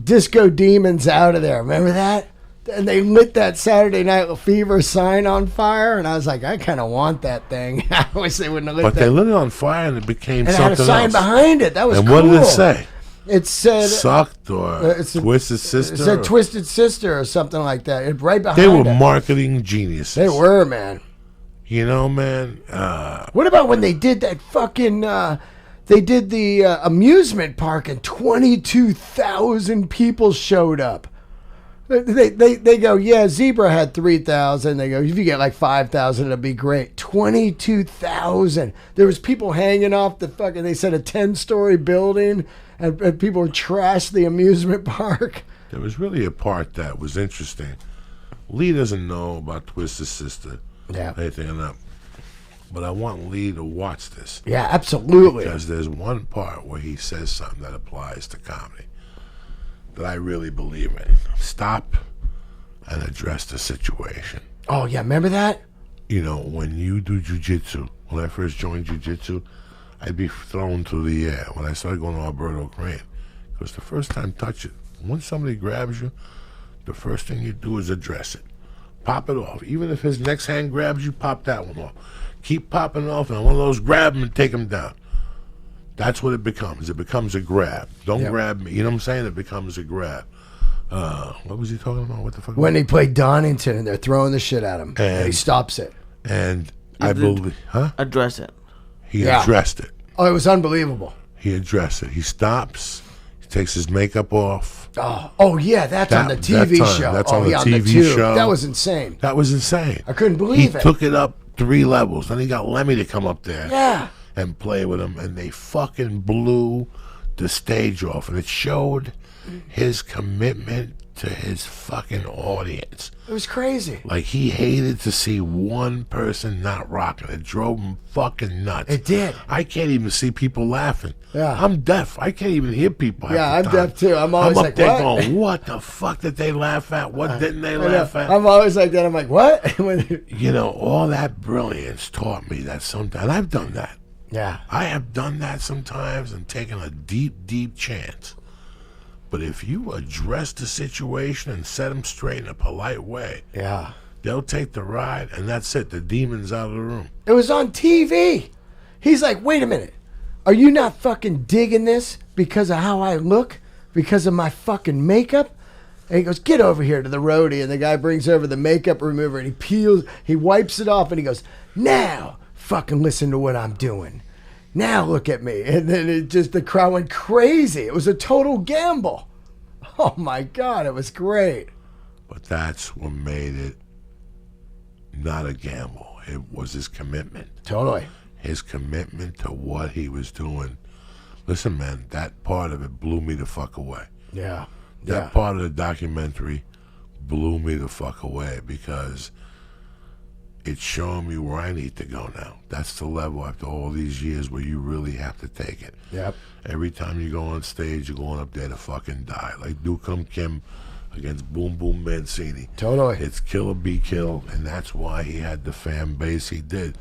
disco demons out of there. Remember that? And they lit that Saturday Night Fever sign on fire, and I was like, I kind of want that thing. I wish they wouldn't have lit that. But they lit it on fire, and it became something else. And it had a sign behind it. That was cool. And what did it say? It said... Sucked or Twisted Sister? It said Twisted Sister or something like that. Right behind it. They were it. marketing geniuses. They were, man. You know, man. What about when they did that fucking... they did the amusement park, and 22,000 people showed up. They go, yeah, Zebra had 3,000. They go, if you get like 5,000, it'd be great. 22,000. There was people hanging off the fucking, they said a 10-story building, and people trashed the amusement park. There was really a part that was interesting. Lee doesn't know about Twisted Sister. Yeah. Anything on that. But I want Lee to watch this. Yeah, absolutely. Because there's one part where he says something that applies to comedy that I really believe in. Stop and address the situation. Oh, yeah, remember that? When you do jiu-jitsu, when I first joined jiu-jitsu, I'd be thrown through the air. When I started going to Alberto Crane, it was the first time touch it. Once somebody grabs you, the first thing you do is address it. Pop it off. Even if his next hand grabs you, pop that one off. Keep popping off, and one of those grab him and take him down. That's what it becomes. It becomes a grab. Don't grab me. You know what I'm saying? It becomes a grab. What was he talking about? What the fuck? When he played Donington and they're throwing the shit at him, and he stops it. And I believe, Address it. He addressed it. Oh, it was unbelievable. He addressed it. He stops. He takes his makeup off. Oh yeah, that's on the TV show. That's oh, on the yeah, TV show. That was insane. That was insane. I couldn't believe he it. He took it up 3 levels. Then he got Lemmy to come up there. Yeah. And play with him, and they fucking blew the stage off, and it showed his commitment to his fucking audience. It was crazy. Like, he hated to see one person not rocking. It drove him fucking nuts. It did. I can't even see people laughing. Yeah. I'm deaf. I can't even hear people. Yeah, I'm half the time. deaf too. I'm always up like, there what? going, what the fuck did they laugh at? What didn't they laugh at? I'm always like that. I'm like, what? You know, all that brilliance taught me that sometimes, and I've done that. Yeah. I have done that sometimes and taken a deep, deep chance. But if you address the situation and set them straight in a polite way, Yeah. they'll take the ride, and that's it. The demon's out of the room. It was on TV. He's like, wait a minute. Are you not fucking digging this because of how I look? Because of my fucking makeup? And he goes, get over here to the roadie. And the guy brings over the makeup remover and he wipes it off and he goes, now fucking listen to what I'm doing. Now look at me. And then the crowd went crazy. It was a total gamble. Oh my God, it was great. But that's what made it not a gamble. It was his commitment. Totally. His commitment to what he was doing. Listen, man, that part of it blew me the fuck away. Yeah. That part of the documentary blew me the fuck away because it's showing me where I need to go now. That's the level after all these years where you really have to take it. Yep. Every time you go on stage, you're going up there to fucking die. Like Do Come Kim against Boom Boom Mancini. Totally. It's kill or be killed, and that's why he had the fan base he did.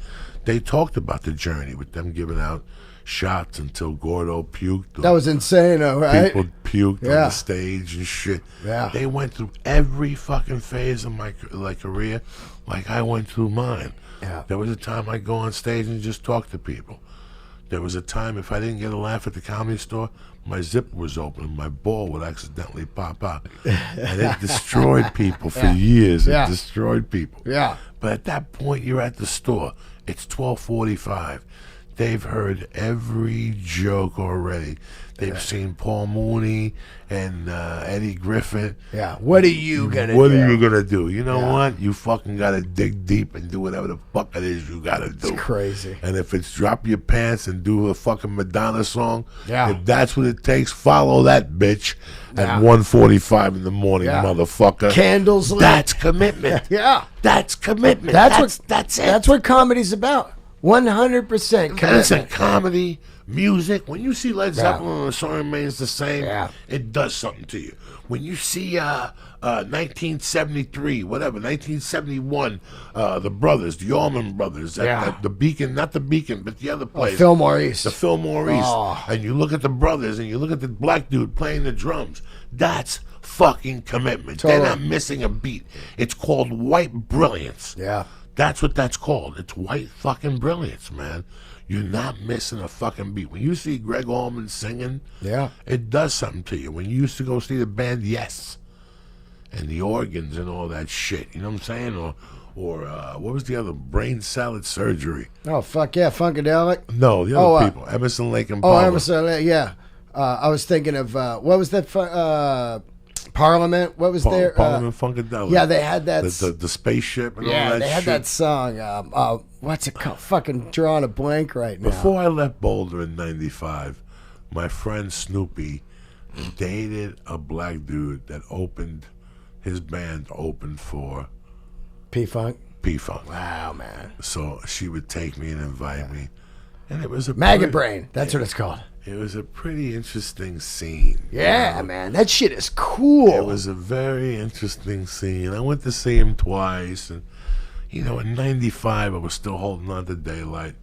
They talked about the journey with them giving out shots until Gordo puked. That was insane, though, right? People puked on the stage and shit. Yeah. They went through every fucking phase of my career like I went through mine. Yeah. There was a time I'd go on stage and just talk to people. There was a time if I didn't get a laugh at the Comedy Store, my zipper was open and my ball would accidentally pop out. And it destroyed people for years. It destroyed people. Yeah. But at that point, you're at the store. It's 12:45. They've heard every joke already. They've seen Paul Mooney and Eddie Griffin. Yeah. What are you going to do? What are you going to do? You know what? You fucking got to dig deep and do whatever the fuck it is you got to do. It's crazy. And if it's drop your pants and do a fucking Madonna song, Yeah. if that's what it takes, follow that bitch at 1:45 in the morning, motherfucker. Candles lit. That's commitment. Yeah. That's commitment. That's it. That's what comedy's about. 100% commitment. Listen, comedy, music. When you see Led Zeppelin and the song remains the same, it does something to you. When you see 1973, whatever, 1971, the brothers, the Allman Brothers, the Beacon, not the Beacon, but the other place, Fillmore East. the Fillmore East, and you look at the brothers and you look at the black dude playing the drums. That's fucking commitment. Totally. They're not missing a beat. It's called white brilliance. Yeah. That's what that's called. It's white fucking brilliance, man. You're not missing a fucking beat. When you see Greg Allman singing, it does something to you. When you used to go see the band Yes, and the organs and all that shit, you know what I'm saying? Or what was the other? Brain Salad Surgery. Oh, fuck yeah, Funkadelic. No, the other people. Emerson, Lake and Oh, Palmer. Emerson, yeah. I was thinking of, what was that, Parliament? What was there? Parliament Funkadelic. Yeah, they had that. The spaceship and all that shit. Yeah, they had that song. What's it called? Fucking drawing a blank right now. Before I left Boulder in '95, my friend Snoopy dated a black dude that his band opened for P-Funk. P-Funk. Wow, man. So she would take me and invite me. And it was a Maggot Brain. That's what it's called. It was a pretty interesting scene. Yeah, you know? man. That shit is cool. It was a very interesting scene. I went to see him twice. And, you know, in '95, I was still holding on to daylight.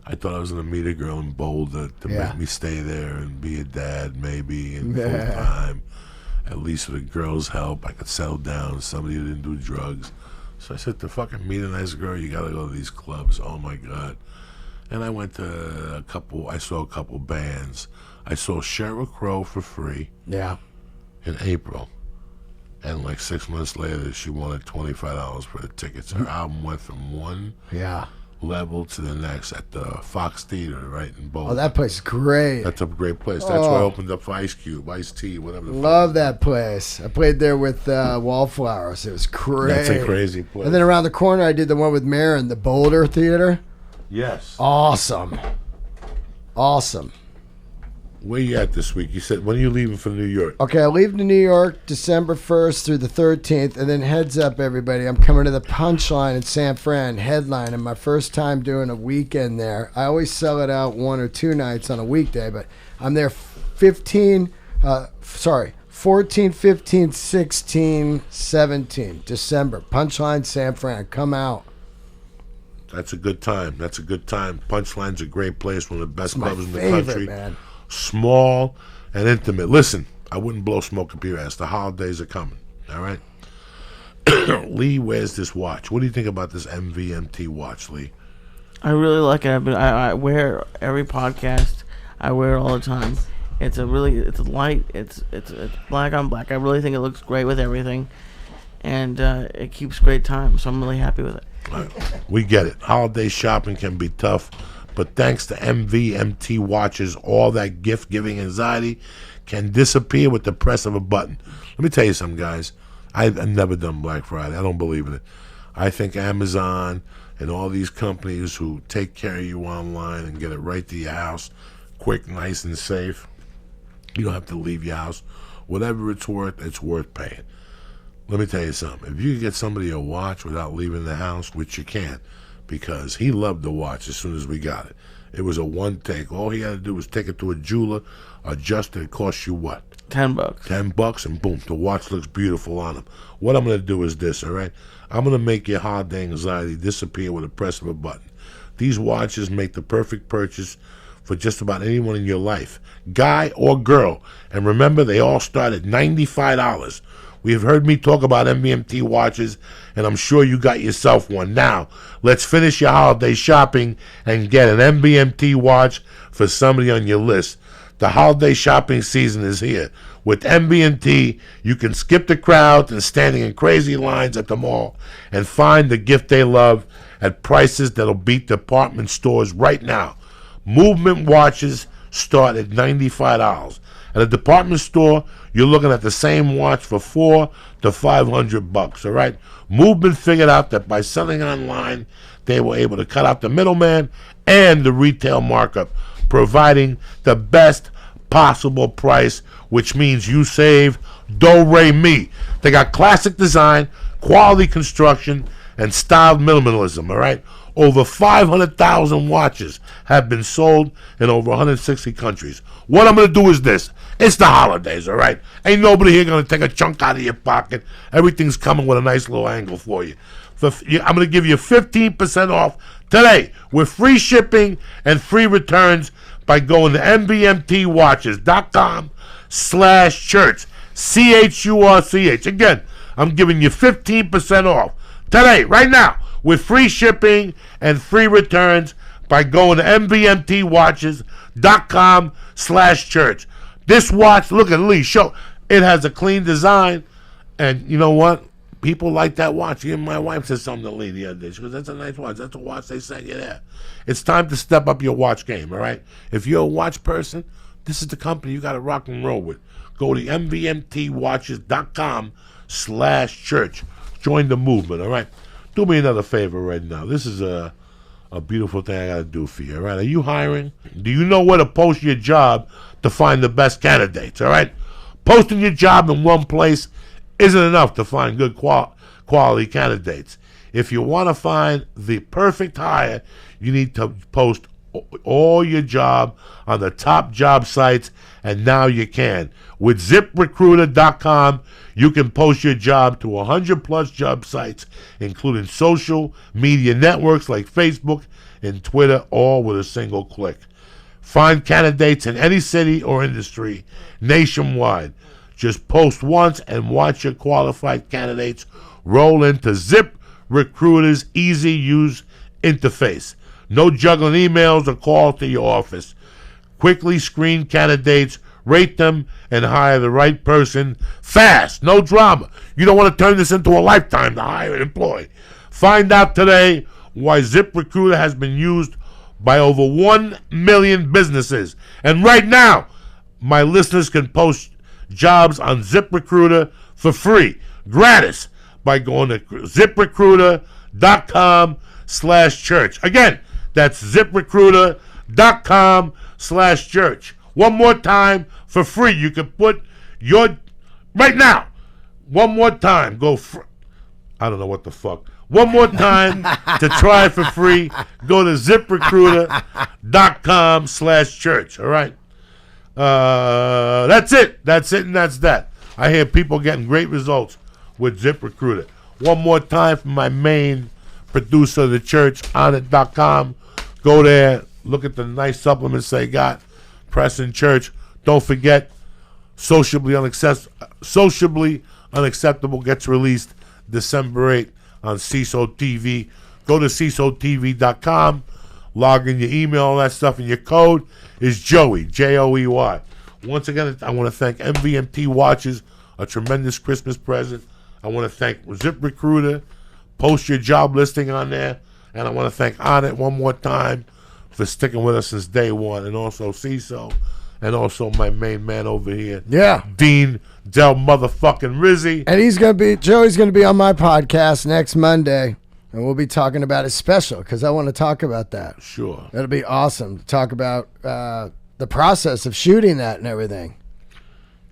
I thought I was going to meet a girl in Boulder to make me stay there and be a dad, maybe, and full time. At least with a girl's help, I could settle down. Somebody who didn't do drugs. So I said, to fucking meet a nice girl, you got to go to these clubs. Oh, my God. And I went to I saw a couple bands. I saw Sheryl Crow for free. Yeah. In April. And like 6 months later, she wanted $25 for the tickets. Her album went from 1 level to the next at the Fox Theater, right in Boulder. Oh, that place is great. That's a great place. That's where I opened up for Ice Cube, Ice Tea, whatever. Love that place. I played there with Wallflowers. It was great. That's a crazy place. And then around the corner, I did the one with Maron, the Boulder Theater. Yes. Awesome. Where you at this week? You said, when are you leaving for New York? Okay, I leave to New York December 1st through the 13th, and then heads up, everybody. I'm coming to the Punchline in San Fran, headlining. My first time doing a weekend there. I always sell it out 1 or 2 nights on a weekday, but I'm there 14, 15, 16, 17, December. Punchline, San Fran. Come out. That's a good time. Punchline's a great place, one of the best It's my clubs in the favorite, country. man. Small and intimate. Listen, I wouldn't blow smoke up your ass. The holidays are coming, all right? Lee wears this watch. What do you think about this MVMT watch, Lee? I really like it. I wear every podcast. I wear it all the time. It's light. It's black on black. I really think it looks great with everything, and it keeps great time. So I'm really happy with it. We get it. Holiday shopping can be tough, but thanks to MVMT watches, all that gift-giving anxiety can disappear with the press of a button. Let me tell you something, guys. I've never done Black Friday. I don't believe in it. I think Amazon and all these companies who take care of you online and get it right to your house, quick, nice, and safe. You don't have to leave your house. Whatever it's worth paying. Let me tell you something. If you could get somebody a watch without leaving the house, which you can, because he loved the watch as soon as we got it. It was a one take. All he had to do was take it to a jeweler, adjust it. It cost you what? $10. $10, and boom, the watch looks beautiful on him. What I'm going to do is this, all right? I'm going to make your holiday anxiety disappear with a press of a button. These watches make the perfect purchase for just about anyone in your life, guy or girl. And remember, they all start at $95. We have heard me talk about MVMT watches, and I'm sure you got yourself one. Now, let's finish your holiday shopping and get an MVMT watch for somebody on your list. The holiday shopping season is here. With MVMT, you can skip the crowds and standing in crazy lines at the mall and find the gift they love at prices that'll beat department stores right now. Movement watches start at $95. At a department store, you're looking at the same watch for $400 to $500, all right? Movement figured out that by selling online, they were able to cut out the middleman and the retail markup, providing the best possible price, which means you save Delray me. They got classic design, quality construction, and styled minimalism, all right? Over 500,000 watches have been sold in over 160 countries. What I'm going to do is this. It's the holidays, all right? Ain't nobody here going to take a chunk out of your pocket. Everything's coming with a nice little angle for you. I'm going to give you 15% off today with free shipping and free returns by going to mbmtwatches.com/church. CHURCH. Again, I'm giving you 15% off today, right now, with free shipping and free returns by going to mbmtwatches.com/church. This watch, look at Lee, show it has a clean design, and you know what? People like that watch. Even my wife said something to Lee the other day. She goes, "That's a nice watch. That's a watch they sent you there." It's time to step up your watch game, all right? If you're a watch person, this is the company you got to rock and roll with. Go to mbmtwatches.com/church. Join the movement, all right? Do me another favor right now. This is a beautiful thing I got to do for you, all right? Are you hiring? Do you know where to post your job to find the best candidates, all right? Posting your job in one place isn't enough to find good quality candidates. If you want to find the perfect hire, you need to post all your job on the top job sites, and now you can. With ZipRecruiter.com, you can post your job to 100-plus job sites, including social media networks like Facebook and Twitter, all with a single click. Find candidates in any city or industry nationwide. Just post once and watch your qualified candidates roll into ZipRecruiter's easy-use interface. No juggling emails or calls to your office. Quickly screen candidates, rate them, and hire the right person fast. No drama. You don't want to turn this into a lifetime to hire an employee. Find out today why ZipRecruiter has been used by over 1 million businesses. And right now, my listeners can post jobs on ZipRecruiter for free, gratis, by going to ZipRecruiter.com/church. Again, that's ZipRecruiter.com/church. One more time for free. You can put your, right now, one more time, I don't know what the fuck. One more time to try it for free. Go to ZipRecruiter.com/church. All right. That's it. That's it, and that's that. I hear people getting great results with ZipRecruiter. One more time from my main producer of the church, onit.com. Go there. Look at the nice supplements they got. Press in church. Don't forget, Sociably Unacceptable gets released December 8th on CISO TV. Go to CISOTV.com, log in your email, all that stuff, and your code is Joey, Joey. Once again, I want to thank MVMT Watches, a tremendous Christmas present. I want to thank ZipRecruiter. Post your job listing on there. And I want to thank Onit one more time for sticking with us since day one, and also CISO, and also my main man over here, Dean Del motherfucking Rizzy. And Joey's gonna be on my podcast next Monday, and we'll be talking about his special, because I want to talk about that. Sure. It'll be awesome to talk about the process of shooting that and everything.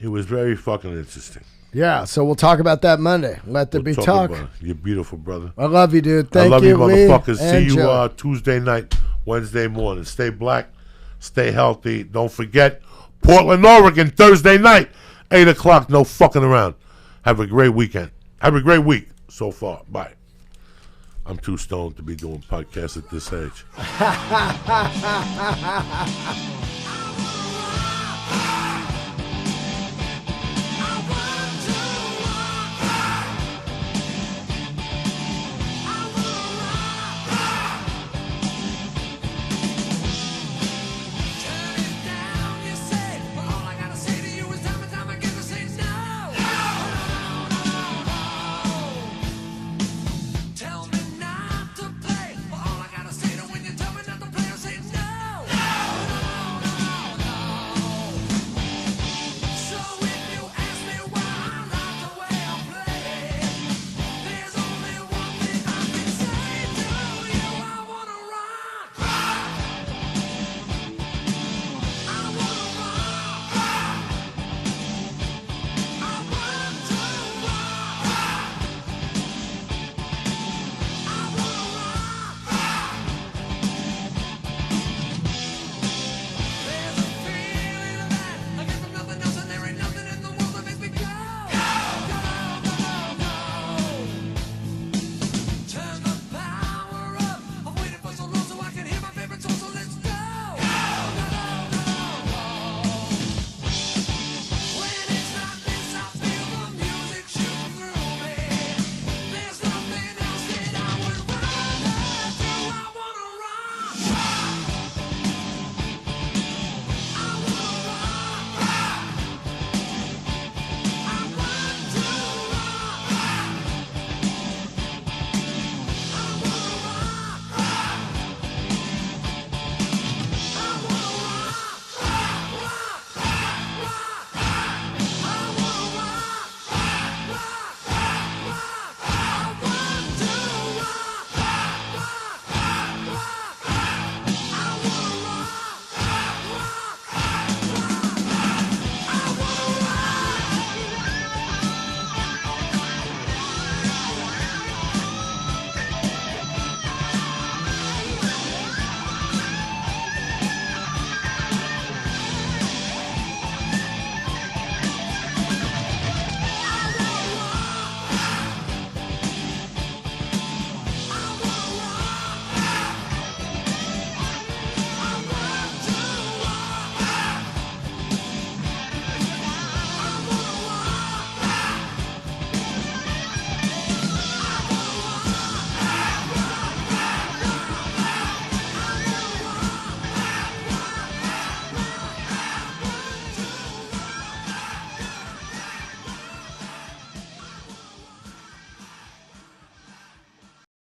It was very fucking interesting. Yeah, so we'll talk about that Monday. Let there be talk. You're beautiful, brother. I love you, dude. Thank you. I love you, motherfuckers. See you Joe. Tuesday night, Wednesday morning. Stay black, stay healthy. Don't forget, Portland, Oregon, Thursday night, 8 o'clock. No fucking around. Have a great weekend. Have a great week so far. Bye. I'm too stoned to be doing podcasts at this age.